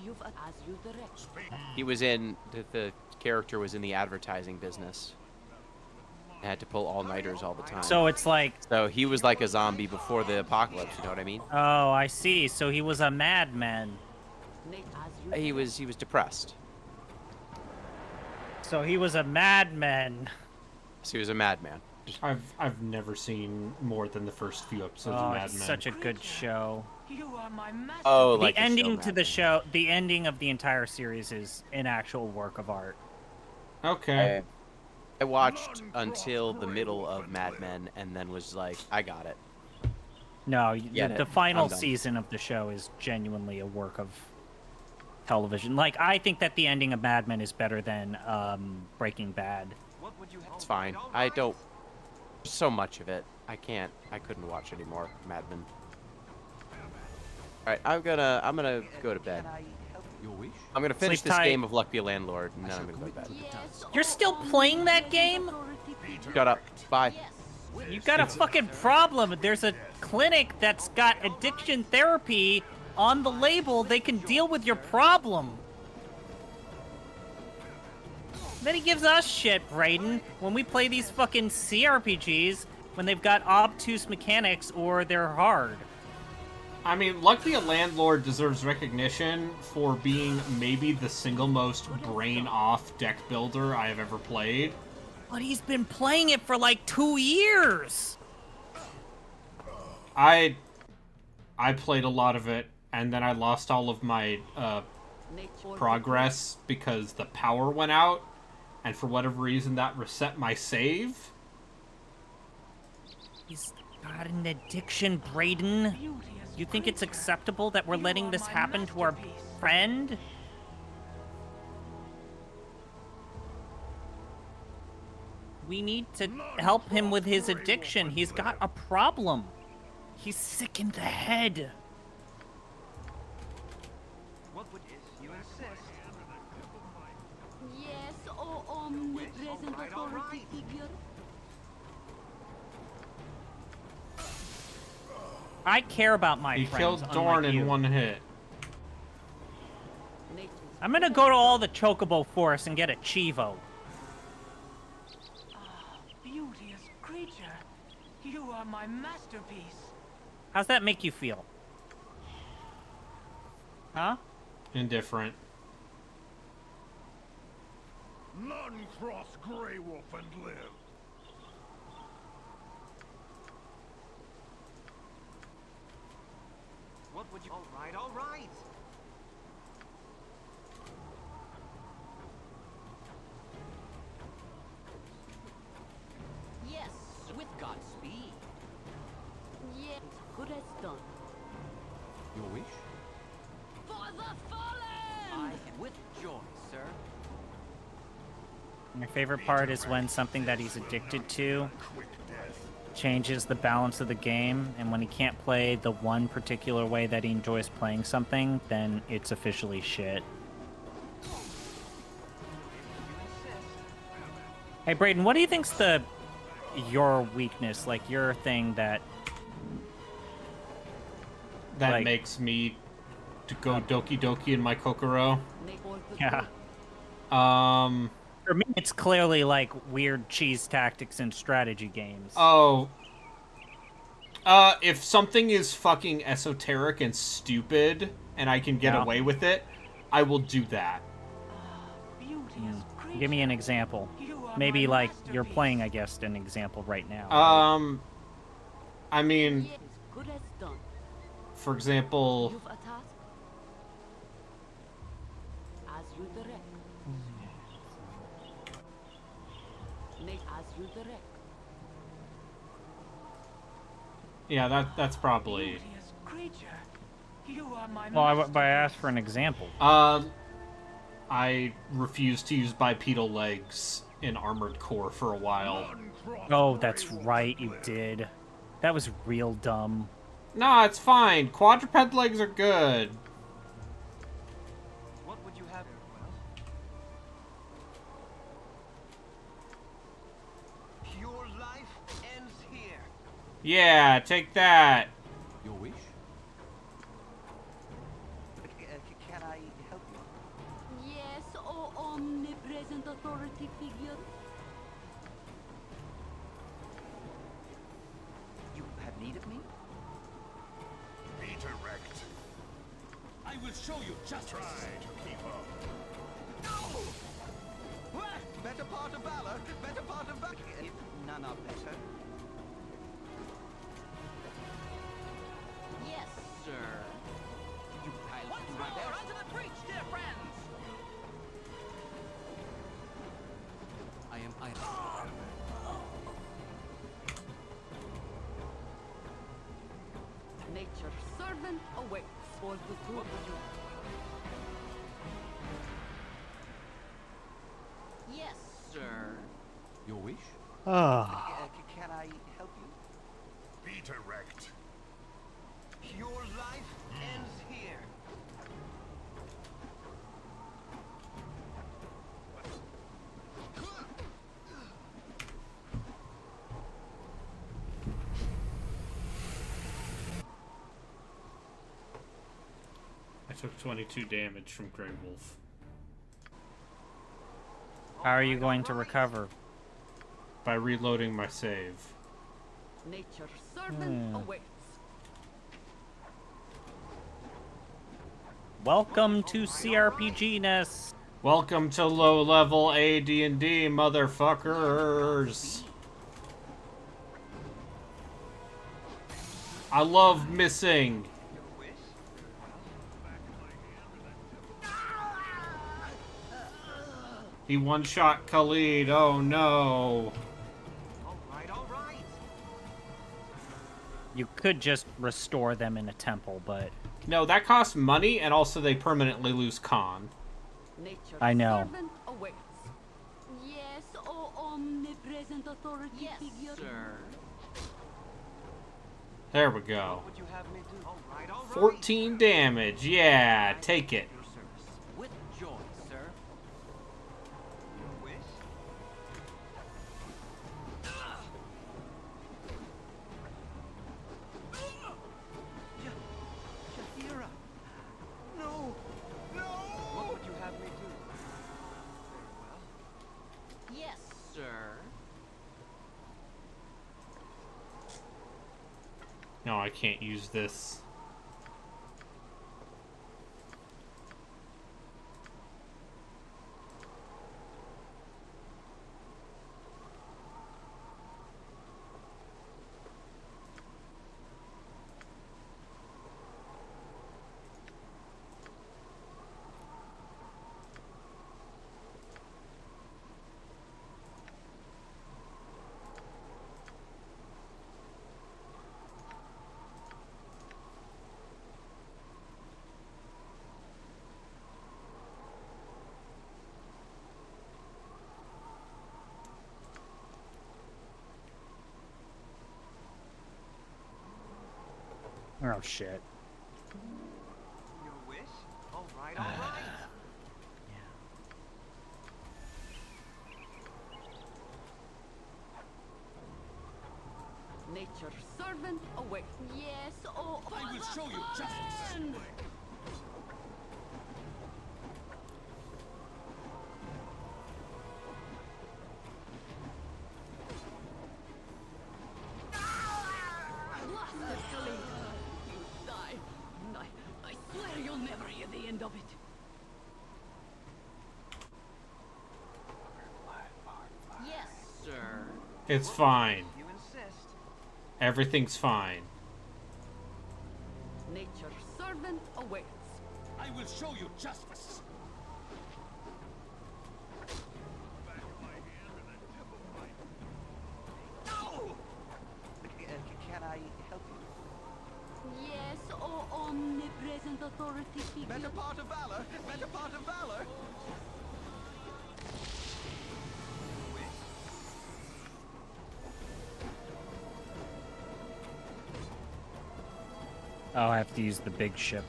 You've as you direct. He was in the character was in the advertising business. And had to pull all-nighters all the time. So it's like... So he was like a zombie before the apocalypse. You know what I mean? Oh, I see. So he was a madman. He was depressed. So he was a madman. So he was a madman. I've never seen more than the first few episodes of Oh, Mad it's Men. such a good show. You are my masterpiece. Oh, The like ending to the show, the ending of the entire series is an actual work of art. Okay. I watched until the middle of Mad Men and then was like, I got it. No, Get the it. final I'm done. season of the show is genuinely a work of television. Like, I think that the ending of Mad Men is better than Breaking Bad. What would you have? It's fine. I don't. So much of it. I couldn't watch anymore. Mad Men. All right, I'm gonna go to bed. Your wish? I'm gonna finish Sleep this tight. game of Luck Be a Landlord, and then I'm gonna go to bed. You're still playing that game? Shut up. Bye. You got a fucking problem. There's a clinic that's got addiction therapy on the label. They can deal with your problem. Then he gives us shit, Brayden, when we play these fucking CRPGs when they've got obtuse mechanics or they're hard. I mean, Luck Be a Landlord deserves recognition for being maybe the single most brain-off deck builder I have ever played. But he's been playing it for like 2 years. I played a lot of it, and then I lost all of my progress because the power went out, and for whatever reason that reset my save. He's got an addiction, Brayden. You think it's acceptable that we're letting this happen to our friend? We need to help him with his addiction. He's got a problem. He's sick in the head. What would you insist? Yes, oh omnipresent authority figure. I care about my He friends. killed unlike Dorn in you. one hit. I'm gonna go to all the Chocobo forests and get a Chivo. Beauteous creature, you are my masterpiece. How's that make you feel? Huh? Indifferent. None cross Grey Wolf and live. What would you? All right, all right. Yes, With Godspeed. yes, good as done. Your wish? For the fallen! With joy, sir. My favorite part is when something that he's addicted to changes the balance of the game, and when he can't play the one particular way that he enjoys playing something, then it's officially shit. Hey, Brayden, what do you think's your weakness, like your thing that like, makes me to go Doki Doki in my Kokoro? Yeah. For me, it's clearly like weird cheese tactics and strategy games. Oh. If something is fucking esoteric and stupid, and I can get away with it, I will do that. Give me an example. Maybe like you're playing, I guess, an example right now. I mean, Yes, good as done. for example, You've a task? As you direct. As you direct. yeah, that's probably. Beauteous creature, You are my Well, I asked for an example. I refused to use bipedal legs in Armored Core for a while. Oh, that's right, you did. That was real dumb. Nah, it's fine. Quadruped legs are good. What would you have? Your life ends here. Yeah, take that. Your wish? Can I help you? Yes, oh omnipresent authority figure. You have need of me? Be direct. I will show you justice. Try to keep up. Better part of valor, better part of valor. If none are better. Yes, Sir. You I'll do my best. Onto the breach, dear friends. I am Nature's servant awaits for the good. Yes, Sir. Your wish? Can I help you? Be direct. Your life ends here. I took 22 damage from Grey Wolf. How are you going to recover? By reloading my save. nature's servant awaits. Welcome to CRPG-ness. Welcome to low-level AD&D, motherfuckers. I love missing. He one-shot Khalid. Oh no. All right. You could just restore them in a temple, but No, that costs money, and also they permanently lose con. Nature's I know. servant awaits. Yes, oh omnipresent authority figure. Sir. There we go. What would you have me do? All right. 14 damage. Yeah, take it. Your service. With joy, sir. Your wish? Shahira! No! No! What would you have me do? Very well. Yes. Sir. No, I can't use this. oh shit. Your wish? All right. Nature's servant awaits. Yes, oh I will show you justice. blasted Killgo. You die. I swear you'll never hear the end of it. Yes, Sir. It's fine. You insist. Everything's fine. nature's servant awaits. I will show you justice. No! Can I help you? Yes, oh omnipresent authority figure. Better part of valor! Better part of valor! Oh, I have to use the big ship.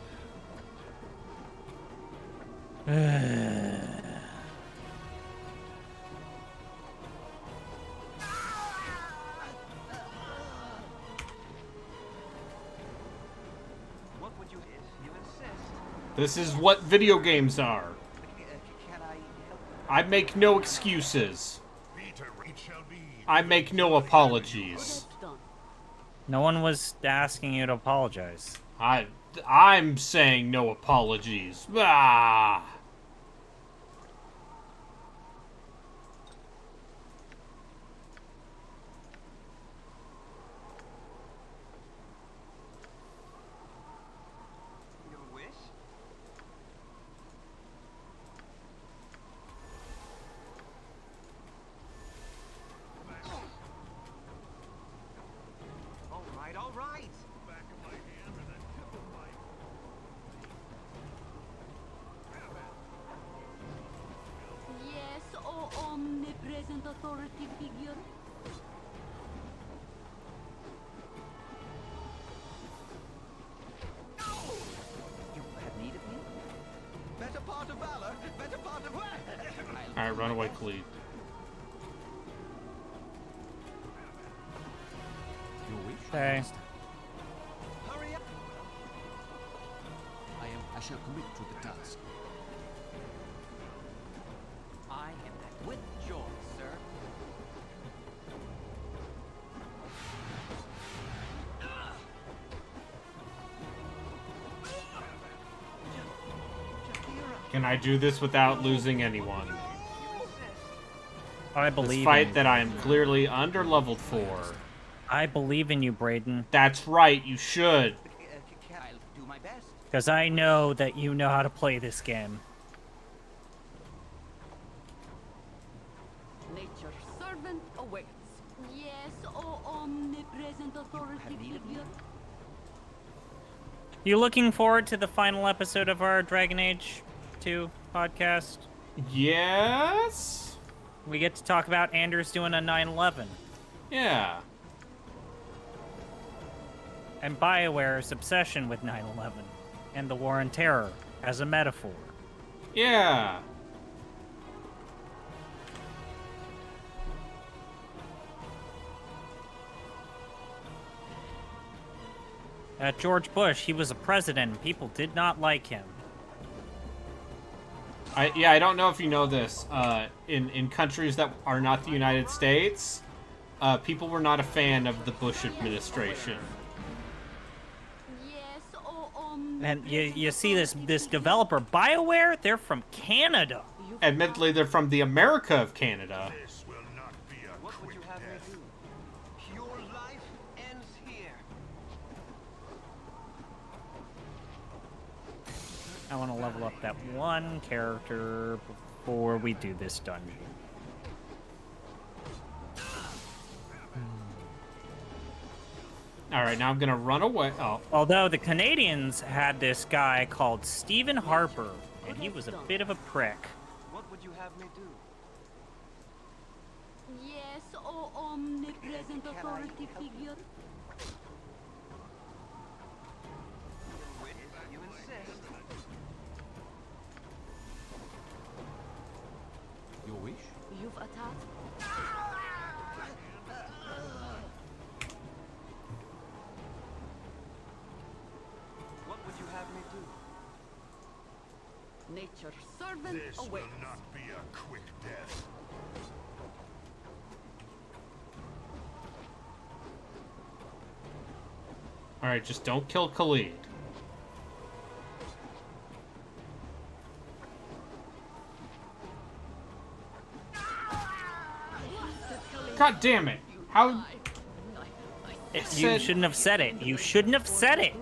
What would you insist? This is what video games are. Can I help? I make no excuses. Peter, it shall be. I make no apologies. Done. No one was asking you to apologize. I'm saying no apologies. Ah. Your wish? All right. Back of my hand and the tip of my. Yes, oh omnipresent authority figure. You have need of me? Better part of valor! Better part of... Alright, run away, Khalid. Your wish? Okay. Hurry up! I shall commit to the task. I am back with joy, sir. Can I do this without losing anyone? I This believe in fight you. that I am clearly under leveled for. I believe in you, Braden. That's right, you should. Can I do my best? Because I know that you know how to play this game. Nature's servant awaits. Yes, oh omnipresent authority figure. You looking forward to the final episode of our Dragon Age 2 podcast? Yes? We get to talk about Anders doing a 9/11 Yeah. and BioWare's obsession with 9/11 and the War on Terror as a metaphor. Yeah. George Bush, he was a president and people did not like him. I don't know if you know this. In countries that are not the United States, people were not a fan of the Bush administration. Yes, oh And you see this developer, BioWare, they're from Canada. Admittedly, they're from the America of Canada. This will not be a What would quick you have me death. do? Pure life ends here. I want to level up that one character before we do this dungeon. Alright, now I'm gonna run away. Oh, Although the Canadians had this guy called Stephen Harper, and he was a bit of a prick. What would you have me do? Yes, oh omnipresent authority figure. You insist. Your wish? You've attacked. What would you have me do? Nature's servant This will awaits. not be a quick death. alright, just don't kill Khalid. God damn it! How? It You said shouldn't have said it. You shouldn't have said it.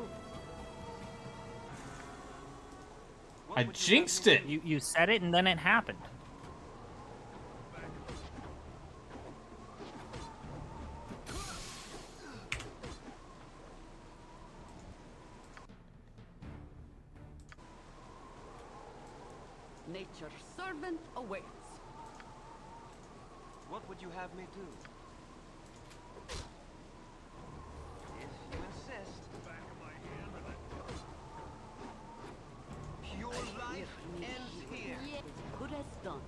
I jinxed it. You said it and then it happened. Nature's servant awaits. What would you have me do? If you insist. Back of my hand and Your life ends here. As good as done.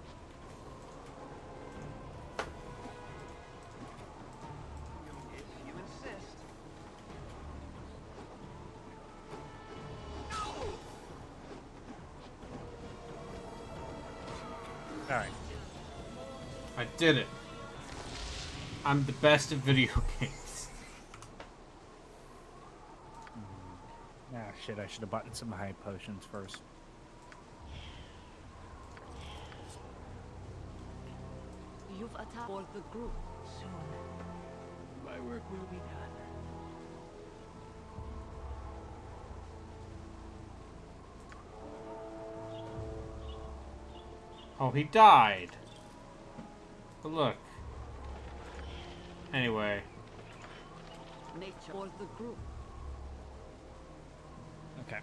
If you insist. All right. I did it. I'm the best at video games. Ah, shit, I should have bought some high potions first. You've attacked for the group. Soon, my work will be done. Oh, he died. But look. Anyway. Nature for the group. Okay.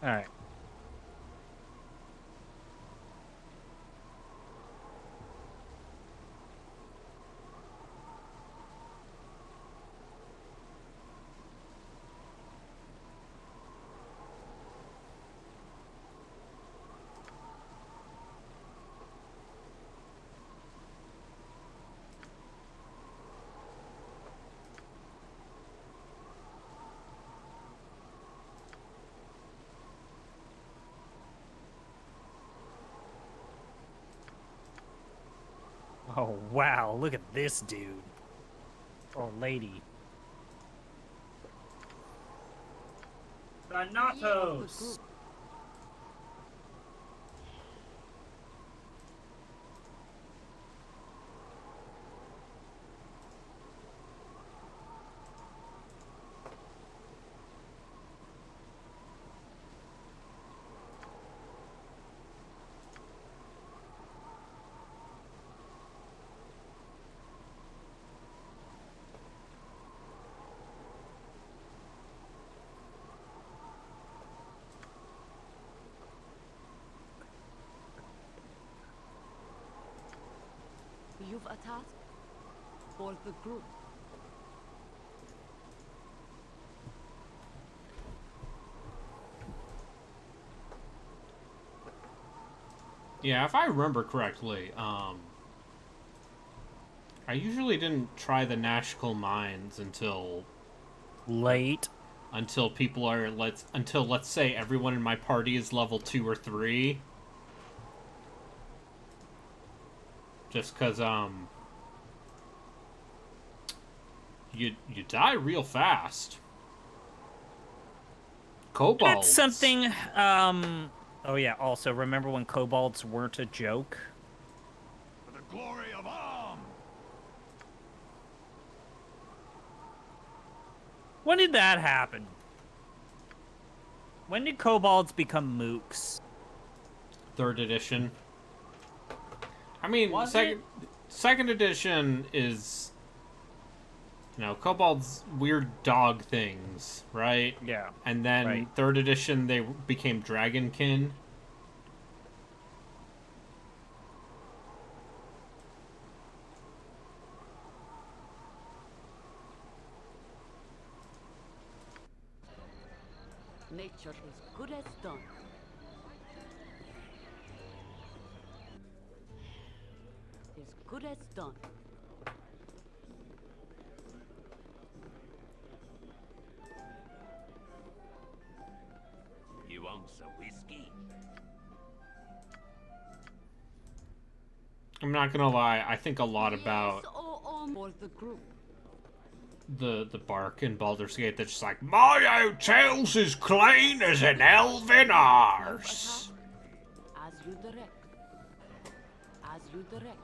All right. Oh, wow. Look at this dude. Or lady. Thanatos! You've a task for the group. Yeah, if I remember correctly, I usually didn't try the Nashkel mines until late. Until people are let's say everyone in my party is level 2 or 3. Just cause you die real fast. Kobolds. That's something oh yeah, also remember when kobolds weren't a joke? For the glory of Am! When did that happen? When did kobolds become mooks? 3rd edition. I mean, Was second edition is, you know, kobolds weird dog things, right? Yeah. And then right. 3rd edition they became dragonkin. Nature is good as done. as good as done. You want some whiskey? I'm not gonna lie, I think a lot about For the group. the bark in Baldur's Gate that's just like, my hotel's as clean as an elven arse. As you direct. As you direct.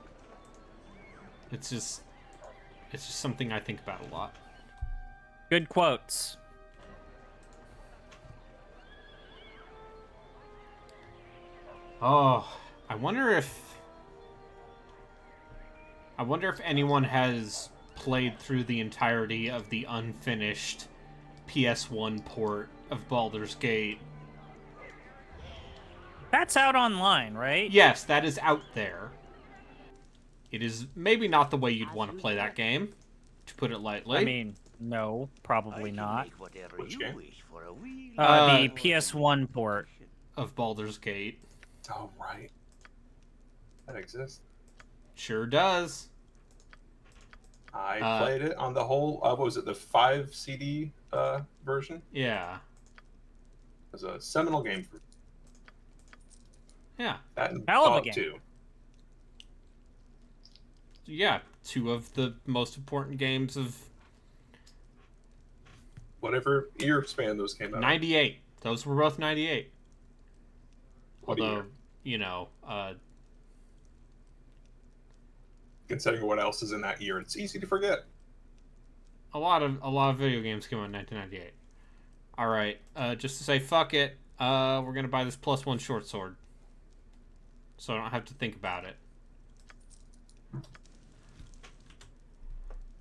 It's just something I think about a lot. Good quotes. Oh, I wonder if anyone has played through the entirety of the unfinished PS1 port of Baldur's Gate. That's out online, right? Yes, that is out there. It is maybe not the way you'd want to play that game, to put it lightly. I mean, no, probably not. Which game? Wish for a wheel. The PS1 port of Baldur's Gate. Oh, right. That exists. Sure does. I played it on the whole, what was it, the 5 CD version? Yeah. It was a seminal game for me. Yeah. That and Hell of a Fallout game. 2. Yeah, 2 of the most important games of Whatever year span those came out. 98. Those were both 98. What Although, year? you know, Considering what else is in that year, it's easy to forget. a lot of video games came out in 1998. All right, just to say fuck it, we're gonna buy this +1 short sword, so I don't have to think about it. I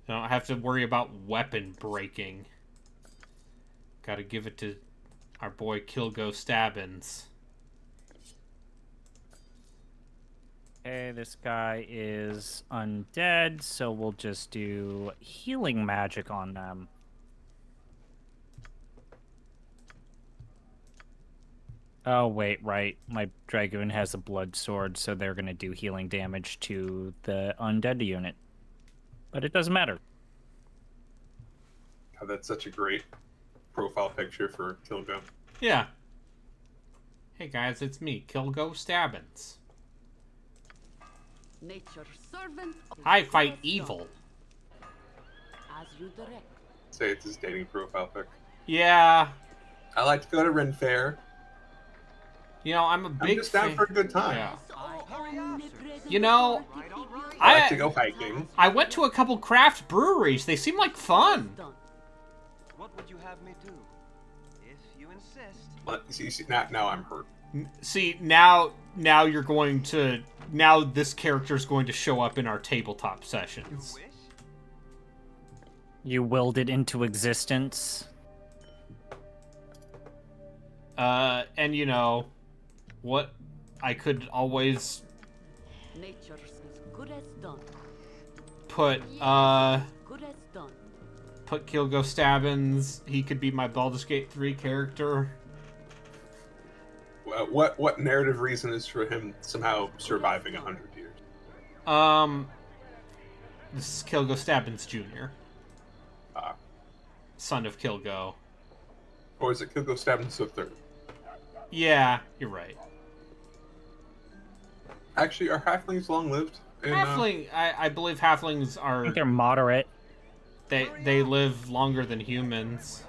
don't have to worry about weapon breaking. Got to give it to our boy Killgo Stabbins. Okay, this guy is undead, so we'll just do healing magic on them. Oh, wait, right. My Dragoon has a blood sword, so they're going to do healing damage to the undead unit. But it doesn't matter. God, that's such a great profile picture for Killgo. Yeah. Hey guys, it's me, Killgo Stabbins. Nature's servant. I fight evil. As you direct. Say it's his dating profile pic. Yeah. I like to go to Ren Fair. You know, I'm just down for a good time. Yeah. You know, I like to go hiking. I went to a couple craft breweries. They seem like fun. What would you have me do? If you insist. But see, now I'm hurt. See, now you're going to... Now this character's going to show up in our tabletop sessions. You willed it into existence. And you know, what I could always Nature's as good as done. put, Good as done. put Killgo Stabbins. He could be my Baldur's Gate 3 character. What narrative reason is for him somehow surviving 100 years? This is Killgo Stabbins Jr. Son of Killgo. Or is it Killgo Stabbins the third? Yeah, you're right. Actually, are halflings long-lived? Halfling, I believe halflings are... I think they're moderate. They live longer than humans.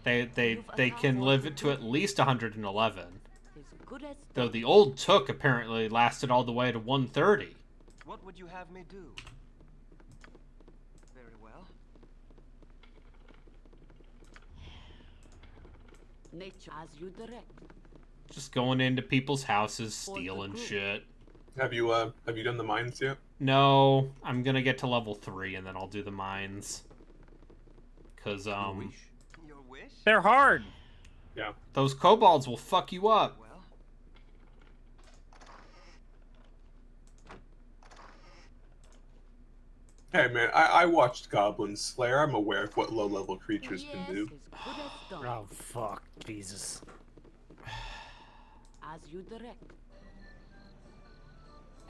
They can live to at least 111. Though the old Took apparently lasted all the way to 130. What would you have me do? Very well. Nature as you direct. Just going into people's houses, stealing shit. Have you done the mines yet? No, I'm gonna get to level 3 and then I'll do the mines. Cause Your wish? They're hard. Yeah. Those kobolds will fuck you up. Well. Hey man, I watched Goblin Slayer. I'm aware of what low-level creatures can do. Oh fuck, Jesus. As you direct.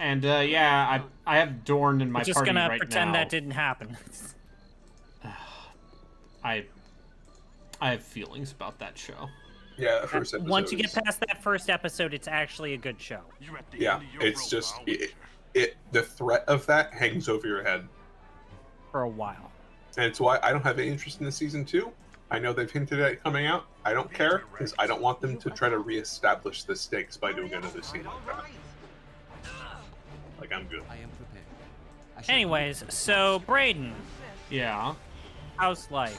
And yeah, I have Dorn in my We're just party gonna right pretend now. that didn't happen. I have feelings about that show. Yeah, the first episode. Once you get past that first episode, it's actually a good show. Yeah, it's just the threat of that hangs over your head for a while, and it's why I don't have any interest in the season 2. I know they've hinted at it coming out. I don't care because I don't want them to try to reestablish the stakes by doing another season like that. Like, I'm good. I am prepared. Anyways, so Brayden, Yeah. how's life?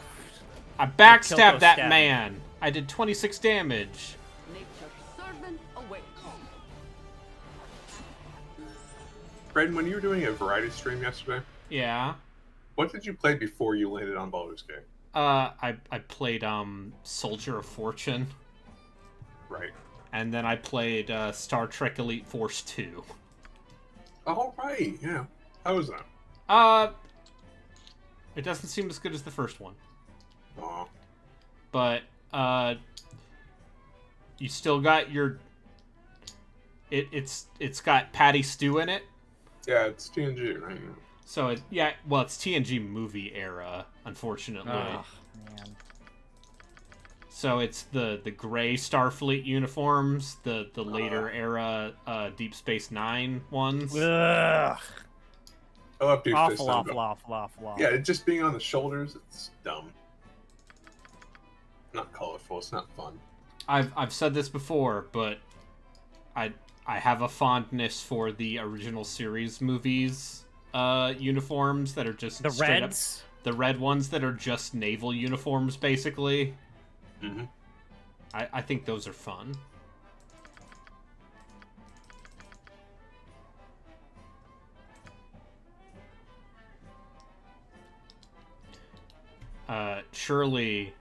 I backstabbed Killgo that stab. man. I did 26 damage. Nature's servant awaits. Brayden, when you were doing a variety stream yesterday, Yeah. what did you play before you landed on Baldur's Gate? I played Soldier of Fortune. Right. And then I played Star Trek Elite Force 2. Oh, right, yeah. How was that? It doesn't seem as good as the first one. Aw. But you still got your it's got Patty Stew in it. Yeah, it's TNG, right? So it's TNG movie era, unfortunately. Oh, man. So it's the gray Starfleet uniforms, the later era Deep Space Nine ones. Ugh. I love Deep Space Nine, Awful. yeah, it just being on the shoulders, it's dumb. Not colorful, it's not fun. I've said this before, but I have a fondness for the original series movies uniforms that are just The straight reds? Up, the red ones that are just naval uniforms, basically. Mm-hmm. I think those are fun. Surely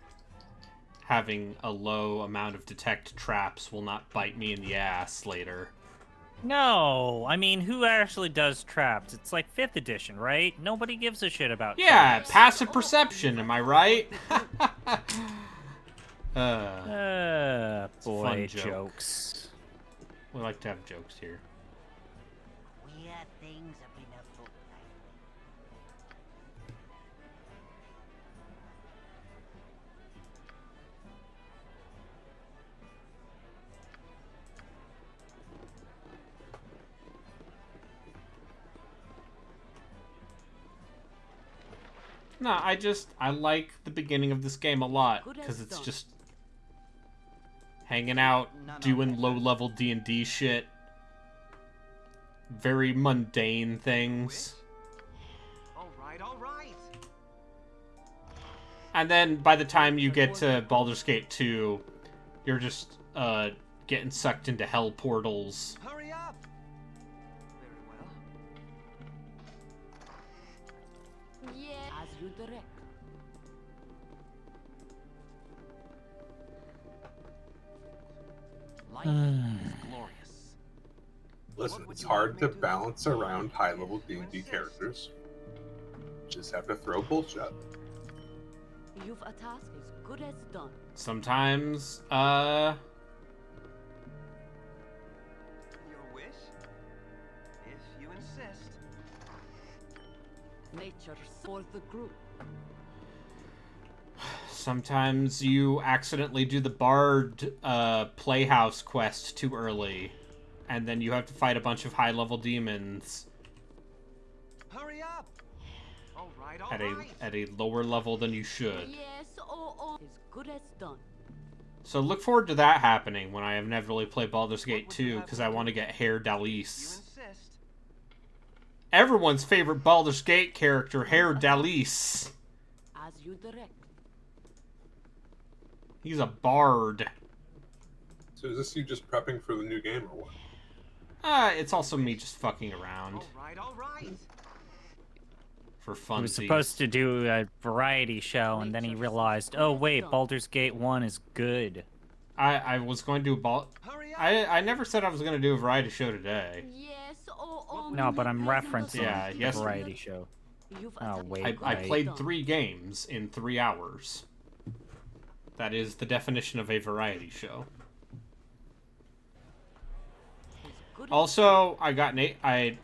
having a low amount of detect traps will not bite me in the ass later. No, I mean, who actually does traps? It's like 5th edition, right? Nobody gives a shit about Yeah, traps. passive perception, am I right? Boy, fun joke. jokes. We like to have jokes here. Weird things have been afoot lately. No, I like the beginning of this game a lot, because it's just hanging out, doing low-level D&D shit. Very mundane things. All right. And then by the time you get to Baldur's Gate 2, you're just getting sucked into hell portals. Hurry up. Very well. Yeah, as you direct. Life is glorious. Listen, it's hard to balance around high-level D&D characters. Just have to throw bullshit. You've a task as good as done. Sometimes, Your wish? If you insist. Nature for the group. sometimes you accidentally do the Bard Playhouse quest too early, and then you have to fight a bunch of high-level demons. Hurry up! All right. At a lower level than you should. Yes, as good as done. So look forward to that happening when I inevitably play Baldur's Gate 2, because I want to get Hair Dalice. Everyone's favorite Baldur's Gate character, Hair Dalice. As you direct. He's a bard. So is this you just prepping for the new game or what? It's also me just fucking around. All right. For fun. He was supposed to do a variety show, and then he realized, oh wait, Baldur's Gate 1 is good. I was going to do I never said I was going to do a variety show today. Yes, No, but I'm referencing yes. the variety show. Oh wait, I played 3 games in 3 hours. That is the definition of a variety show. Also, I got my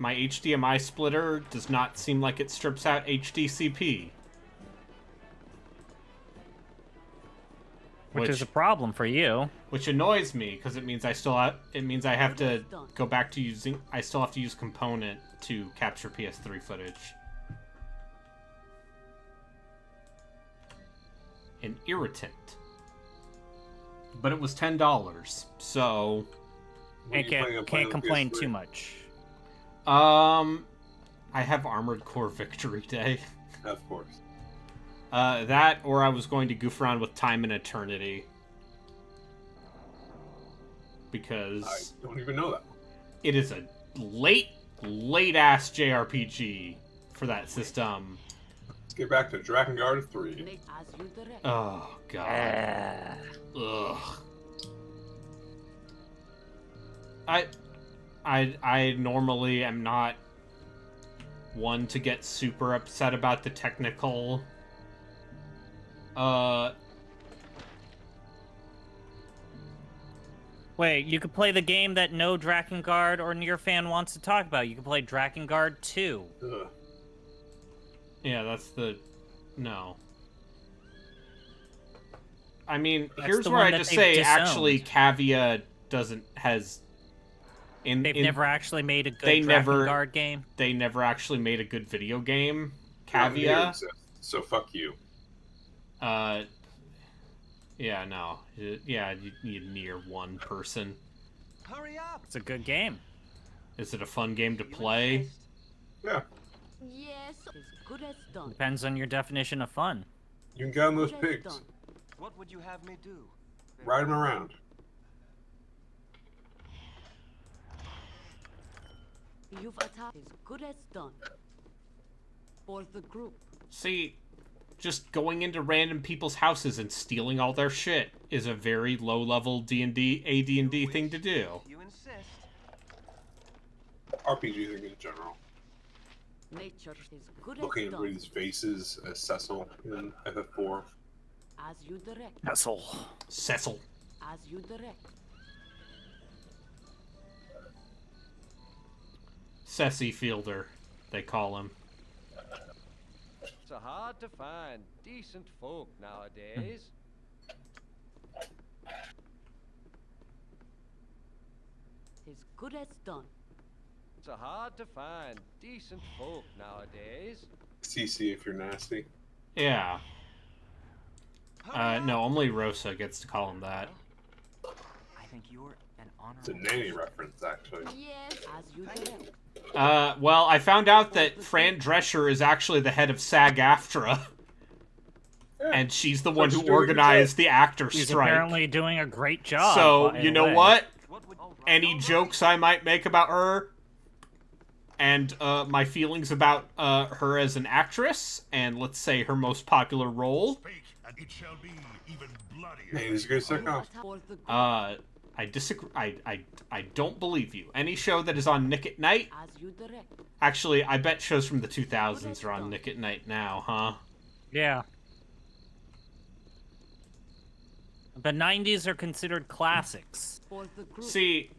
HDMI splitter does not seem like it strips out HDCP. Which is a problem for you. Which annoys me because it means I have to go back to using. I still have to use Component to capture PS3 footage. An irritant. But it was $10, so can't complain too much. I have Armored Core Victory Day. Of course. That, or I was going to goof around with Time and Eternity. Because I don't even know that. It is a late-ass JRPG for that system. Let's get back to Drakengard 3. Oh, God. Ugh. I normally am not one to get super upset about the technical Wait, you could play the game that no Drakengard or Nier fan wants to talk about. You can play Drakengard 2. Ugh. Yeah, that's the... No. I mean, That's here's the where one I that just they've say, disowned. actually, Cavia has... They've never actually made a good Drakengard game. They never actually made a good video game. Well, Nier Cavia. exists, so fuck you. Yeah, no. Yeah, you Nier one person. Hurry up! It's a good game. Is it a fun game to play? Yeah. Yes, as good as done. Depends on your definition of fun. You can get on those pigs. What would you have me do? Ride them around. You've attacked as good as done. For the group. See, just going into random people's houses and stealing all their shit is a very low-level AD&D thing to do. You insist. RPGs are good in general. Nature is good Looking as at done. everybody's faces as Cecil in FF4. As you direct. Cecil. As you direct. Ceci Fielder, they call him. It's hard to find decent folk nowadays. As good as done. It's hard to find decent folk nowadays. CC if you're nasty. Yeah. No, only Rosa gets to call him that. I think you're an honorable... It's a nanny reference, actually. Yes, as you direct. Well, I found out that Fran Drescher is actually the head of SAG-AFTRA. And she's the one who organized the actor She's strike. apparently doing a great job. So, by you the know way. what? Any jokes I might make about her, and my feelings about her as an actress, and let's say her most popular role, It shall be even bloodier. Man, he's a good sitcom. I disagree. I don't believe you. Any show that is on Nick at Night. As you direct. Actually, I bet shows from the 2000s are on Nick at Night now, huh? Yeah. The 90s are considered classics. For the group. See,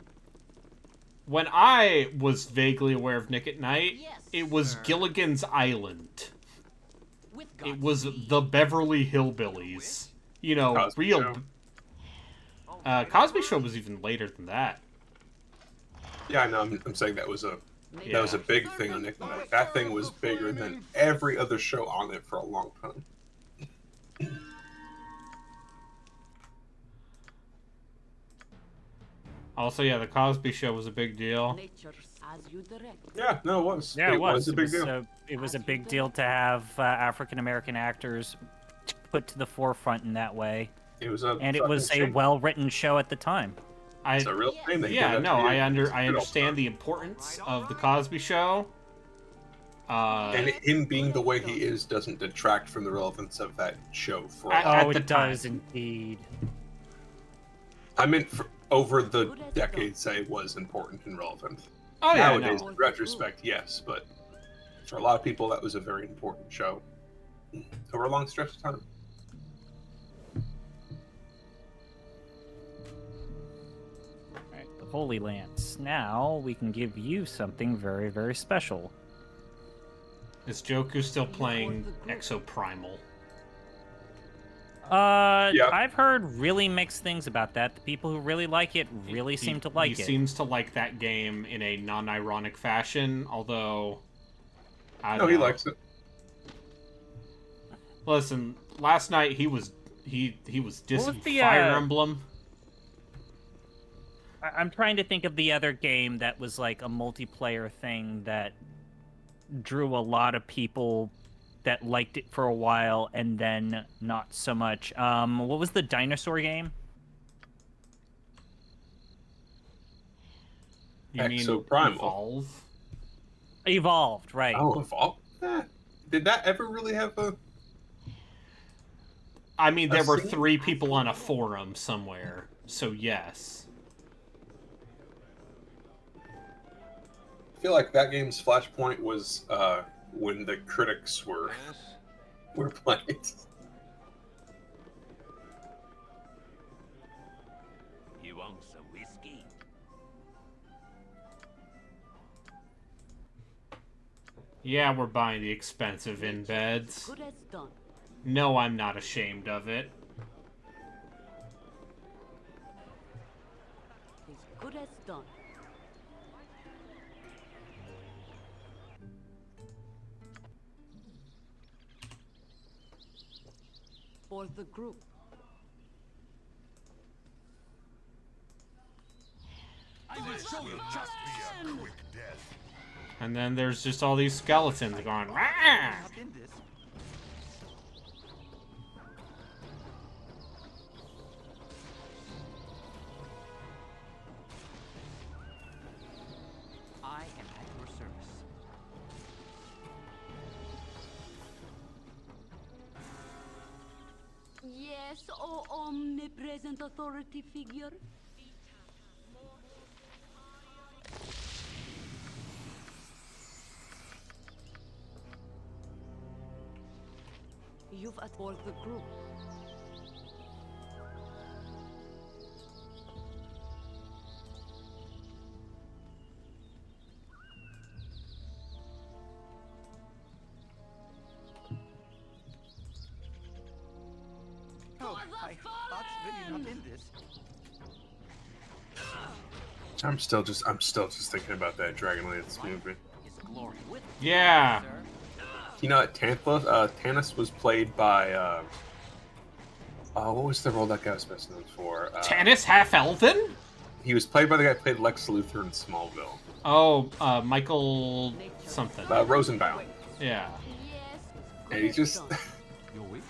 when I was vaguely aware of Nick at Night, it was Gilligan's Island. It was the Beverly Hillbillies. You know, Cosby real... Show. Cosby Show was even later than that. Yeah, I know. I'm saying that was a big thing on Nick Night. That thing was bigger than every other show on it for a long time. Also, yeah, the Cosby Show was a big deal. Nature as you direct. Yeah, no, it was. Yeah, it was. a big deal. It was a big deal to have African American actors put to the forefront in that way. It was a and it was a well-written show at the time. It's a real thing. That Yeah, no, I understand the importance of the Cosby Show. And him being the way he is doesn't detract from the relevance of that show. For it does indeed. I meant over the decades, say it was important and relevant. Oh yeah, Nowadays, no. in retrospect, yes, but for a lot of people, that was a very important show over a long stretch of time. Alright, the Holy Lance. Now we can give you something very, very special. Is Joku still playing Exoprimal? Yeah. I've heard really mixed things about that. The people who really like it really seem to like it. He seems to like that game in a non-ironic fashion, although... I don't know. He likes it. Listen, last night he was dissing the, Fire Emblem. I'm trying to think of the other game that was like a multiplayer thing that drew a lot of people that liked it for a while and then not so much. What was the dinosaur game? You mean Exoprimal. Evolved, right. Oh, Evolved? Did that ever really have a... I mean, there were 3 people on a forum somewhere, so yes. I feel like that game's flashpoint was when the critics were playing it. You want some whiskey? Yeah, we're buying the expensive in-beds. No, I'm not ashamed of it. As good as done. For the group. I will show you just be a quick death. And then there's just all these skeletons going, Rah! I am at your service. Yes, oh omnipresent authority figure. You've aboard the group. Oh, I thought really not in this. I'm still just thinking about that Dragonlance movie. Yeah. You know, Tannis was played by what was the role that guy was best known for? Tannis Half-Elven? He was played by the guy who played Lex Luthor in Smallville. Oh, Michael something. Rosenbaum. Yeah. And he just...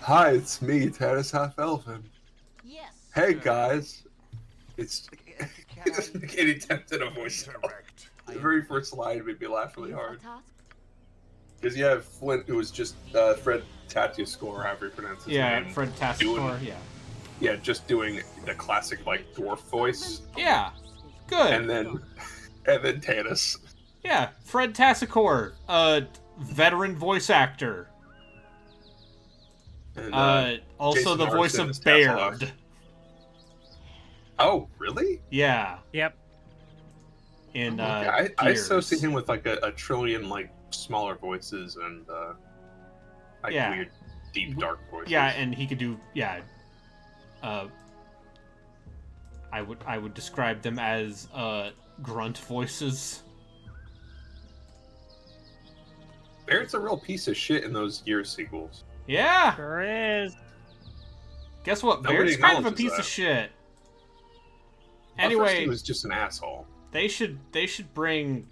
Hi, it's me, Tannis Half-Elven. Yes. Hey, guys. It's... He doesn't make any attempt at a voice. The very first line made me laugh really hard. Because you have Flint, who was just Fred Tatasciore, however you pronounce his name. Yeah, Fred Tatasciore, yeah. Yeah, just doing the classic, like, dwarf voice. Yeah, good. And then Tannis. Yeah, Fred Tatasciore, veteran voice actor. And, also Jason the voice Marsden of is Baird. Hasselhoff. Oh, really? Yeah. Yep. In I associate him with like a trillion like smaller voices and like weird, deep, dark voices. Yeah, and he could do I would describe them as grunt voices. Barrett's a real piece of shit in those Gears sequels. Yeah, sure is. Guess what? Nobody Barrett's kind of a acknowledges piece that. of shit. At first Anyway, he was just an asshole. They should bring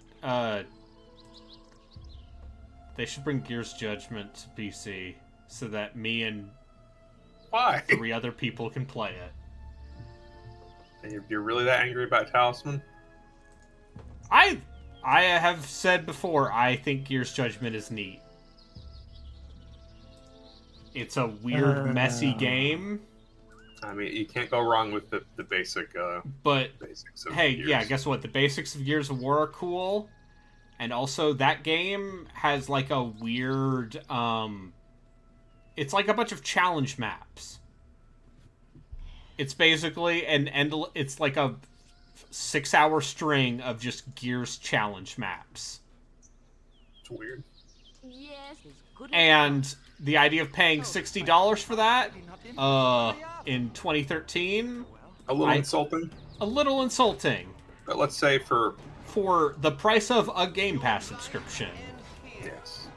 Gears Judgment to PC so that me and 3 other people can play it. And you're really that angry about Talisman? I have said before, I think Gears Judgment is neat. It's a weird, messy game. I mean, you can't go wrong with the basic. Basics of hey, Gears. yeah, guess what? The basics of Gears of War are cool, and also that game has like a weird. It's like a bunch of challenge maps. It's basically it's like a 6-hour string of just Gears challenge maps. It's weird. Yes, it's good. And the idea of paying $60 for that, in 2013, A little insulting. A little insulting. But let's say for the price of a Game Pass subscription. Yes.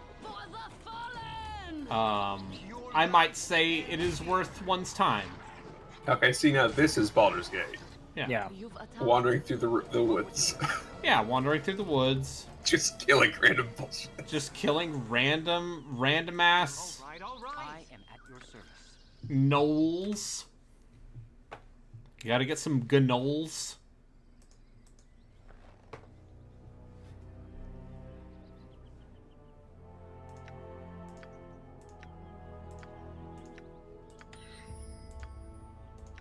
I might say it is worth one's time. Okay, see now this is Baldur's Gate. Yeah. Wandering through the woods. Yeah, wandering through the woods. Just killing random bullshit. Just killing random ass I am at your service. gnolls. You gotta get some gnolls.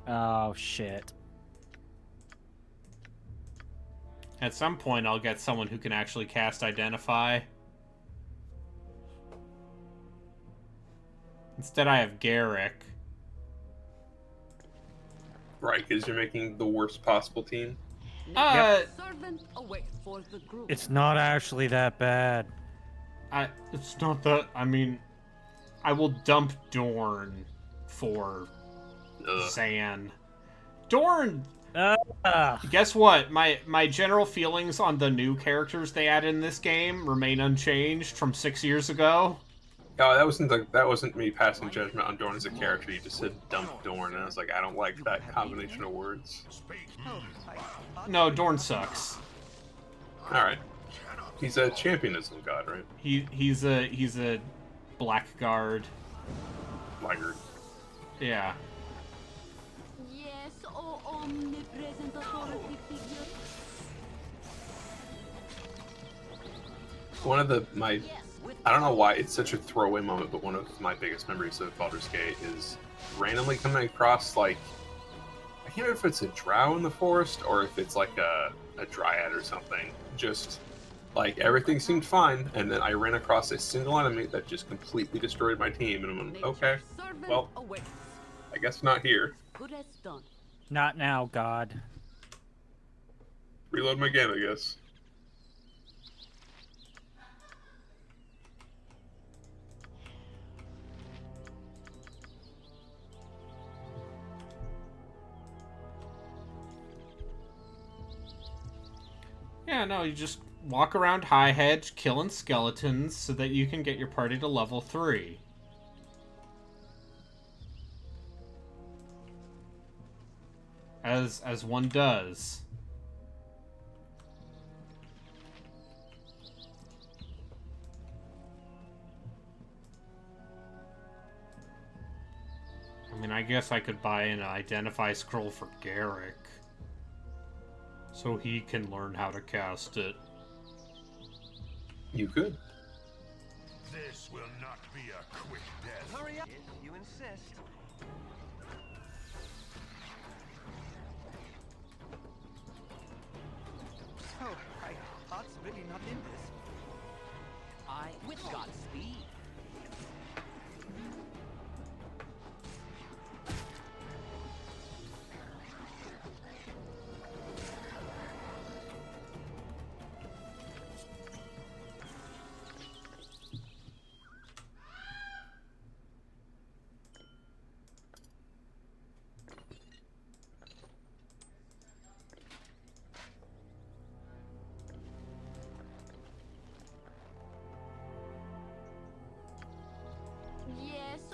Oh, shit. At some point, I'll get someone who can actually cast Identify. Instead, I have Garrick. Right, because you're making the worst possible team. Servant away for the group. It's not actually that bad. It's not that. I mean, I will dump Dorn for Zan. Dorn. Guess what? My general feelings on the new characters they added in this game remain unchanged from 6 years ago. Oh, that wasn't me passing judgment on Dorn as a character. You just said dump Dorn, and I was like, I don't like that combination of words. No, Dorn sucks. All right, he's a championism god, right? He's a blackguard. Blackguard. Yeah. Yes, oh omnipresent authority figure. One of I don't know why it's such a throwaway moment, but one of my biggest memories of Baldur's Gate is randomly coming across, like, I can't remember if it's a drow in the forest or if it's like a dryad or something. Just like everything seemed fine, and then I ran across a single enemy that just completely destroyed my team, and I'm like, okay, well, I guess not here. Good as done. Not now, God. Reload my game, I guess. Yeah, no, you just walk around High Hedge killing skeletons so that you can get your party to level 3. As one does. I mean, I guess I could buy an Identify scroll for Garrick, so he can learn how to cast it. You could. This will not be a quick death. Hurry up! If you insist. Oh, my heart's really not in this. With Godspeed.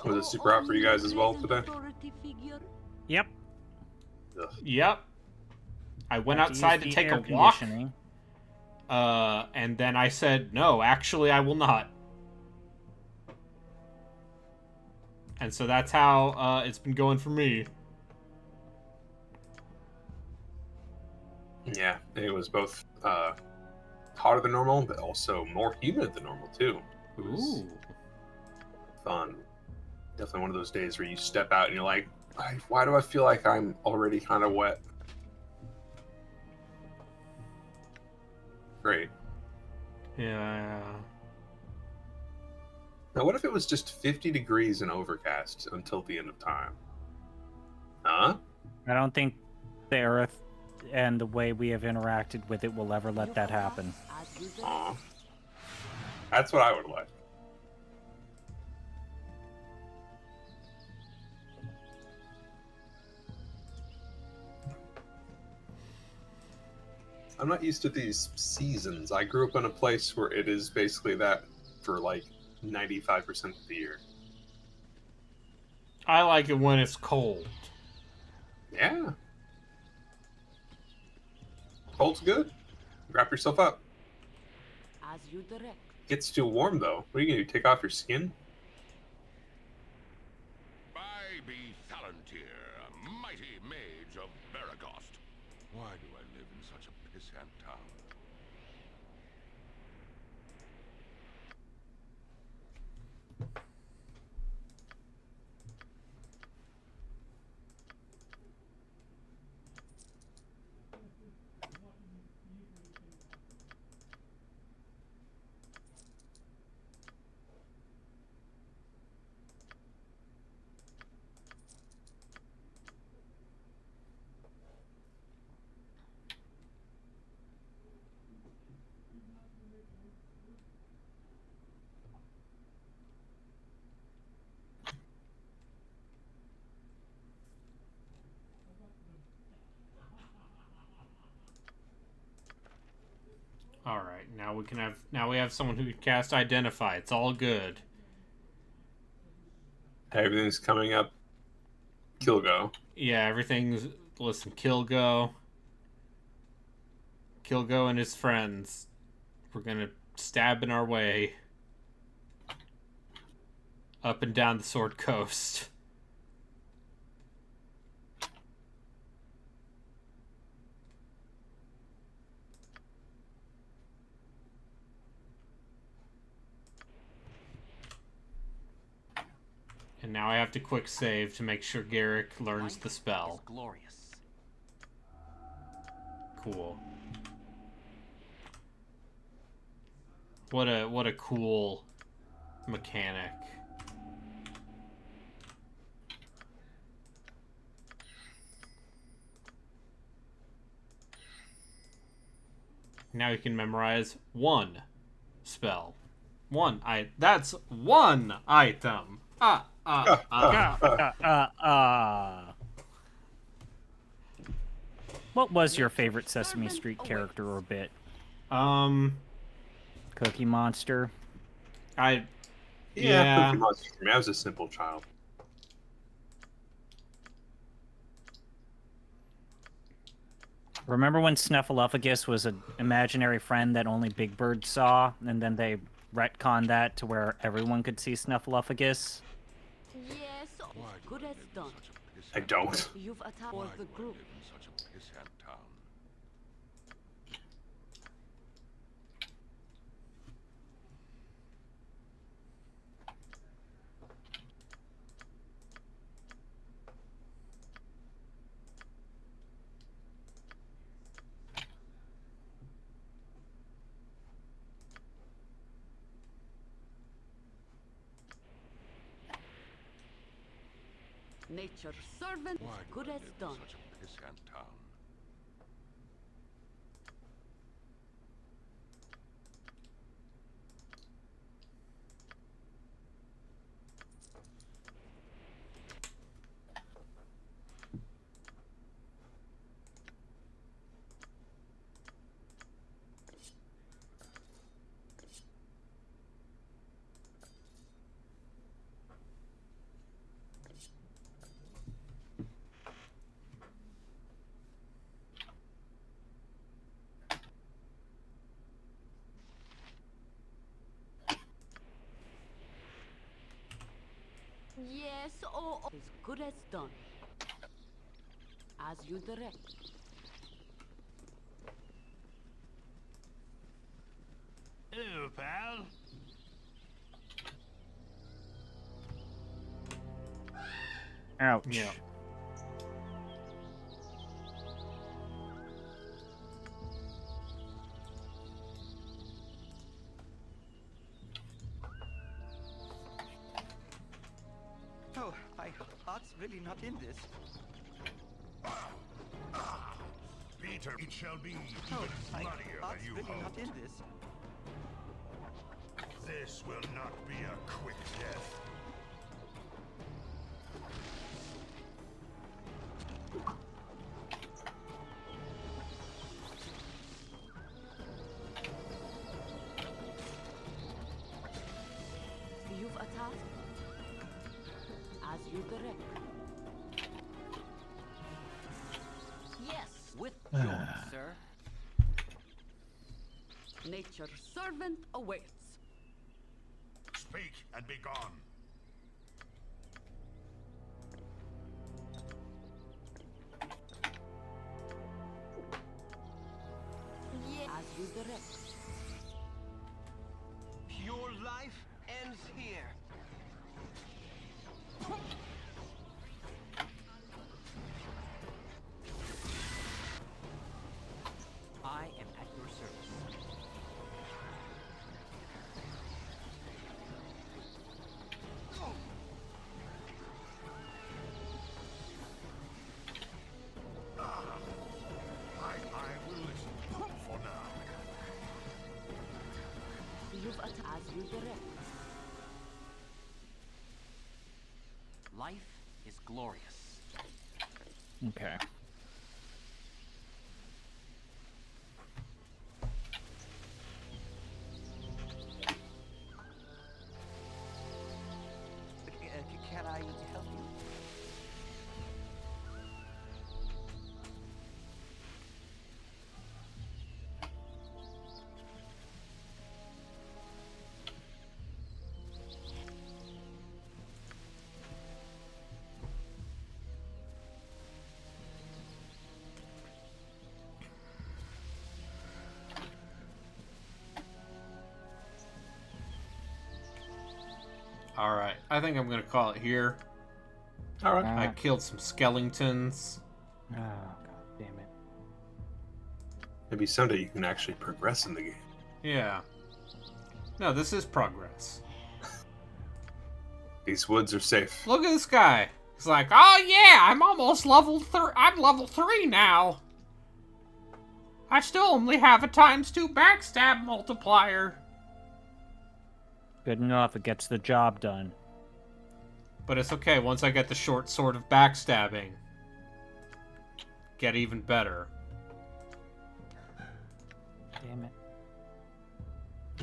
Was it super hot for you guys as well today? Yep. Ugh. Yep. I went Have to outside to use the take air a walk. conditioning. And then I said, no, actually, I will not. And so that's how it's been going for me. Yeah, it was both hotter than normal, but also more humid than normal, too. It was fun. Definitely one of those days where you step out and you're like, why do I feel like I'm already kind of wet? Great. Yeah. Now, what if it was just 50 degrees and overcast until the end of time? Huh? I don't think the Earth and the way we have interacted with it will ever let that happen. Aw. That's what I would like. I'm not used to these seasons. I grew up in a place where it is basically that for like 95% of the year. I like it when it's cold. Yeah. Cold's good. Wrap yourself up. As you direct. Gets too warm though. What are you gonna do? Take off your skin? I be Thalantir, a mighty mage of Baragost. Why do I live in such a pissant town? All right, now we have someone who can cast Identify. It's all good. Everything's coming up. Killgo. Yeah, everything's... Listen, Killgo and his friends. We're gonna stab in our way up and down the Sword Coast. And now I have to quick save to make sure Garrick learns the spell. Glorious. Cool. What a cool mechanic. Now you can memorize one spell. That's one item. What was your favorite Sesame Street character or bit? Cookie Monster. Yeah. Cookie Monster for me. I was a simple child. Remember when Snuffleupagus was an imaginary friend that only Big Bird saw, and then they retconned that to where everyone could see Snuffleupagus? Yes, good as done. I don't. You've attacked the group. Such a pissant town. Nature's servant, Why do good I as live in done. such a pissant town? Yes, as good as done. As you direct. Hello, pal. Ouch. Yeah. Oh, my heart's really not in this. Be Later, it shall be Oh, even I bloodier thought than you spitting not hoped. in this. This will not be a quick death. You've a task? As you direct. Yes, With joy, sir. nature's servant awaits. Speak and be gone. Yes. As you direct. Your life ends here. I am at your service. I will listen for now. You've a as you direct. Life is glorious. Okay. Can I help you? Alright, I think I'm gonna call it here. Alright. I killed some skeletons. Oh, god damn it. Maybe someday you can actually progress in the game. Yeah. No, this is progress. These woods are safe. Look at this guy. He's like, oh yeah, I'm almost level 3. I'm level 3 now. I still only have a ×2 backstab multiplier. Good enough, it gets the job done. But it's okay, once I get the short sword of backstabbing, get even better. Damn it.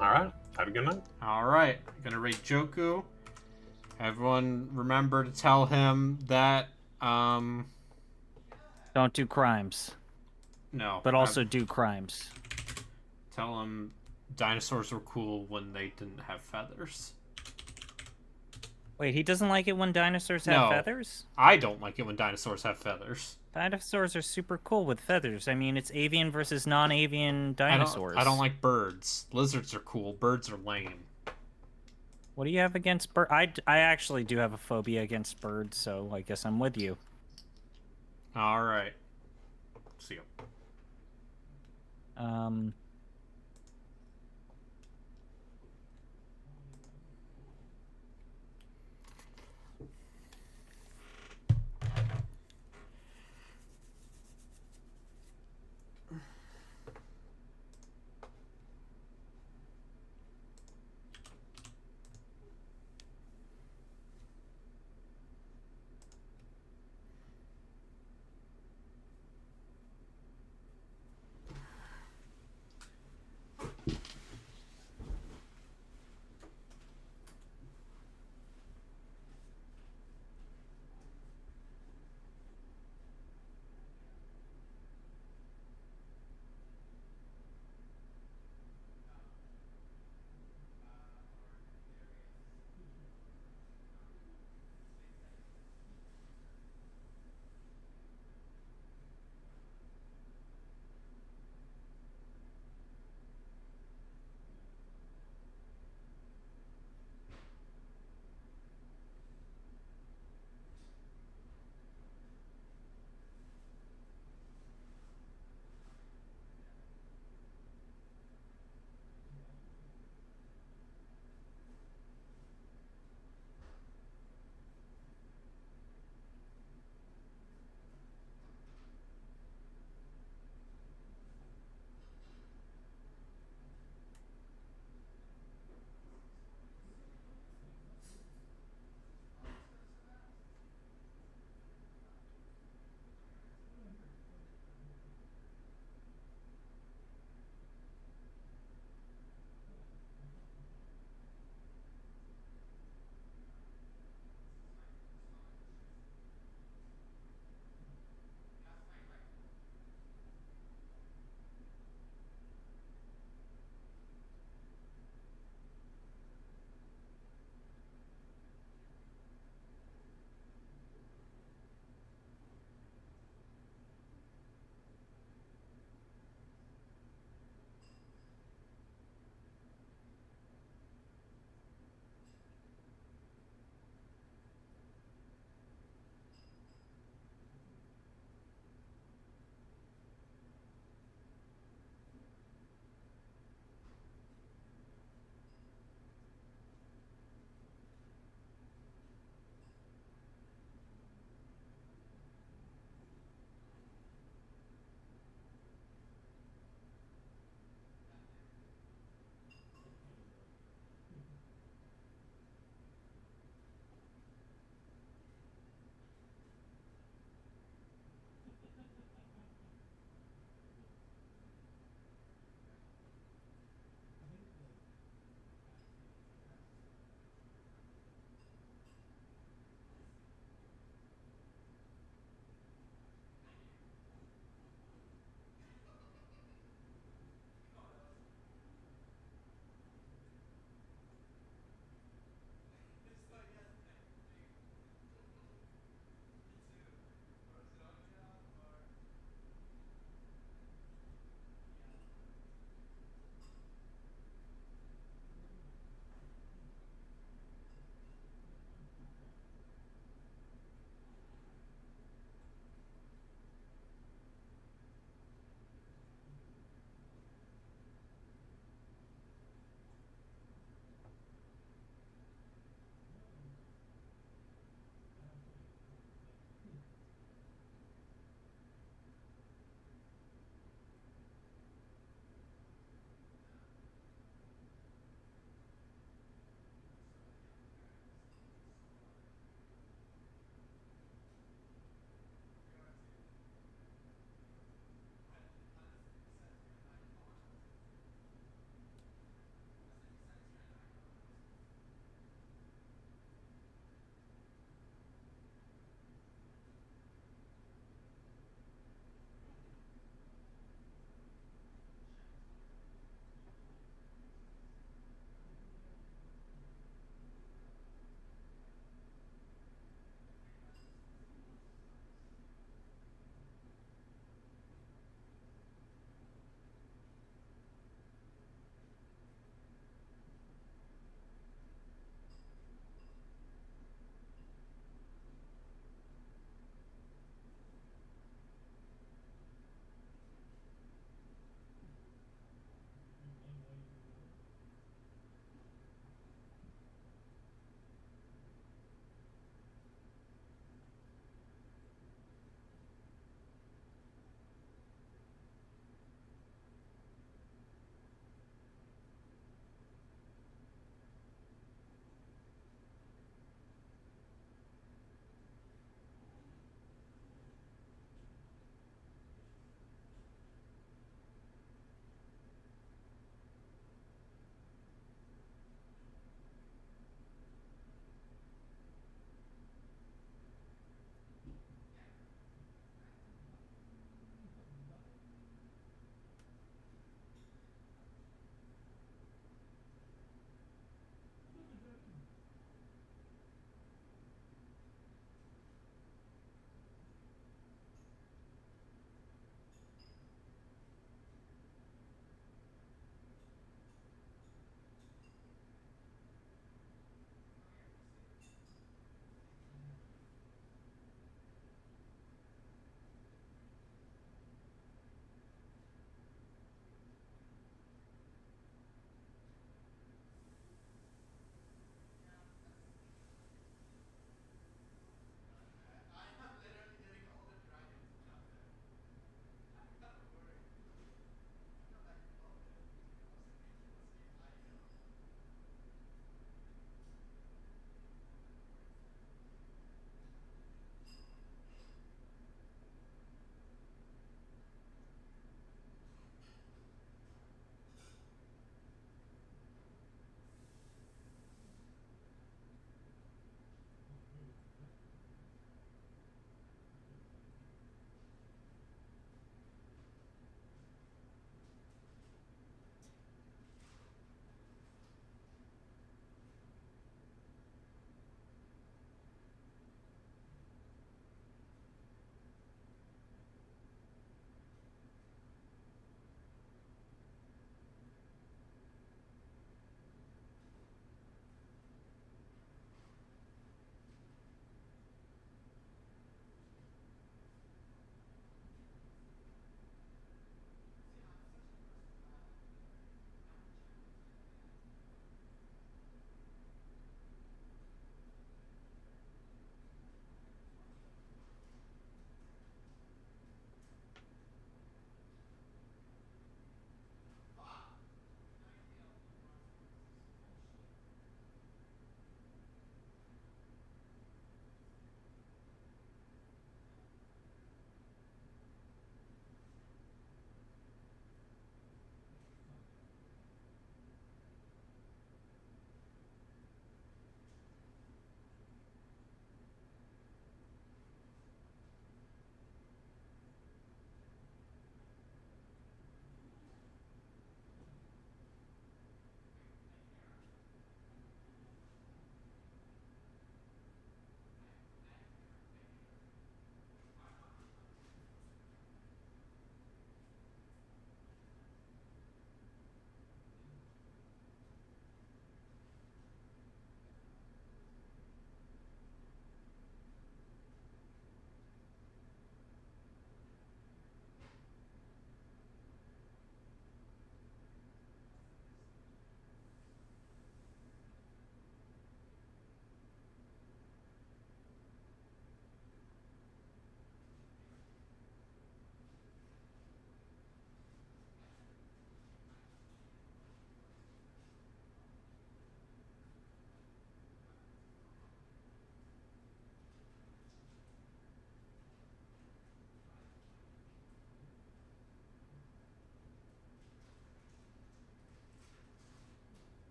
Alright, have a good night. Alright, gonna raid Joku. Everyone remember to tell him that, Don't do crimes. No. But also do crimes. Tell him dinosaurs were cool when they didn't have feathers. Wait, he doesn't like it when dinosaurs have No, feathers? I don't like it when dinosaurs have feathers. Dinosaurs are super cool with feathers. I mean, it's avian versus non-avian dinosaurs. I don't like birds. Lizards are cool. Birds are lame. What do you have against birds? I actually do have a phobia against birds, so I guess I'm with you. Alright. See ya.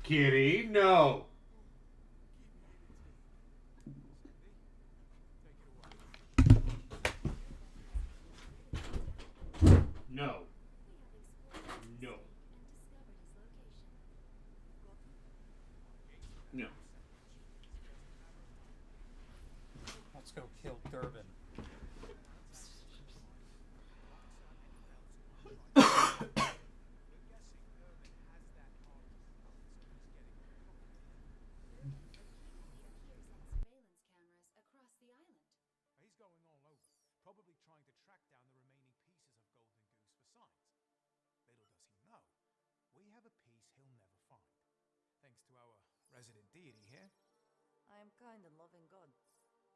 Kitty, no. No. No. No. Let's go kill Durbin. He's going all over, probably trying to track down the remaining pieces of Golden Goose for science. Little does he know, we have a piece he'll never find. Thanks to our resident deity here. I am kind and loving God.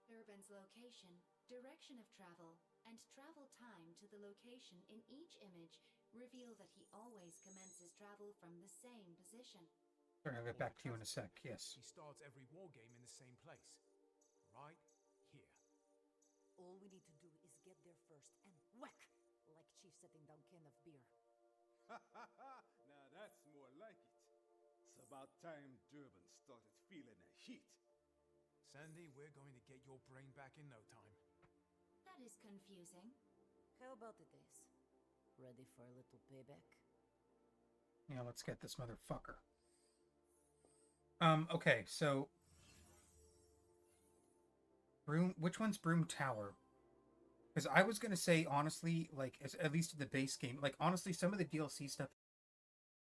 Durbin's location, direction of travel, and travel time to the location in each image reveal that he always commences travel from the same position. Sorry, I'll get back to you in a sec, yes. He starts every war game in the same place. Right here. All we need to do is get there first and whack! Like Chief setting down can of beer. Now that's more like it. It's about time Durbin started feeling the heat. Sandy, we're going to get your brain back in no time. That is confusing. How about it is? Ready for a little payback? Yeah, let's get this motherfucker. Okay, so... Which one's Broom Tower? Because I was going to say, honestly, like, at least in the base game, like, honestly, some of the DLC stuff